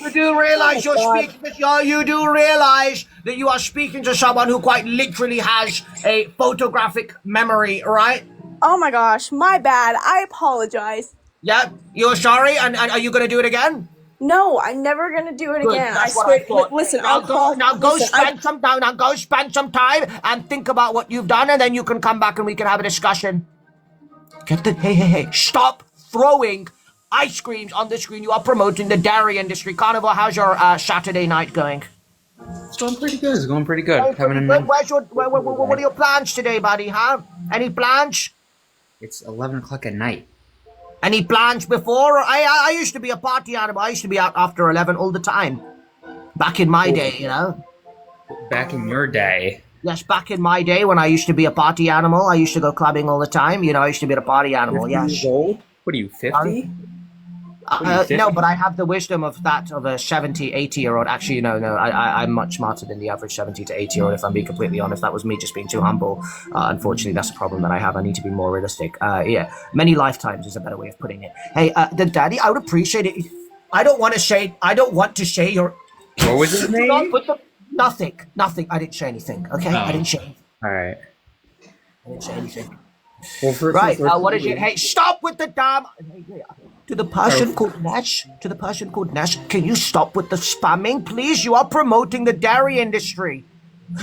You do realize you're speaking to, you do realize that you are speaking to someone who quite literally has a photographic memory, right? Oh my gosh, my bad. I apologize. Yeah, you're sorry, and are you going to do it again? No, I'm never gonna do it Good, again. that's I what swear. I thought. Listen, Now I'll call. go listen, spend some time. Now go spend some time and think about what you've done, and then you can come back and we can have a discussion. Hey! Stop throwing ice creams on the screen. You are promoting the dairy industry. Carnival, how's your Saturday night going? It's going pretty good. It's going pretty good. What are your plans today, buddy? Huh? Any plans? It's 11 o'clock at night. Any plans before? I used to be a party animal. I used to be out after 11 all the time. Back in my day, you know. Back in your day. Yes, back in my day when I used to be a party animal, I used to go clubbing all the time. You know, I used to be a party animal. 50 Yes. years old? What are you, 50? No, but I have the wisdom of that of a 70, 80-year-old. Actually, no, I'm much smarter than the average 70 to 80-year-old, if I'm being completely honest. That was me just being too humble. Unfortunately, that's a problem that I have. I need to be more realistic. Yeah, many lifetimes is a better way of putting it. Hey, the daddy, I would appreciate it. I don't want to say your... What was his name? Nothing. I didn't say anything, okay? I didn't say anything. All right. I didn't say anything. Well, Right, what is it? Hey, stop with the damn... To the person called Nash, can you stop with the spamming, please? You are promoting the dairy industry.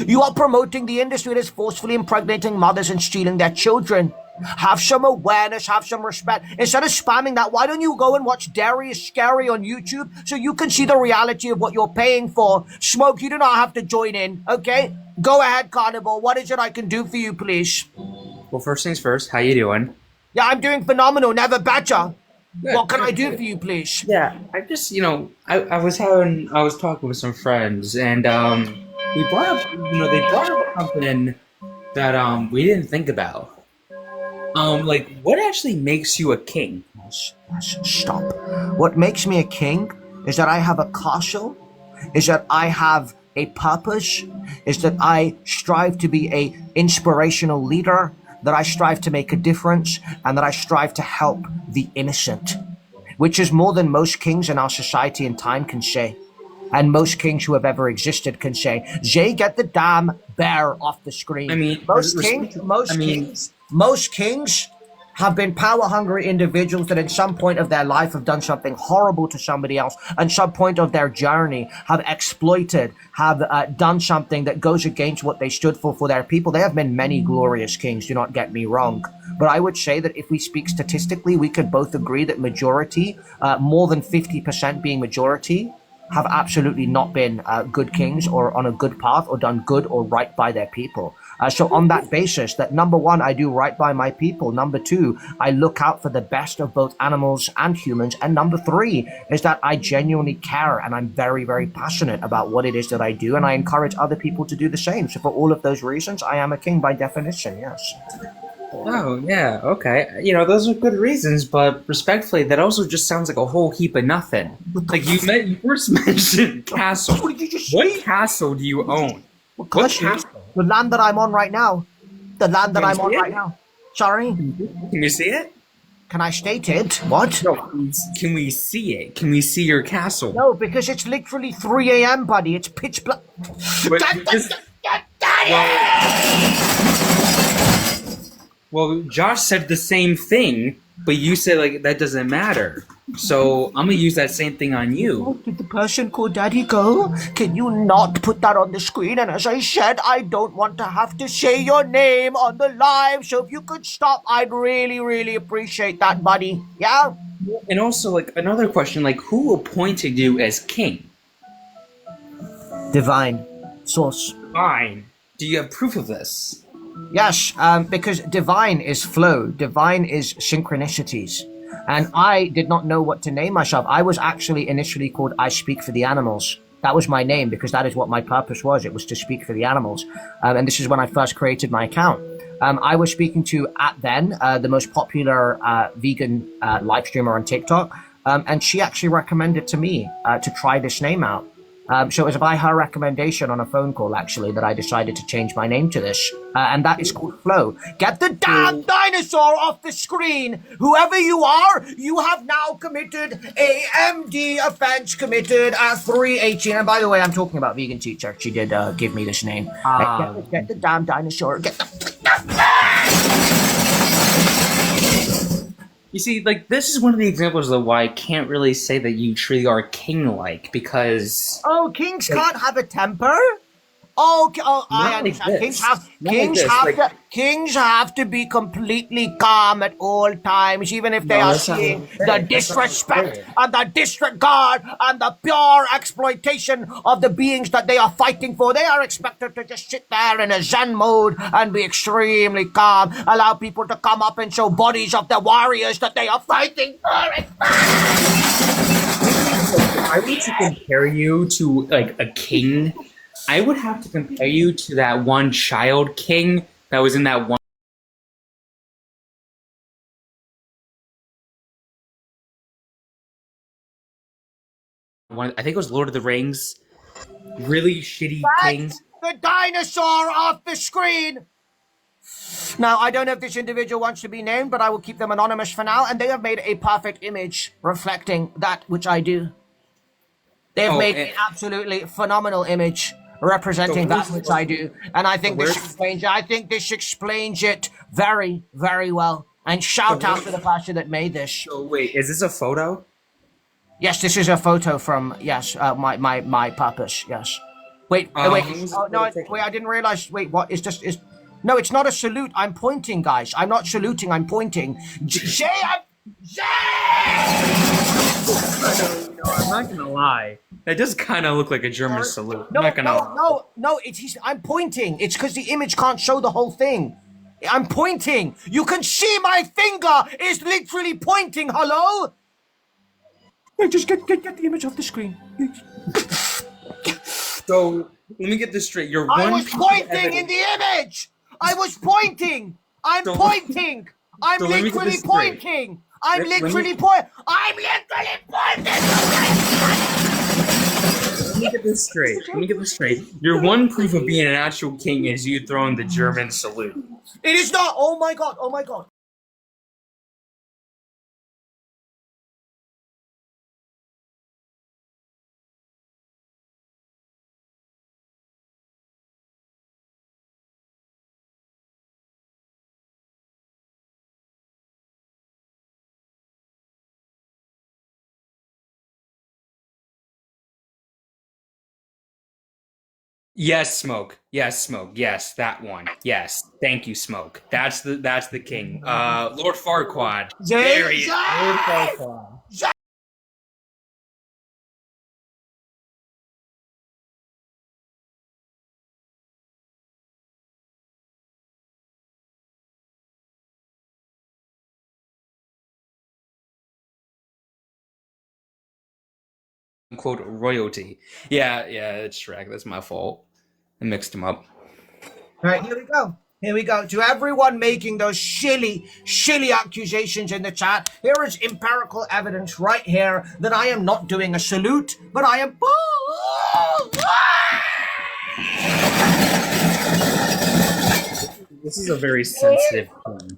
You are promoting the industry that is forcefully impregnating mothers and stealing their children. Have some awareness, have some respect. Instead of spamming that, why don't you go and watch Dairy is Scary on YouTube so you can see the reality of what you're paying for? Smoke, you do not have to join in, okay? Go ahead, Carnival. What is it I can do for you, please? Well, first things first, how you doing? Yeah, I'm doing phenomenal, never better. Good, What can good, I do good. for you, please? Yeah, I just, I was talking with some friends, and we brought up, they brought up something that we didn't think about. Like, what actually makes you a king? Stop. What makes me a king is that I have a castle, is that I have a purpose, is that I strive to be a inspirational leader, that I strive to make a difference, and that I strive to help the innocent, which is more than most kings in our society and time can say, and most kings who have ever existed can say. Jay, get the damn bear off the screen. I mean, most kings have been power-hungry individuals that at some point of their life have done something horrible to somebody else, and some point of their journey have exploited, have done something that goes against what they stood for their people. There have been many glorious kings, do not get me wrong. But I would say that if we speak statistically, we could both agree that majority, more than 50% being majority, have absolutely not been good kings or on a good path or done good or right by their people. So on that basis, that number one, I do right by my people. Number two, I look out for the best of both animals and humans. And number three is that I genuinely care and I'm very, very passionate about what it is that I do. And I encourage other people to do the same. So for all of those reasons, I am a king by definition, yes. Oh, yeah, okay. Those are good reasons, but respectfully, that also just sounds like a whole heap of nothing. Like, you first mentioned castle. What castle do you own? What castle? The land that I'm on right now. Sorry? Can you see it? Can I state it? What? No, can we see it? Can we see your castle? No, because it's literally 3 a.m., buddy. It's pitch black. Well, Josh said the same thing, but you said, like, that doesn't matter. So I'm going to use that same thing on you. Did the person called Daddy go? Can you not put that on the screen? And as I said, I don't want to have to say your name on the live. So if you could stop, I'd really, really appreciate that, buddy. Yeah? And also, like, another question, like, who appointed you as king? Divine. Source. Divine. Do you have proof of this? Yes, because divine is flow. Divine is synchronicities. And I did not know what to name myself. I was actually initially called I Speak for the Animals. That was my name because that is what my purpose was. It was to speak for the animals. And this is when I first created my account. I was speaking to, at then, the most popular vegan live streamer on TikTok. And she actually recommended to me to try this name out. So it was by her recommendation on a phone call, actually, that I decided to change my name to this. And that is called Flow. Get the damn dinosaur off the screen! Whoever you are, you have now committed a MD offense committed at 318. And by the way, I'm talking about Vegan Teacher. She did give me this name. Get the damn dinosaur. You see, like, this is one of the examples of why I can't really say that you truly are king-like, because... Oh, kings can't have a temper? Oh, I understand. Kings have to be completely calm at all times, even if they are seeing the disrespect and the disregard and the pure exploitation of the beings that they are fighting for. They are expected to just sit there in a Zen mode and be extremely calm, allow people to come up and show bodies of the warriors that they are fighting for. If I were to compare you to, like, a king... I would have to compare you to that one child king that was in that one. I think it was Lord of the Rings. Really shitty king. The dinosaur off the screen! Now, I don't know if this individual wants to be named, but I will keep them anonymous for now, and they have made a perfect image reflecting that which I do. They've made an absolutely phenomenal image representing that which I do, and I think this explains it very, very well. And shout out to the pastor that made this. So wait, is this a photo? Yes, this is a photo from my purpose. Yes. Wait. I didn't realize. Wait, what is this? No, it's not a salute. I'm pointing, guys. I'm not saluting. I'm pointing. Jay, I'm not gonna lie. That does kind of look like a German salute. No, I'm pointing. It's because the image can't show the whole thing. I'm pointing. You can see my finger is literally pointing. Hello? Hey, just get the image off the screen. So let me get this straight. I was pointing in the image. I was pointing. I'm pointing. I'm literally pointing. I'm literally pointing. Let me get this straight. Your one proof of being an actual king is you throwing the German salute. It is not. Oh my god. Oh my god. Yes, Smoke. Yes, that one. Yes. Thank you, Smoke. That's the king. Lord Farquaad. There he is. Lord Farquaad. Quote royalty. Yeah, it's Shrek. That's my fault. I mixed them up. All right, here we go. To everyone making those shilly accusations in the chat, here is empirical evidence right here that I am not doing a salute, but I am... This is a very sensitive thing.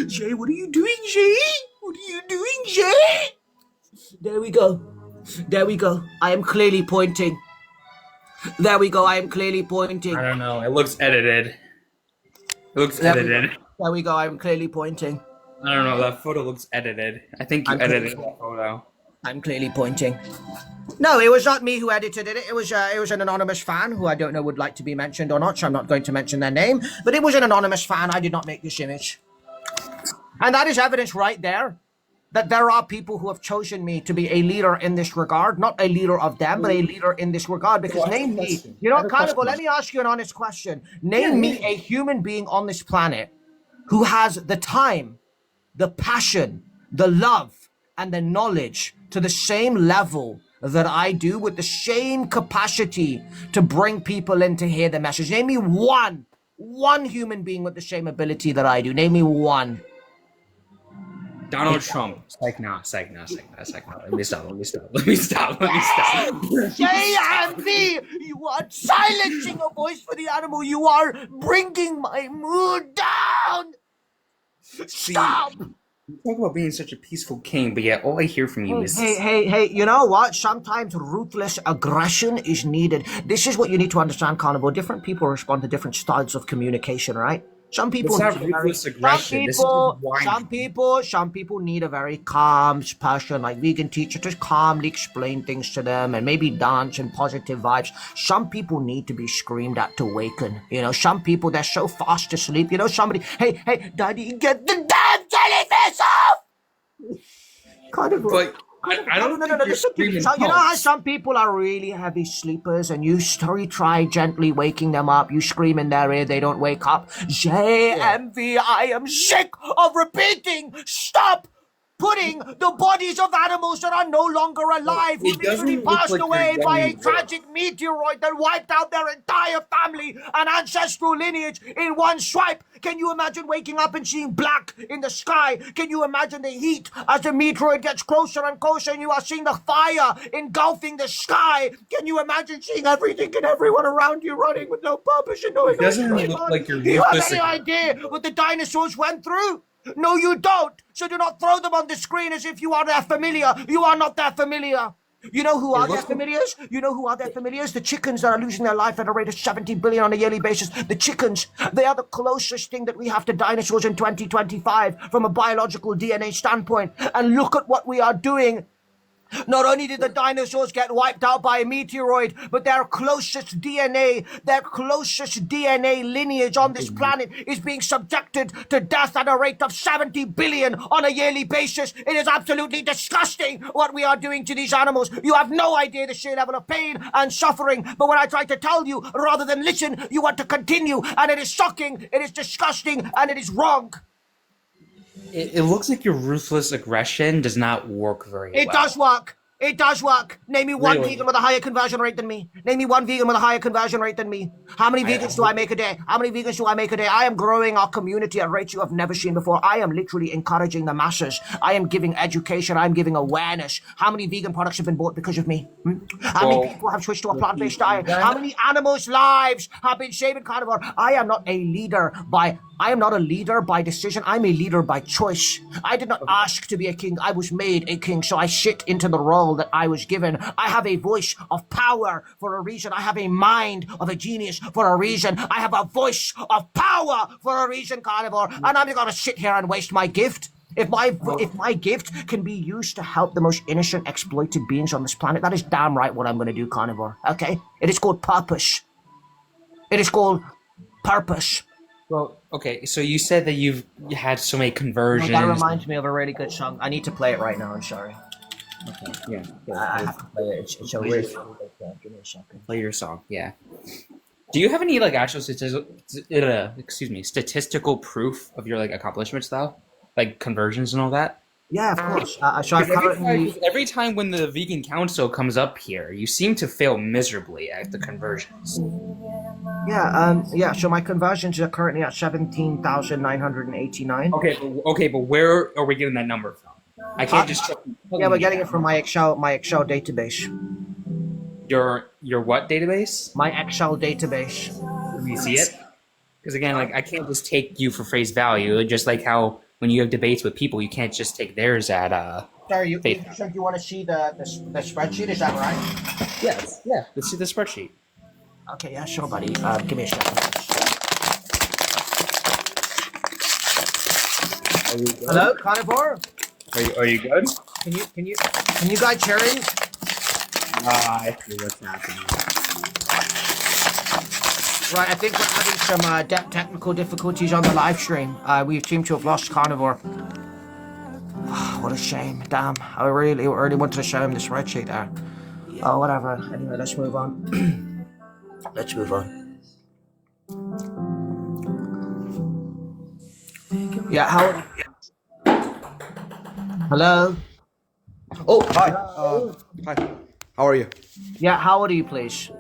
Jay, what are you doing, Jay? What are you doing, Jay? There we go. I am clearly pointing. There we go. I am clearly pointing. I don't know. It looks edited. There we go. I am clearly pointing. I don't know. That photo looks edited. I think you edited that photo. I'm clearly pointing. No, it was not me who edited it. It was an anonymous fan who I don't know would like to be mentioned or not, so I'm not going to mention their name. But it was an anonymous fan. I did not make this image. And that is evidence right there that there are people who have chosen me to be a leader in this regard, not a leader of them, but a leader in this regard. Because name me, Carnival, let me ask you an honest question. Name me a human being on this planet who has the time, the passion, the love, and the knowledge to the same level that I do, with the same capacity to bring people in to hear the message. Name me one human being with the same ability that I do. Name me one. Donald Trump. Psych now. Let me stop. JMV, you are silencing a voice for the animal. You are bringing my mood down. Stop. You talk about being such a peaceful king, but yet all I hear from you is... Hey, you know what? Sometimes ruthless aggression is needed. This is what you need to understand, Carnival. Different people respond to different styles of communication, right? Some people It's not need a very, ruthless aggression. This is just whining. some people need a very calm person, like vegan teacher, just calmly explain things to them and maybe dance and positive vibes. Some people need to be screamed at to waken. You know, some people, they're so fast asleep. You know, somebody, hey, daddy, get the damn jellyfish off! Kind of. But I don't No. Listen to me. So, you know how some people are really heavy sleepers and you try gently waking them up, you scream in their ear, they don't wake up. JMV, I am sick of repeating, stop putting the bodies of animals that are no longer alive, who It doesn't literally look passed like you're away by a getting tragic meteoroid that wiped out their entire family and ancestral lineage in one swipe. Can you imagine waking up and seeing black in the sky? Can you imagine the heat as the meteoroid gets closer and closer and you are seeing the fire engulfing the sky? Can you imagine seeing everything and everyone around you running with no purpose and knowing It doesn't what's going look on? like you're Do you have ruthless any idea what the dinosaurs went through? No, you don't. So do not throw them on the screen as if you are their familiar. You are not their familiar. You know who are their familiars? You know who are their familiars? The chickens that are losing their life at a rate of 70 billion on a yearly basis. The chickens, they are the closest thing that we have to dinosaurs in 2025 from a biological DNA standpoint. And look at what we are doing. Not only did the dinosaurs get wiped out by a meteoroid, but their closest DNA lineage on this planet is being subjected to death at a rate of 70 billion on a yearly basis. It is absolutely disgusting what we are doing to these animals. You have no idea the sheer level of pain and suffering. But when I try to tell you, rather than listen, you want to continue. And it is shocking, it is disgusting, and it is wrong. It looks like your ruthless aggression does not work very well. It does work. It does work. Name me one Really? vegan with a higher conversion rate than me. Name me one vegan with a higher conversion rate than me. How many vegans do I make a day? How many vegans do I make a day? I am growing our community at rates you have never seen before. I am literally encouraging the masses. I am giving education. I am giving awareness. How many vegan products have been bought because of me? How many people have switched to a plant-based diet? How many animals' lives have been saved in carnivore? I am not a leader by decision. I'm a leader by choice. I did not ask to be a king. I was made a king, so I sit into the role that I was given. I have a voice of power for a reason. I have a mind of a genius for a reason. I have a voice of power for a reason, carnivore. And I'm not going to sit here and waste my gift. If my gift can be used to help the most innocent, exploited beings on this planet, that is damn right what I'm going to do, carnivore. Okay? It is called purpose. It is called purpose. Well, okay, so you said that you've had so many conversions. That reminds me of a really good song. I need to play it right now. I'm sorry. Okay, yeah. I have to play it. It's a really give me a second. Play your song, yeah. Do you have any like actual statistical proof of your like accomplishments though, like conversions and all that? Yeah, of course. So I've currently every time when the Vegan Council comes up here, you seem to fail miserably at the conversions. Yeah. So my conversions are currently at 17,989. Okay, but where are we getting that number from? I can't just. Yeah, we're getting it from my Excel database. Your what database? My Excel database. Let me see it. Because again, like I can't just take you for face value. Just like how when you have debates with people, you can't just take theirs at Sorry, you said you want to see the spreadsheet? Is that right? Yes. Yeah. Let's see the spreadsheet. Okay, yeah, sure, buddy. Give me a second. Hello, carnivore. Are you good? Can you guys hear me? I see what's happening. Right, I think we're having some technical difficulties on the live stream. We seem to have lost carnivore. What a shame. Damn, I really wanted to show him the spreadsheet there. Oh, whatever. Anyway, let's move on. Let's move on. Yeah, how... Hello? Oh, hi. Hi. How are you? Yeah, how old are you, please?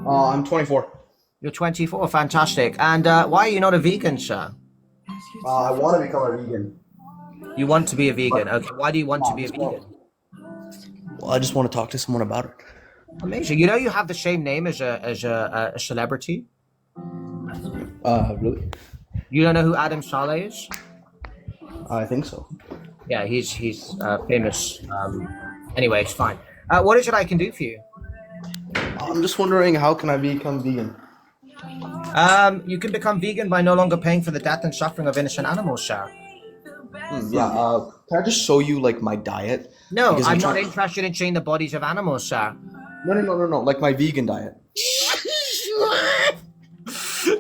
I'm 24. You're 24, fantastic. And why are you not a vegan, sir? I want to become a vegan. You want to be a vegan? Okay, why do you want to be a vegan? Well, I just want to talk to someone about it. Amazing. You know you have the same name as a celebrity? Really? You don't know who Adam Saleh is? I think so. Yeah, he's famous. Anyway, it's fine. What is it I can do for you? I'm just wondering, how can I become vegan? You can become vegan by no longer paying for the death and suffering of innocent animals, sir. Yeah. Can I just show you like my diet? No, Because I'm not trying- interested in seeing the bodies of animals, sir. No. Like my vegan diet.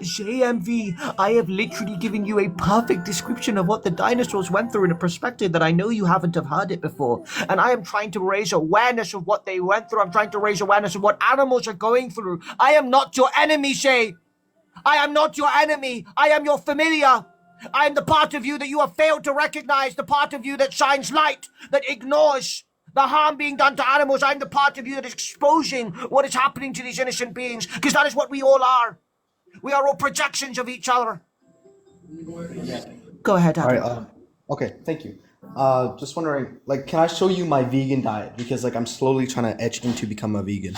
JMV, I have literally given you a perfect description of what the dinosaurs went through in a perspective that I know you haven't have heard it before. And I am trying to raise awareness of what they went through. I'm trying to raise awareness of what animals are going through. I am not your enemy, Shay. I am not your enemy. I am your familiar. I am the part of you that you have failed to recognize, the part of you that shines light, that ignores the harm being done to animals. I'm the part of you that is exposing what is happening to these innocent beings, because that is what we all are. We are all projections of each other. Go ahead, Adam. All right. Okay. Thank you. Just wondering, like, can I show you my vegan diet? Because like I'm slowly trying to etch into become a vegan.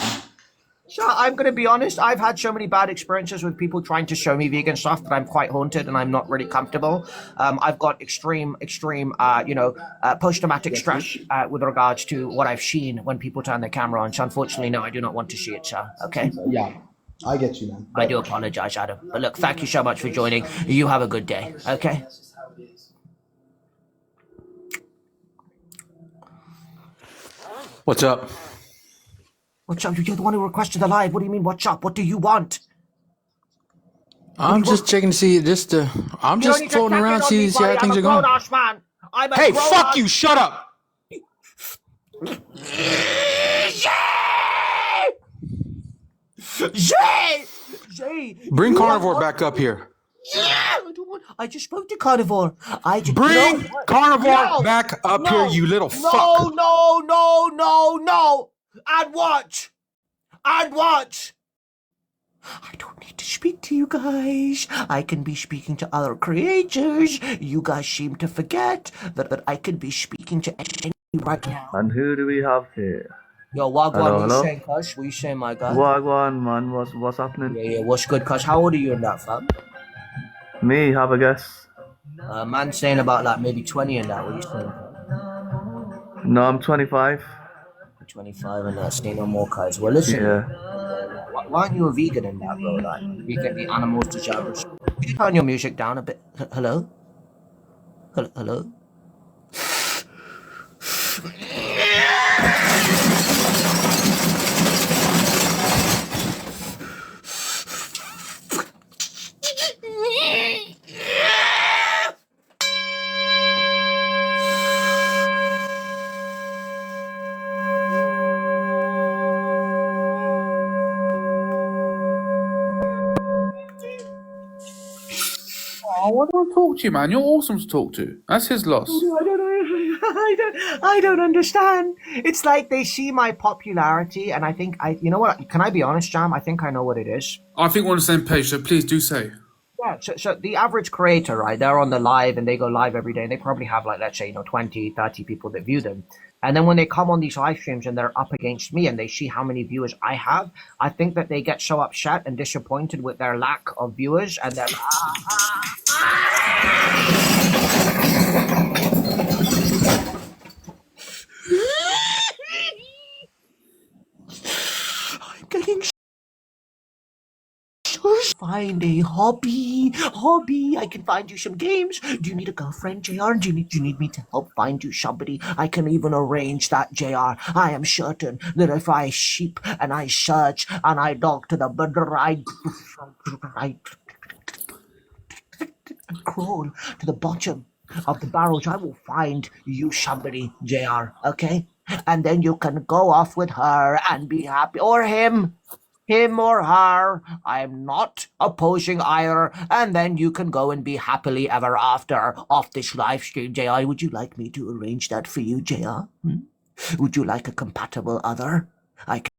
So I'm going to be honest, I've had so many bad experiences with people trying to show me vegan stuff that I'm quite haunted and I'm not really comfortable. I've got extreme, post-traumatic stress with regards to what I've seen when people turn their camera on. So unfortunately, no, I do not want to see it, sir. Okay? Yeah, I get you, man. I do apologize, Adam. But look, thank you so much for joining. You have a good day, okay? What's up? What's up? You're the one who requested the live. What do you mean, what's up? What do you want? I'm just checking to see I'm just floating around, see how things are going. Man. I'm a Hey, grown fuck ass- you! Shut up! Jay! Bring you Carnivore are- back up here. Yeah, I just spoke to Carnivore. Bring Carnivore back up here, you little fuck. No. And what? I don't need to speak to you guys. I can be speaking to other creators. You guys seem to forget that I can be speaking to any right now. And who do we have here? Yo, Wagwan, Hello, what you hello? saying, cuz? What you saying, my guy? Wagwan, man, what's happening? Yeah, what's good, cuz? How old are you in that, fam? Me, have a guess. Man saying about like maybe 20 in that. What you saying? No, I'm 25. 25 and that. Stay no more, cuz. Well, listen. Yeah. Why aren't you a vegan in that, bro? Like, you get the animals to showers. Could you turn your music down a bit? Hello? Hello? Oh, why don't I talk to you, man? You're awesome to talk to. That's his loss. I don't understand. It's like they see my popularity, and I think you know what? Can I be honest, Jam? I think I know what it is. I think we're on the same page, so please do say. Yeah, so the average creator, right, they're on the live and they go live every day and they probably have like, let's say, 20, 30 people that view them. And then when they come on these live streams and they're up against me and they see how many viewers I have, I think that they get so upset and disappointed with their lack of viewers and they're I'm getting find a hobby. I can find you some games. Do you need a girlfriend, JR? Do you need me to help find you somebody? I can even arrange that, JR. I am certain that if I sheep and I search and I dog to the border, I crawl to the bottom of the barrels, I will find you somebody, JR, okay? And then you can go off with her and be happy, or him or her. I'm not opposing either. And then you can go and be happily ever after off this live stream. JR, would you like me to arrange that for you, JR? Would you like a compatible other? I can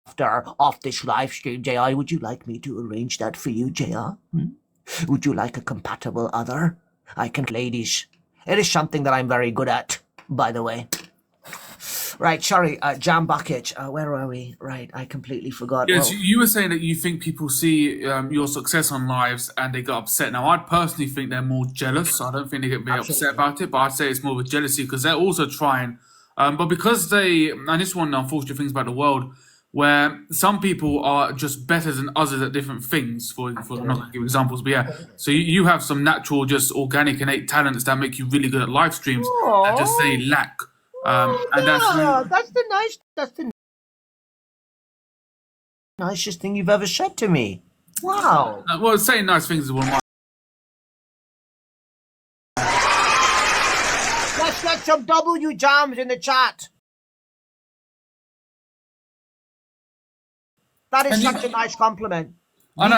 after off this live stream, JR, would you like me to arrange that for you, JR? Would you like a compatible other? I can, ladies. It is something that I'm very good at, by the way. Right, sorry, Jam Bucket, where are we? Right, I completely forgot. Yes, Well, you were saying that you think people see your success on lives and they get upset. Now, I personally think they're more jealous. I don't think they get very upset about it, but I'd say it's more of a jealousy because they're also trying. But because and this one, unfortunate things about the world, where some people are just better than others at different things. For I'm not going to give examples, but yeah. So you have some natural, just organic, innate talents that make you really good at live streams that just say lack. And that's the nicest thing you've ever said to me. Wow. Well, saying nice things is one of my. Let's get some W jams in the chat. That is such a nice compliment. He's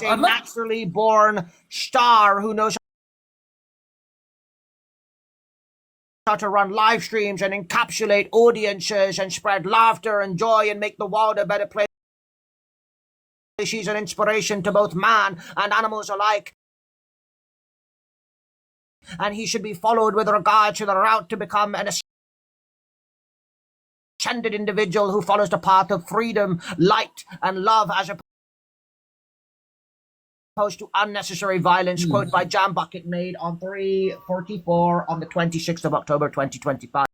a naturally born star who knows how to run live streams and encapsulate audiences and spread laughter and joy and make the world a better place. She's an inspiration to both man and animals alike. And he should be followed with regard to the route to become an ascended individual who follows the path of freedom, light, and love as opposed to unnecessary violence. Quote by Jam Bucket made on 3/44 on the 26th of October 2025.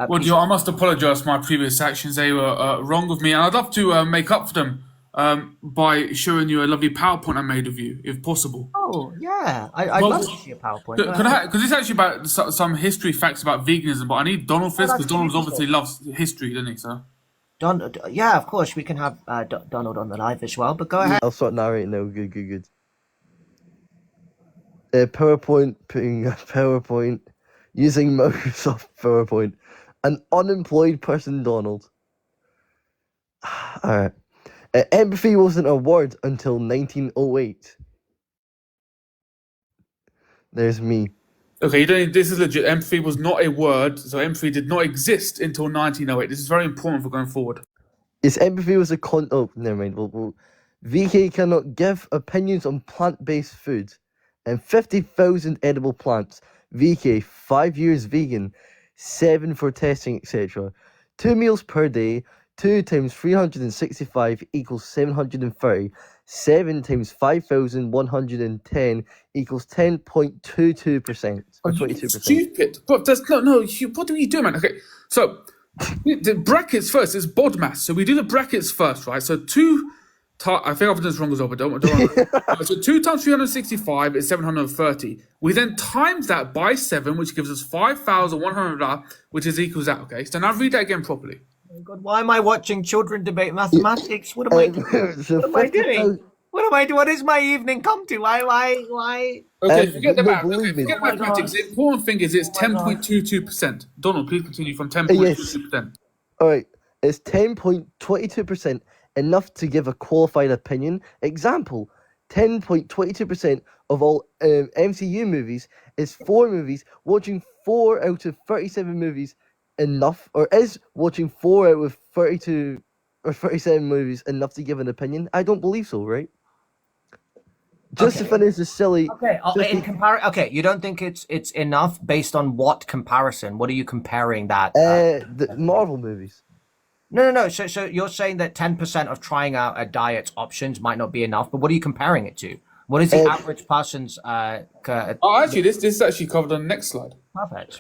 Well, I must apologise for my previous actions. They were wrong of me, and I'd love to make up for them by showing you a lovely PowerPoint I made of you, if possible. Oh, yeah. I'd love to see a PowerPoint. Because it's actually about some history facts about veganism, but I need Donald for this, because Donald obviously loves history, doesn't he, sir? Yeah, of course, we can have Donald on the live as well, but go ahead. I'll start narrating now. Good. PowerPoint, putting a PowerPoint, using Microsoft PowerPoint. An unemployed person, Donald. Alright. Empathy wasn't a word until 1908. There's me. Okay, this is legit. Empathy was not a word, so empathy did not exist until 1908. This is very important for going forward. Yes, empathy was a oh, never mind. VK cannot give opinions on plant-based food and 50,000 edible plants. VK, 5 years vegan, 7 for testing, etc. 2 meals per day, 2 times 365 equals 730. 7 times 5,110 equals 10.22%. Or 22%. Stupid. But there's no. What are you doing, man? Okay, so the brackets first is BODMAS. So we do the brackets first, right? So I think I've done this wrong as well, but don't worry. So 2 times 365 is 730. We then times that by 7, which gives us 5,100, which is equals that. Okay, so now read that again properly. Oh God, why am I watching children debate mathematics? What am I doing? What am I doing? What am I doing? What does my evening come to? Why? Okay, forget the math. Forget mathematics. The important thing is it's 10.22%. Donald, please continue from 10.22%. All right, it's 10.22%, enough to give a qualified opinion. Example, 10.22% of all MCU movies is 4 movies. Watching 4 out of 37 movies enough, or is watching 4 out of 32 or 37 movies enough to give an opinion? I don't believe so, right? Just to finish the silly. Okay, you don't think it's enough based on what comparison? What are you comparing that? The Marvel movies. No. So you're saying that 10% of trying out a diet's options might not be enough, but what are you comparing it to? What is the average person's? Actually, this is actually covered on the next slide.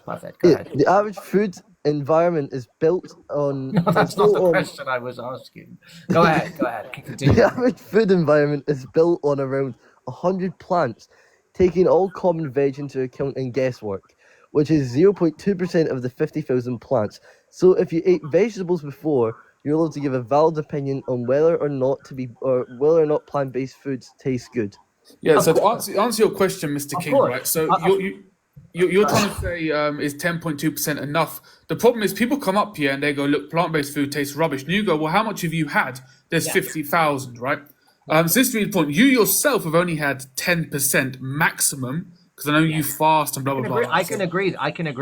Perfect. Go ahead. The average food environment is built on. No, that's not the question I was asking. Go ahead. Continue. The average food environment is built on around 100 plants, taking all common veg into account and guesswork, which is 0.2% of the 50,000 plants. So if you ate vegetables before, you're allowed to give a valid opinion on whether or not plant-based foods taste good. Yeah. So to answer your question, Mr. King, right? So you're trying to say is 10.2% enough? The problem is people come up here and they go, look, plant-based food tastes rubbish. And you go, well, how much have you had? There's 50,000, right? So this is really important. You yourself have only had 10% maximum, because I know you fast and blah, blah, blah. I can agree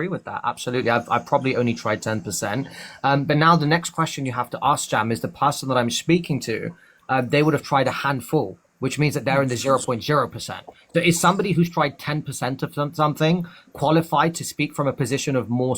with that. Absolutely. I've probably only tried 10%. But now the next question you have to ask, Jam, is the person that I'm speaking to, they would have tried a handful, which means that they're in the 0.0%. So is somebody who's tried 10% of something qualified to speak from a position of more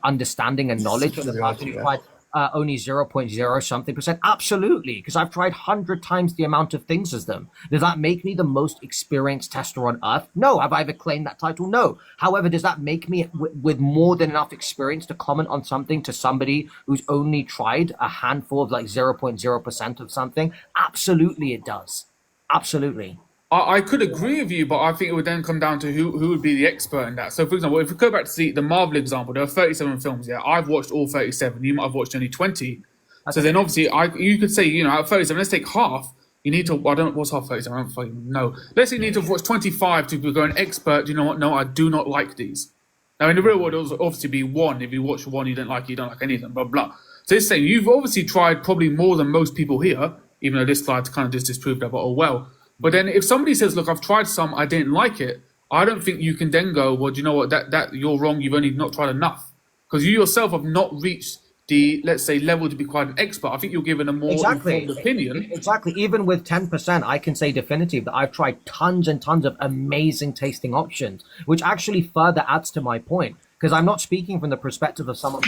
understanding and knowledge than the person who tried only 0.0 something percent? Absolutely, because I've tried 100 times the amount of things as them. Does that make me the most experienced tester on earth? No. Have I ever claimed that title? No. However, does that make me with more than enough experience to comment on something to somebody who's only tried a handful of like 0.0% of something? Absolutely, it does. Absolutely. I could agree with you, but I think it would then come down to who would be the expert in that. So, for example, if we go back to the Marvel example, there are 37 films. Yeah, I've watched all 37. You might have watched only 20. So then, obviously, you could say, you know, out of 37, let's take half. You need to. I don't. What's half 37? I don't fucking know. Let's say you need to watch 25 to go an expert. Do you know what? No, I do not like these. Now, in the real world, it will obviously be one. If you watch one, you don't like any of them. Blah blah. So it's saying you've obviously tried probably more than most people here, even though this slide kind of just disproved that. But oh well. But then if somebody says, look, I've tried some, I didn't like it, I don't think you can then go, well, do you know what, that you're wrong, you've only not tried enough. Because you yourself have not reached the, let's say, level to be quite an expert. I think you're given a more informed opinion. Exactly. Even with 10%, I can say definitive that I've tried tons and tons of amazing tasting options, which actually further adds to my point. Because I'm not speaking from the perspective of someone...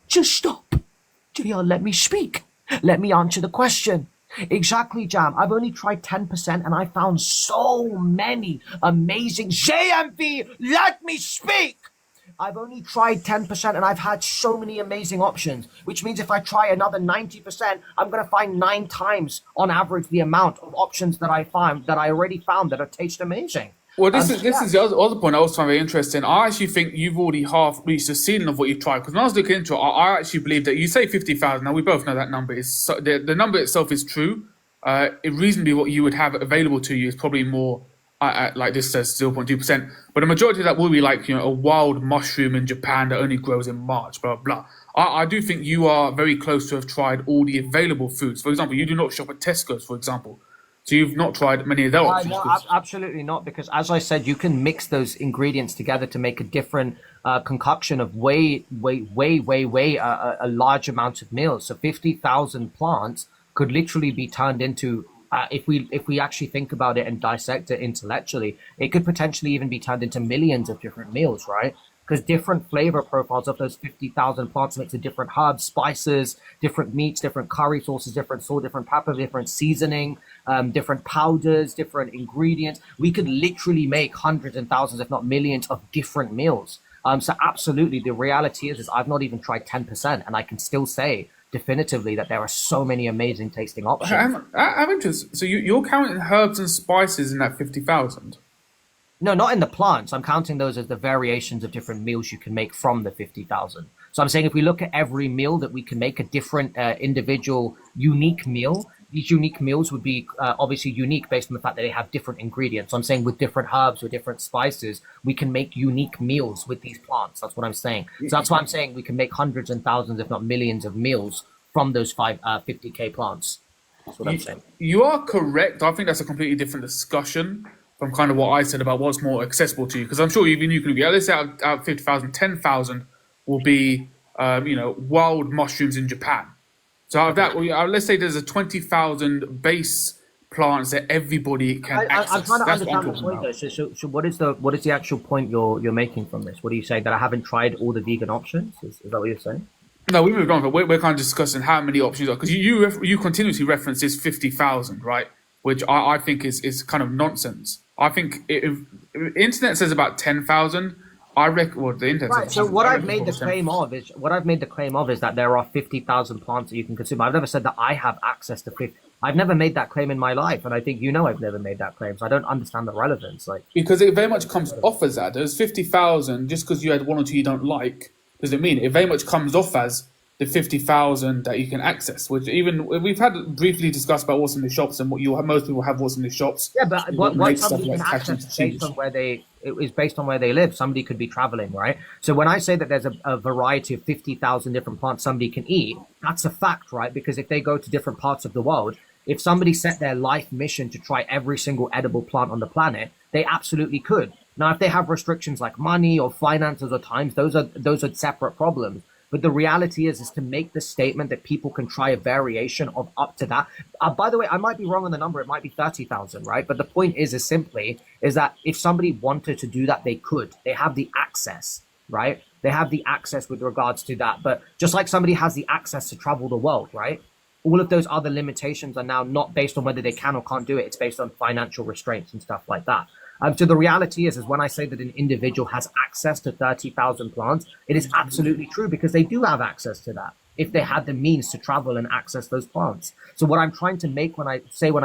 Just stop. JR, let me speak. Let me answer the question. Exactly, Jam. I've only tried 10% and I found so many amazing... JMV, let me speak! I've only tried 10% and I've had so many amazing options, which means if I try another 90%, I'm going to find 9 times on average the amount of options that I already found that taste amazing. Well, this is the other point I was finding very interesting. I actually think you've already half reached the ceiling of what you've tried. Because when I was looking into it, I actually believe that you say 50,000. Now, we both know that number is... the number itself is true. Reasonably, what you would have available to you is probably more, like this says, 0.2%. But the majority of that will be like, you know, a wild mushroom in Japan that only grows in March, blah, blah. I do think you are very close to have tried all the available foods. For example, you do not shop at Tesco's, for example. So you've not tried many of their options? No, absolutely not. Because as I said, you can mix those ingredients together to make a different concoction of way a large amount of meals. So 50,000 plants could literally be turned into, if we actually think about it and dissect it intellectually, it could potentially even be turned into millions of different meals, right? Because different flavor profiles of those 50,000 plants makes a different herbs, spices, different meats, different curry sauces, different salt, different pepper, different seasoning, different powders, different ingredients. We could literally make hundreds and thousands, if not millions, of different meals. So absolutely, the reality is I've not even tried 10%, and I can still say definitively that there are so many amazing tasting options. I'm interested. So you're counting herbs and spices in that 50,000? No, not in the plants. I'm counting those as the variations of different meals you can make from the 50,000. So I'm saying if we look at every meal that we can make a different individual unique meal, these unique meals would be obviously unique based on the fact that they have different ingredients. So I'm saying with different herbs or different spices, we can make unique meals with these plants. That's what I'm saying. So that's why I'm saying we can make hundreds and thousands, if not millions of meals from those 50K plants. That's what I'm saying. You are correct. I think that's a completely different discussion from kind of what I said about what's more accessible to you. Because I'm sure even you can agree, let's say out of 50,000, 10,000 will be, wild mushrooms in Japan. So out of that, let's say there's a 20,000 base plants that everybody can access. I'm trying to understand the point though. So what is the actual point you're making from this? What are you saying? That I haven't tried all the vegan options? Is that what you're saying? No, we moved on, but we're kind of discussing how many options are. Because you continuously reference this 50,000, right? Which I think is kind of nonsense. I think if internet says about 10,000, I reckon. Well, the internet. Right. So what I've made the claim of is that there are 50,000 plants that you can consume. I've never said that I have access to 50. I've never made that claim in my life, and I think I've never made that claim. So I don't understand the relevance. Because it very much comes off as that. There's 50,000 just because you had one or two you don't like doesn't mean it very much comes off as the 50,000 that you can access, which even we've had briefly discussed about what's in the shops and most people have what's in the shops. Yeah, but what somebody can access based on based on where they live. Somebody could be traveling, right? So when I say that there's a variety of 50,000 different plants somebody can eat, that's a fact, right? Because if they go to different parts of the world, if somebody set their life mission to try every single edible plant on the planet, they absolutely could. Now, if they have restrictions like money or finances or times, those are separate problems. But the reality is to make the statement that people can try a variation of up to that. By the way, I might be wrong on the number. It might be 30,000, right? But the point is simply that if somebody wanted to do that, they could. They have the access, right? They have the access with regards to that. But just like somebody has the access to travel the world, right? All of those other limitations are now not based on whether they can or can't do it. It's based on financial restraints and stuff like that. So the reality is when I say that an individual has access to 30,000 plants, it is absolutely true because they do have access to that if they had the means to travel and access those plants. So what I'm trying to make when I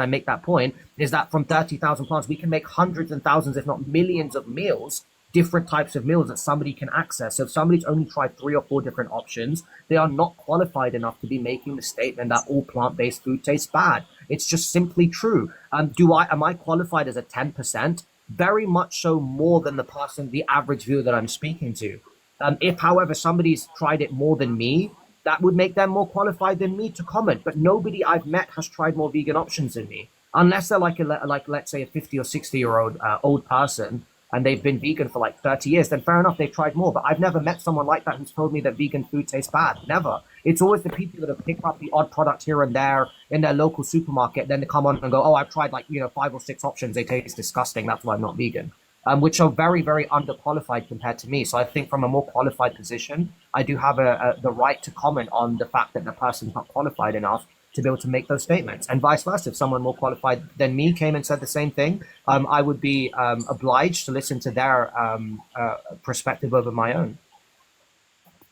make that point is that from 30,000 plants, we can make hundreds and thousands, if not millions of meals, different types of meals that somebody can access. So if somebody's only tried 3 or 4 different options, they are not qualified enough to be making the statement that all plant-based food tastes bad. It's just simply true. Am I qualified as a 10%? Very much so, more than the average viewer that I'm speaking to. If, however, somebody's tried it more than me, that would make them more qualified than me to comment. But nobody I've met has tried more vegan options than me, unless they're like let's say a 50 or 60-year-old old person, and they've been vegan for like 30 years, then fair enough, they've tried more. But I've never met someone like that who's told me that vegan food tastes bad. Never. It's always the people that have picked up the odd product here and there in their local supermarket, then they come on and go, oh, I've tried 5 or 6 options. They taste disgusting. That's why I'm not vegan. Which are very, very underqualified compared to me. So I think from a more qualified position, I do have the right to comment on the fact that the person's not qualified enough to be able to make those statements, and vice versa. If someone more qualified than me came and said the same thing, I would be obliged to listen to their perspective over my own.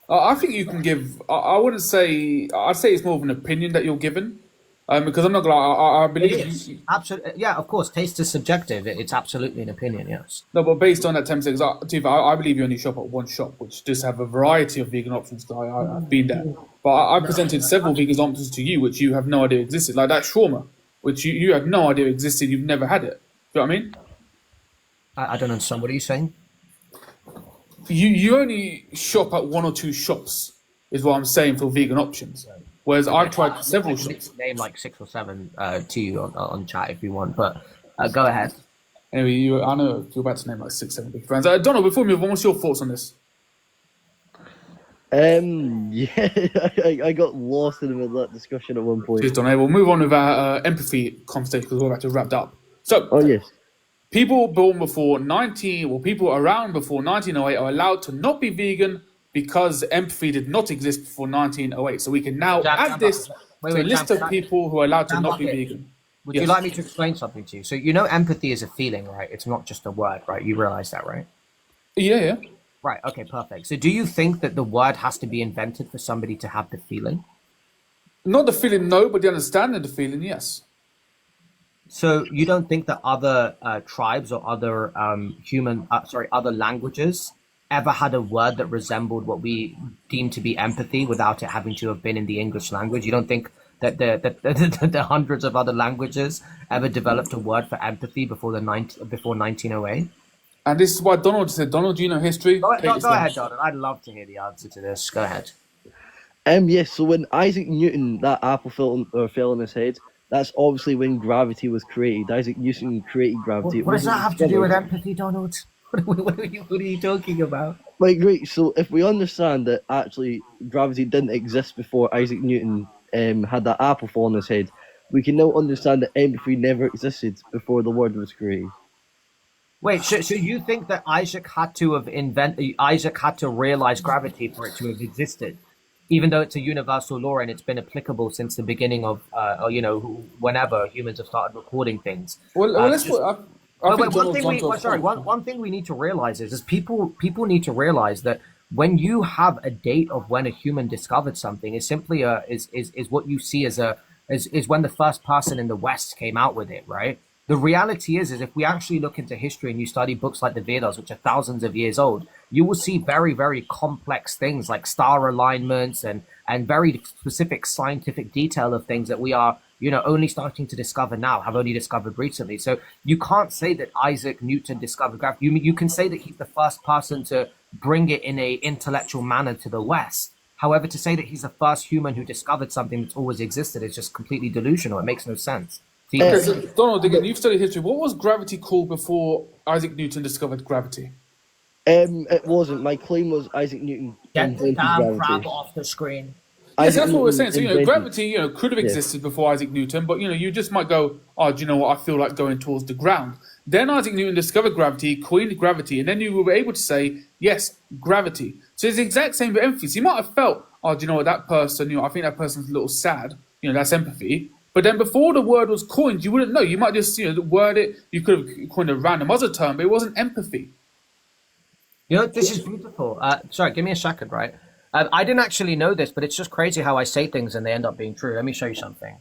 I think you can give. I'd say it's more of an opinion that you're given, because I'm not gonna. I believe absolutely. Yeah, of course, taste is subjective. It's absolutely an opinion. Yes. No, but based on that 10 seconds, I believe you only shop at one shop, which does have a variety of vegan options. I've been there, but I presented several vegan options to you, which you have no idea existed, like that shawarma, which you had no idea existed. You've never had it. You know what I mean? I don't understand. What are you saying? You only shop at 1 or 2 shops, is what I'm saying, for vegan options. Whereas I've tried several shops. Name like 6 or 7 to you on chat if you want, but go ahead. Anyway, I know you're about to name like 6, 7 big brands. Donald, before we move on, what's your thoughts on this? Yeah, I got lost in the middle of that discussion at one point. Cheers, Donald. We'll move on with our empathy conversation because we're about to wrap up. So, yes. People around before 1908 are allowed to not be vegan because empathy did not exist before 1908. So we can now add this to a list of people who are allowed to not be vegan. Would you like me to explain something to you? So empathy is a feeling, right? It's not just a word, right? You realize that, right? Yeah. Right, okay, perfect. So do you think that the word has to be invented for somebody to have the feeling? Not the feeling, no, but the understanding of the feeling, yes. So you don't think that other tribes or other other languages ever had a word that resembled what we deem to be empathy without it having to have been in the English language? You don't think that the hundreds of other languages ever developed a word for empathy before 1908? And this is why Donald said, Donald, do you know history? Go ahead, Donald. I'd love to hear the answer to this. Go ahead. Yes, so when Isaac Newton, that apple fell on his head, that's obviously when gravity was created. Isaac Newton created gravity. What does that have to do with empathy, Donald? What are you talking about? Great. So if we understand that actually gravity didn't exist before Isaac Newton had that apple fall on his head, we can now understand that empathy never existed before the word was created. Wait, so you think that Isaac had to realize gravity for it to have existed, even though it's a universal law and it's been applicable since the beginning of, whenever humans have started recording things. One thing we need to realize is people need to realize that when you have a date of when a human discovered something, is simply is what you see as when the first person in the West came out with it, right? The reality is if we actually look into history and you study books like the Vedas, which are thousands of years old, you will see very, very complex things like star alignments and very specific scientific detail of things that we are, only starting to discover now, have only discovered recently. So you can't say that Isaac Newton discovered gravity. You can say that he's the first person to bring it in a intellectual manner to the West. However, to say that he's the first human who discovered something that's always existed is just completely delusional. It makes no sense. Okay, so Donald, again, you've studied history. What was gravity called before Isaac Newton discovered gravity? It wasn't. My claim was Isaac Newton Get the invented damn gravity. crab off the screen. Yes, Isaac that's what we're saying. Newton So, invented- gravity, could have Yeah. existed before Isaac Newton, but, you just might go, oh, do you know what? I feel like going towards the ground. Then Isaac Newton discovered gravity, coined gravity, and then you were able to say, yes, gravity. So it's the exact same with empathy. So you might have felt, oh, do you know what? That person, I think that person's a little sad. That's empathy. But then before the word was coined, you wouldn't know. You might just, word it. You could have coined a random other term, but it wasn't empathy. This is beautiful. Sorry, give me a second, right? I didn't actually know this, but it's just crazy how I say things and they end up being true. Let me show you something.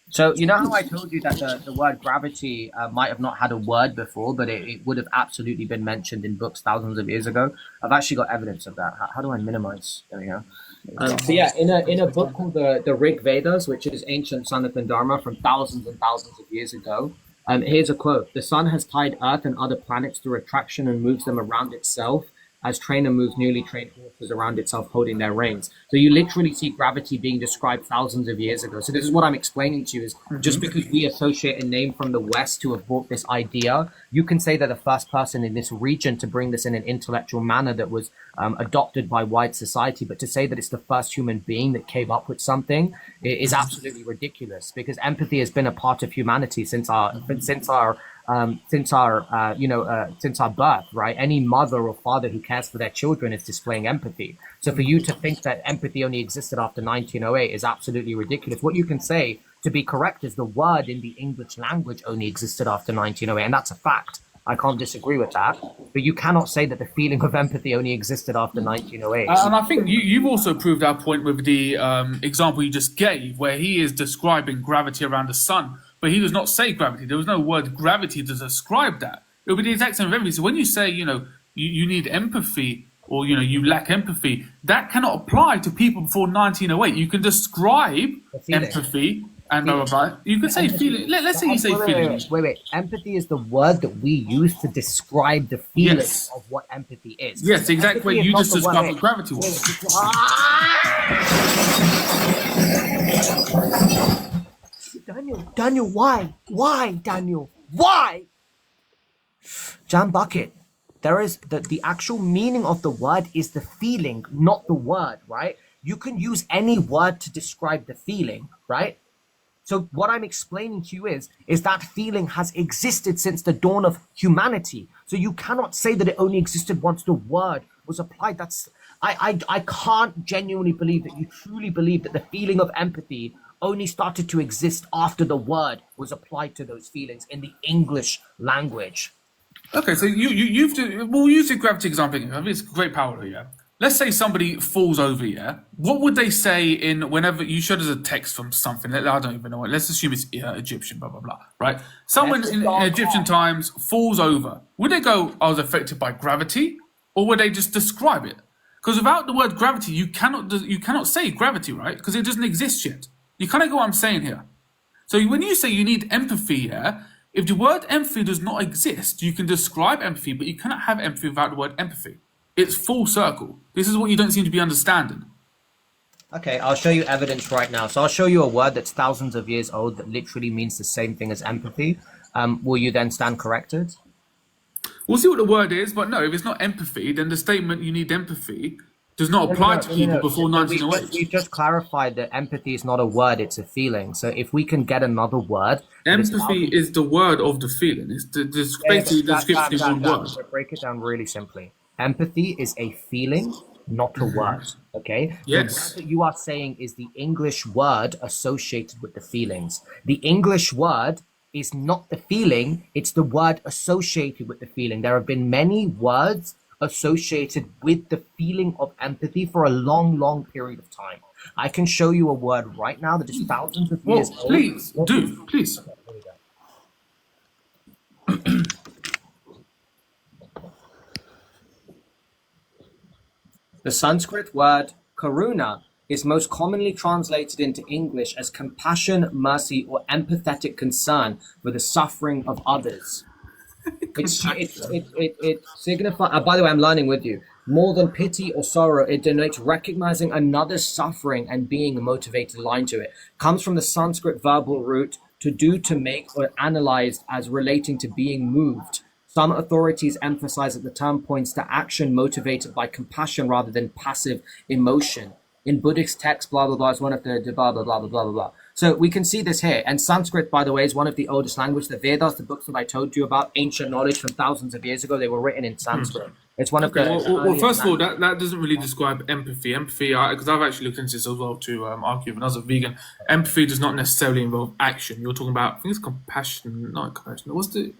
So you know how I told you that the word gravity might have not had a word before, but it would have absolutely been mentioned in books thousands of years ago? I've actually got evidence of that. How do I minimize? There we go. So yeah, in a book called the Rig Vedas, which is ancient Sanatana Dharma from thousands and thousands of years ago, here's a quote: "The sun has tied Earth and other planets through attraction and moves them around itself, as trainer moves newly trained horses around itself holding their reins." So you literally see gravity being described thousands of years ago. So this is what I'm explaining to you is just because we associate a name from the West to have brought this idea, you can say that the first person in this region to bring this in an intellectual manner that was adopted by wide society, but to say that it's the first human being that came up with something is absolutely ridiculous, because empathy has been a part of humanity since our birth, right? Any mother or father who cares for their children is displaying empathy. So for you to think that empathy only existed after 1908 is absolutely ridiculous. What you can say, to be correct, is the word in the English language only existed after 1908, and that's a fact. I can't disagree with that. But you cannot say that the feeling of empathy only existed after 1908. And I think you've also proved our point with the example you just gave, where he is describing gravity around the sun, but he does not say gravity. There was no word gravity to describe that. It would be the exact same with empathy. So when you say, you need empathy, or, you lack empathy, that cannot apply to people before 1908. You can describe empathy and blah, blah, blah. You could say feeling. Let's say you say feeling. Wait. Empathy is the word that we use to describe the feeling of what empathy is. Yes, exactly. You just described what gravity was. Daniel, why? Why, Daniel? Why? Jam Bucket, there is the actual meaning of the word is the feeling, not the word, right? You can use any word to describe the feeling, right? So what I'm explaining to you is that feeling has existed since the dawn of humanity. So you cannot say that it only existed once the word was applied. I can't genuinely believe that you truly believe that the feeling of empathy only started to exist after the word was applied to those feelings in the English language. Okay, so we'll use the gravity example. I mean, it's great power here. Let's say somebody falls over, yeah? What would they say whenever you showed us a text from something? I don't even know. Let's assume it's Egyptian, blah, blah, blah, right? Someone in Egyptian times falls over. Would they go, I was affected by gravity? Or would they just describe it? Because without the word gravity, you cannot say gravity, right? Because it doesn't exist yet. You kind of get what I'm saying here. So when you say you need empathy here, if the word empathy does not exist, you can describe empathy, but you cannot have empathy without the word empathy. It's full circle. This is what you don't seem to be understanding. Okay, I'll show you evidence right now. So I'll show you a word that's thousands of years old that literally means the same thing as empathy. Will you then stand corrected? We'll see what the word is, but no, if it's not empathy, then the statement you need empathy does not apply to people before 1908. We just clarified that empathy is not a word, it's a feeling. So if we can get another word... Empathy is the word of the feeling. It's basically the description in one word. So break it down really simply. Empathy is a feeling, not a word, okay? Yes. The word that you are saying is the English word associated with the feelings. The English word is not the feeling, it's the word associated with the feeling. There have been many words associated with the feeling of empathy for a long, long period of time. I can show you a word right now that is thousands of years old. Please, do, please. The Sanskrit word karuna is most commonly translated into English as compassion, mercy, or empathetic concern for the suffering of others. It signifies, by the way, I'm learning with you, more than pity or sorrow, it denotes recognizing another's suffering and being a motivated line to it. Comes from the Sanskrit verbal root to do, to make, or analyzed as relating to being moved. Some authorities emphasize that the term points to action motivated by compassion rather than passive emotion. In Buddhist text, blah, blah, blah, is one of the blah, blah, blah, blah, blah, blah, blah. So we can see this here. And Sanskrit, by the way, is one of the oldest languages. The Vedas, the books that I told you about, ancient knowledge from thousands of years ago, they were written in Sanskrit. It's one of the... Well, first of all, that doesn't really describe empathy. Empathy, because I've actually looked into this as well to argue with another vegan. Empathy does not necessarily involve action. You're talking about, I think it's compassion, not compassion. What's the...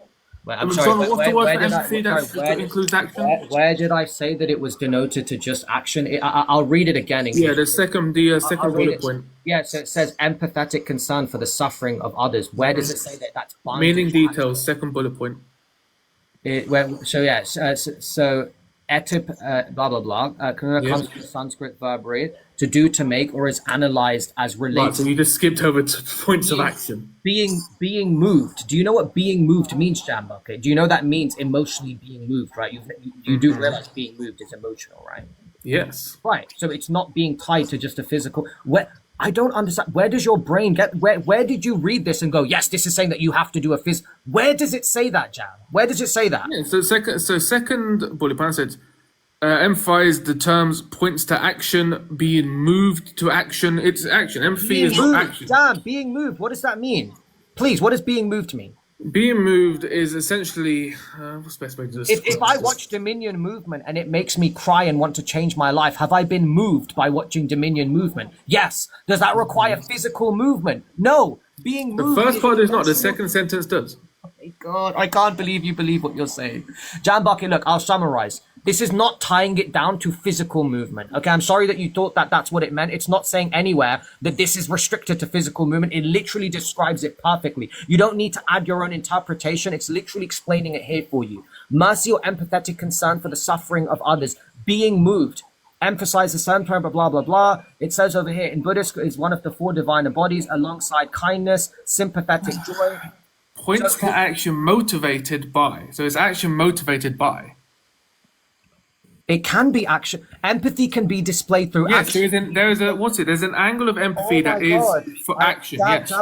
Well, I'm sorry, what's the word for empathy that includes action? Where did I say that it was denoted to just action? I'll read it again. Yeah, the second bullet point. Yeah, so it says empathetic concern for the suffering of others. Where does it say that that's binding? Meaning details, second bullet point. So etip, blah, blah, blah, comes from the Sanskrit verb to do, to make, or is analyzed as related. Right, so you just skipped over to points of action. Being moved. Do you know what being moved means, Jamba? Okay. Do you know that means emotionally being moved, right? You do realize being moved is emotional, right? Yes. Right. So it's not being tied to just a physical. I don't understand. Where does your brain get? Where did you read this and go, yes, this is saying that you have to do a phys? Where does it say that, Jam? Where does it say that? Yeah. So second bullet point said, emphasize the terms points to action, being moved to action. It's action. Empathy is not action. Jam, being moved. What does that mean? Please, what does being moved mean? Being moved is essentially what's the best way to describe If I watch Dominion Movement and it makes me cry and want to change my life, have I been moved by watching Dominion Movement? Yes. Does that require physical movement? No. Being moved. The first part is not. The second sentence does. Oh my God, I can't believe you believe what you're saying. Jan Bucky, look, I'll summarize. This is not tying it down to physical movement. Okay, I'm sorry that you thought that that's what it meant. It's not saying anywhere that this is restricted to physical movement. It literally describes it perfectly. You don't need to add your own interpretation. It's literally explaining it here for you. Mercy or empathetic concern for the suffering of others. Being moved. Emphasize the same term, blah, blah, blah. It says over here in Buddhist is one of the four divine bodies alongside kindness, sympathetic joy. Points to action motivated by. So it's action motivated by. It can be action. Empathy can be displayed through action. There's an angle of empathy that is for action. Yes.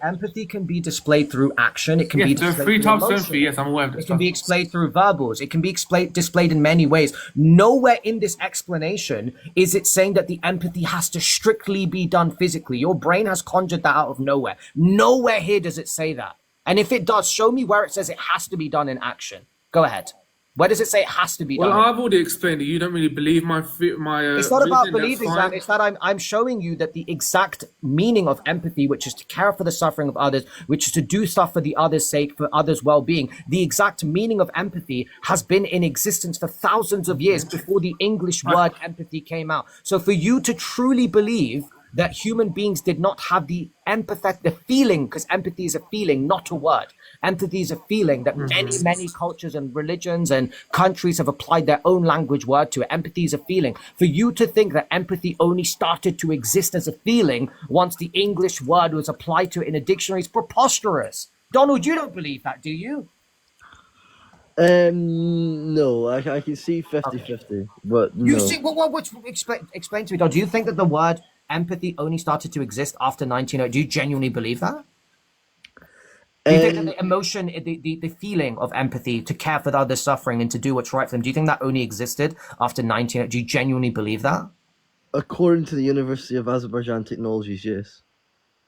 Empathy can be displayed through action. It can be displayed there are three through types of emotion. empathy. Yes, I'm aware of this. It can be displayed through verbals. It can be displayed in many ways. Nowhere in this explanation is it saying that the empathy has to strictly be done physically. Your brain has conjured that out of nowhere. Nowhere here does it say that. And if it does, show me where it says it has to be done in action. Go ahead. Where does it say it has to be done? Well, I've already explained that you don't really believe my. It's not about believing that. It's that I'm showing you that the exact meaning of empathy, which is to care for the suffering of others, which is to do stuff for the others' sake, for others' well-being. The exact meaning of empathy has been in existence for thousands of years before the English word empathy came out. So for you to truly believe that human beings did not have the feeling, because empathy is a feeling, not a word. Empathy is a feeling that many cultures and religions and countries have applied their own language word to it. Empathy is a feeling. For you to think that empathy only started to exist as a feeling once the English word was applied to it in a dictionary is preposterous. Donald, you don't believe that, do you? No, I can see 50-50, but no. You see, explain to me, Donald. Do you think that the word empathy only started to exist after 1900? Do you genuinely believe that? Do you think that the emotion, the feeling of empathy to care for the other's suffering and to do what's right for them, do you think that only existed after 1900? Do you genuinely believe that? According to the University of Azerbaijan Technologies, yes.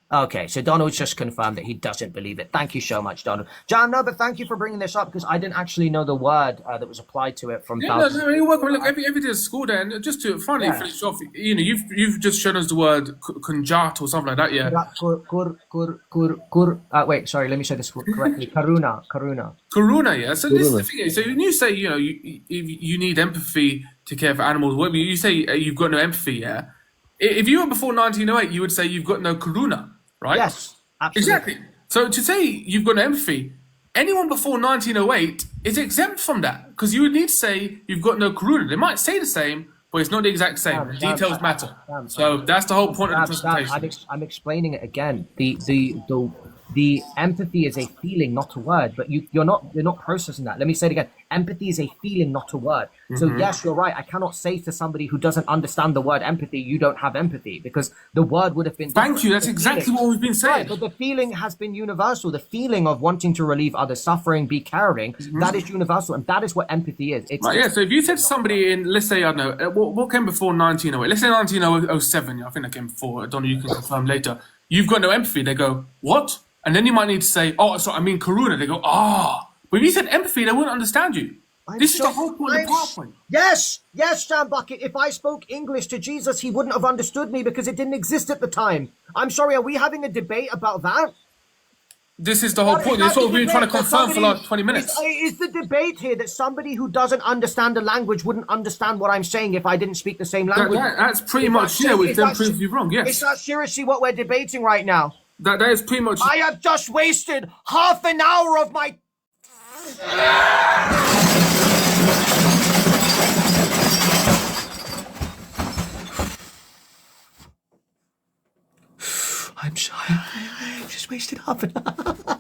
Okay, so Donald's just confirmed that he doesn't believe it. Thank you so much, Donald. Jam, no, but thank you for bringing this up because I didn't actually know the word that was applied to it from thousands. No, you're welcome. Look, every day at school there, and just to finally finish off, you've just shown us the word kunjat or something like that, yeah. Wait, sorry, let me say this correctly. Karuna, yeah. So this is the thing. So when you say, you need empathy to care for animals, whatever you say, you've got no empathy, yeah. If you were before 1908, you would say you've got no karuna, right? Yes, absolutely. Exactly. So to say you've got no empathy, anyone before 1908 is exempt from that because you would need to say you've got no karuna. They might say the same, but it's not the exact same. Details matter. So that's the whole point of the presentation. I'm explaining it again. The the empathy is a feeling, not a word. But you're not processing that. Let me say it again. Empathy is a feeling, not a word. So Mhm. yes, you're right. I cannot say to somebody who doesn't understand the word empathy, you don't have empathy, because the word would have been. Thank different. you. That's The exactly feeling- what we've been saying. Right, but the feeling has been universal. The feeling of wanting to relieve others' suffering, be caring, that is universal, and that is what empathy is. It's, Right, yeah, so if you said to somebody in, let's say, I don't know, what came before 1908? Let's say 1907, I think that came before, I don't know, you can confirm later. You've got no empathy. They go, what? And then you might need to say, oh, sorry, I mean Karuna. They go, ah. But if you said empathy, they wouldn't understand you. This is the whole point of the PowerPoint. Yes, Sam Bucket. If I spoke English to Jesus, he wouldn't have understood me because it didn't exist at the time. I'm sorry, are we having a debate about that? This is the whole point. This is what we've been trying to confirm for the last 20 minutes. Is the debate here that somebody who doesn't understand a language wouldn't understand what I'm saying if I didn't speak the same language? That's pretty much, yeah, which then proves you wrong, yes. Is that seriously what we're debating right now? That is pretty much... I have just wasted half an hour of my... I'm sorry. I just wasted half an hour.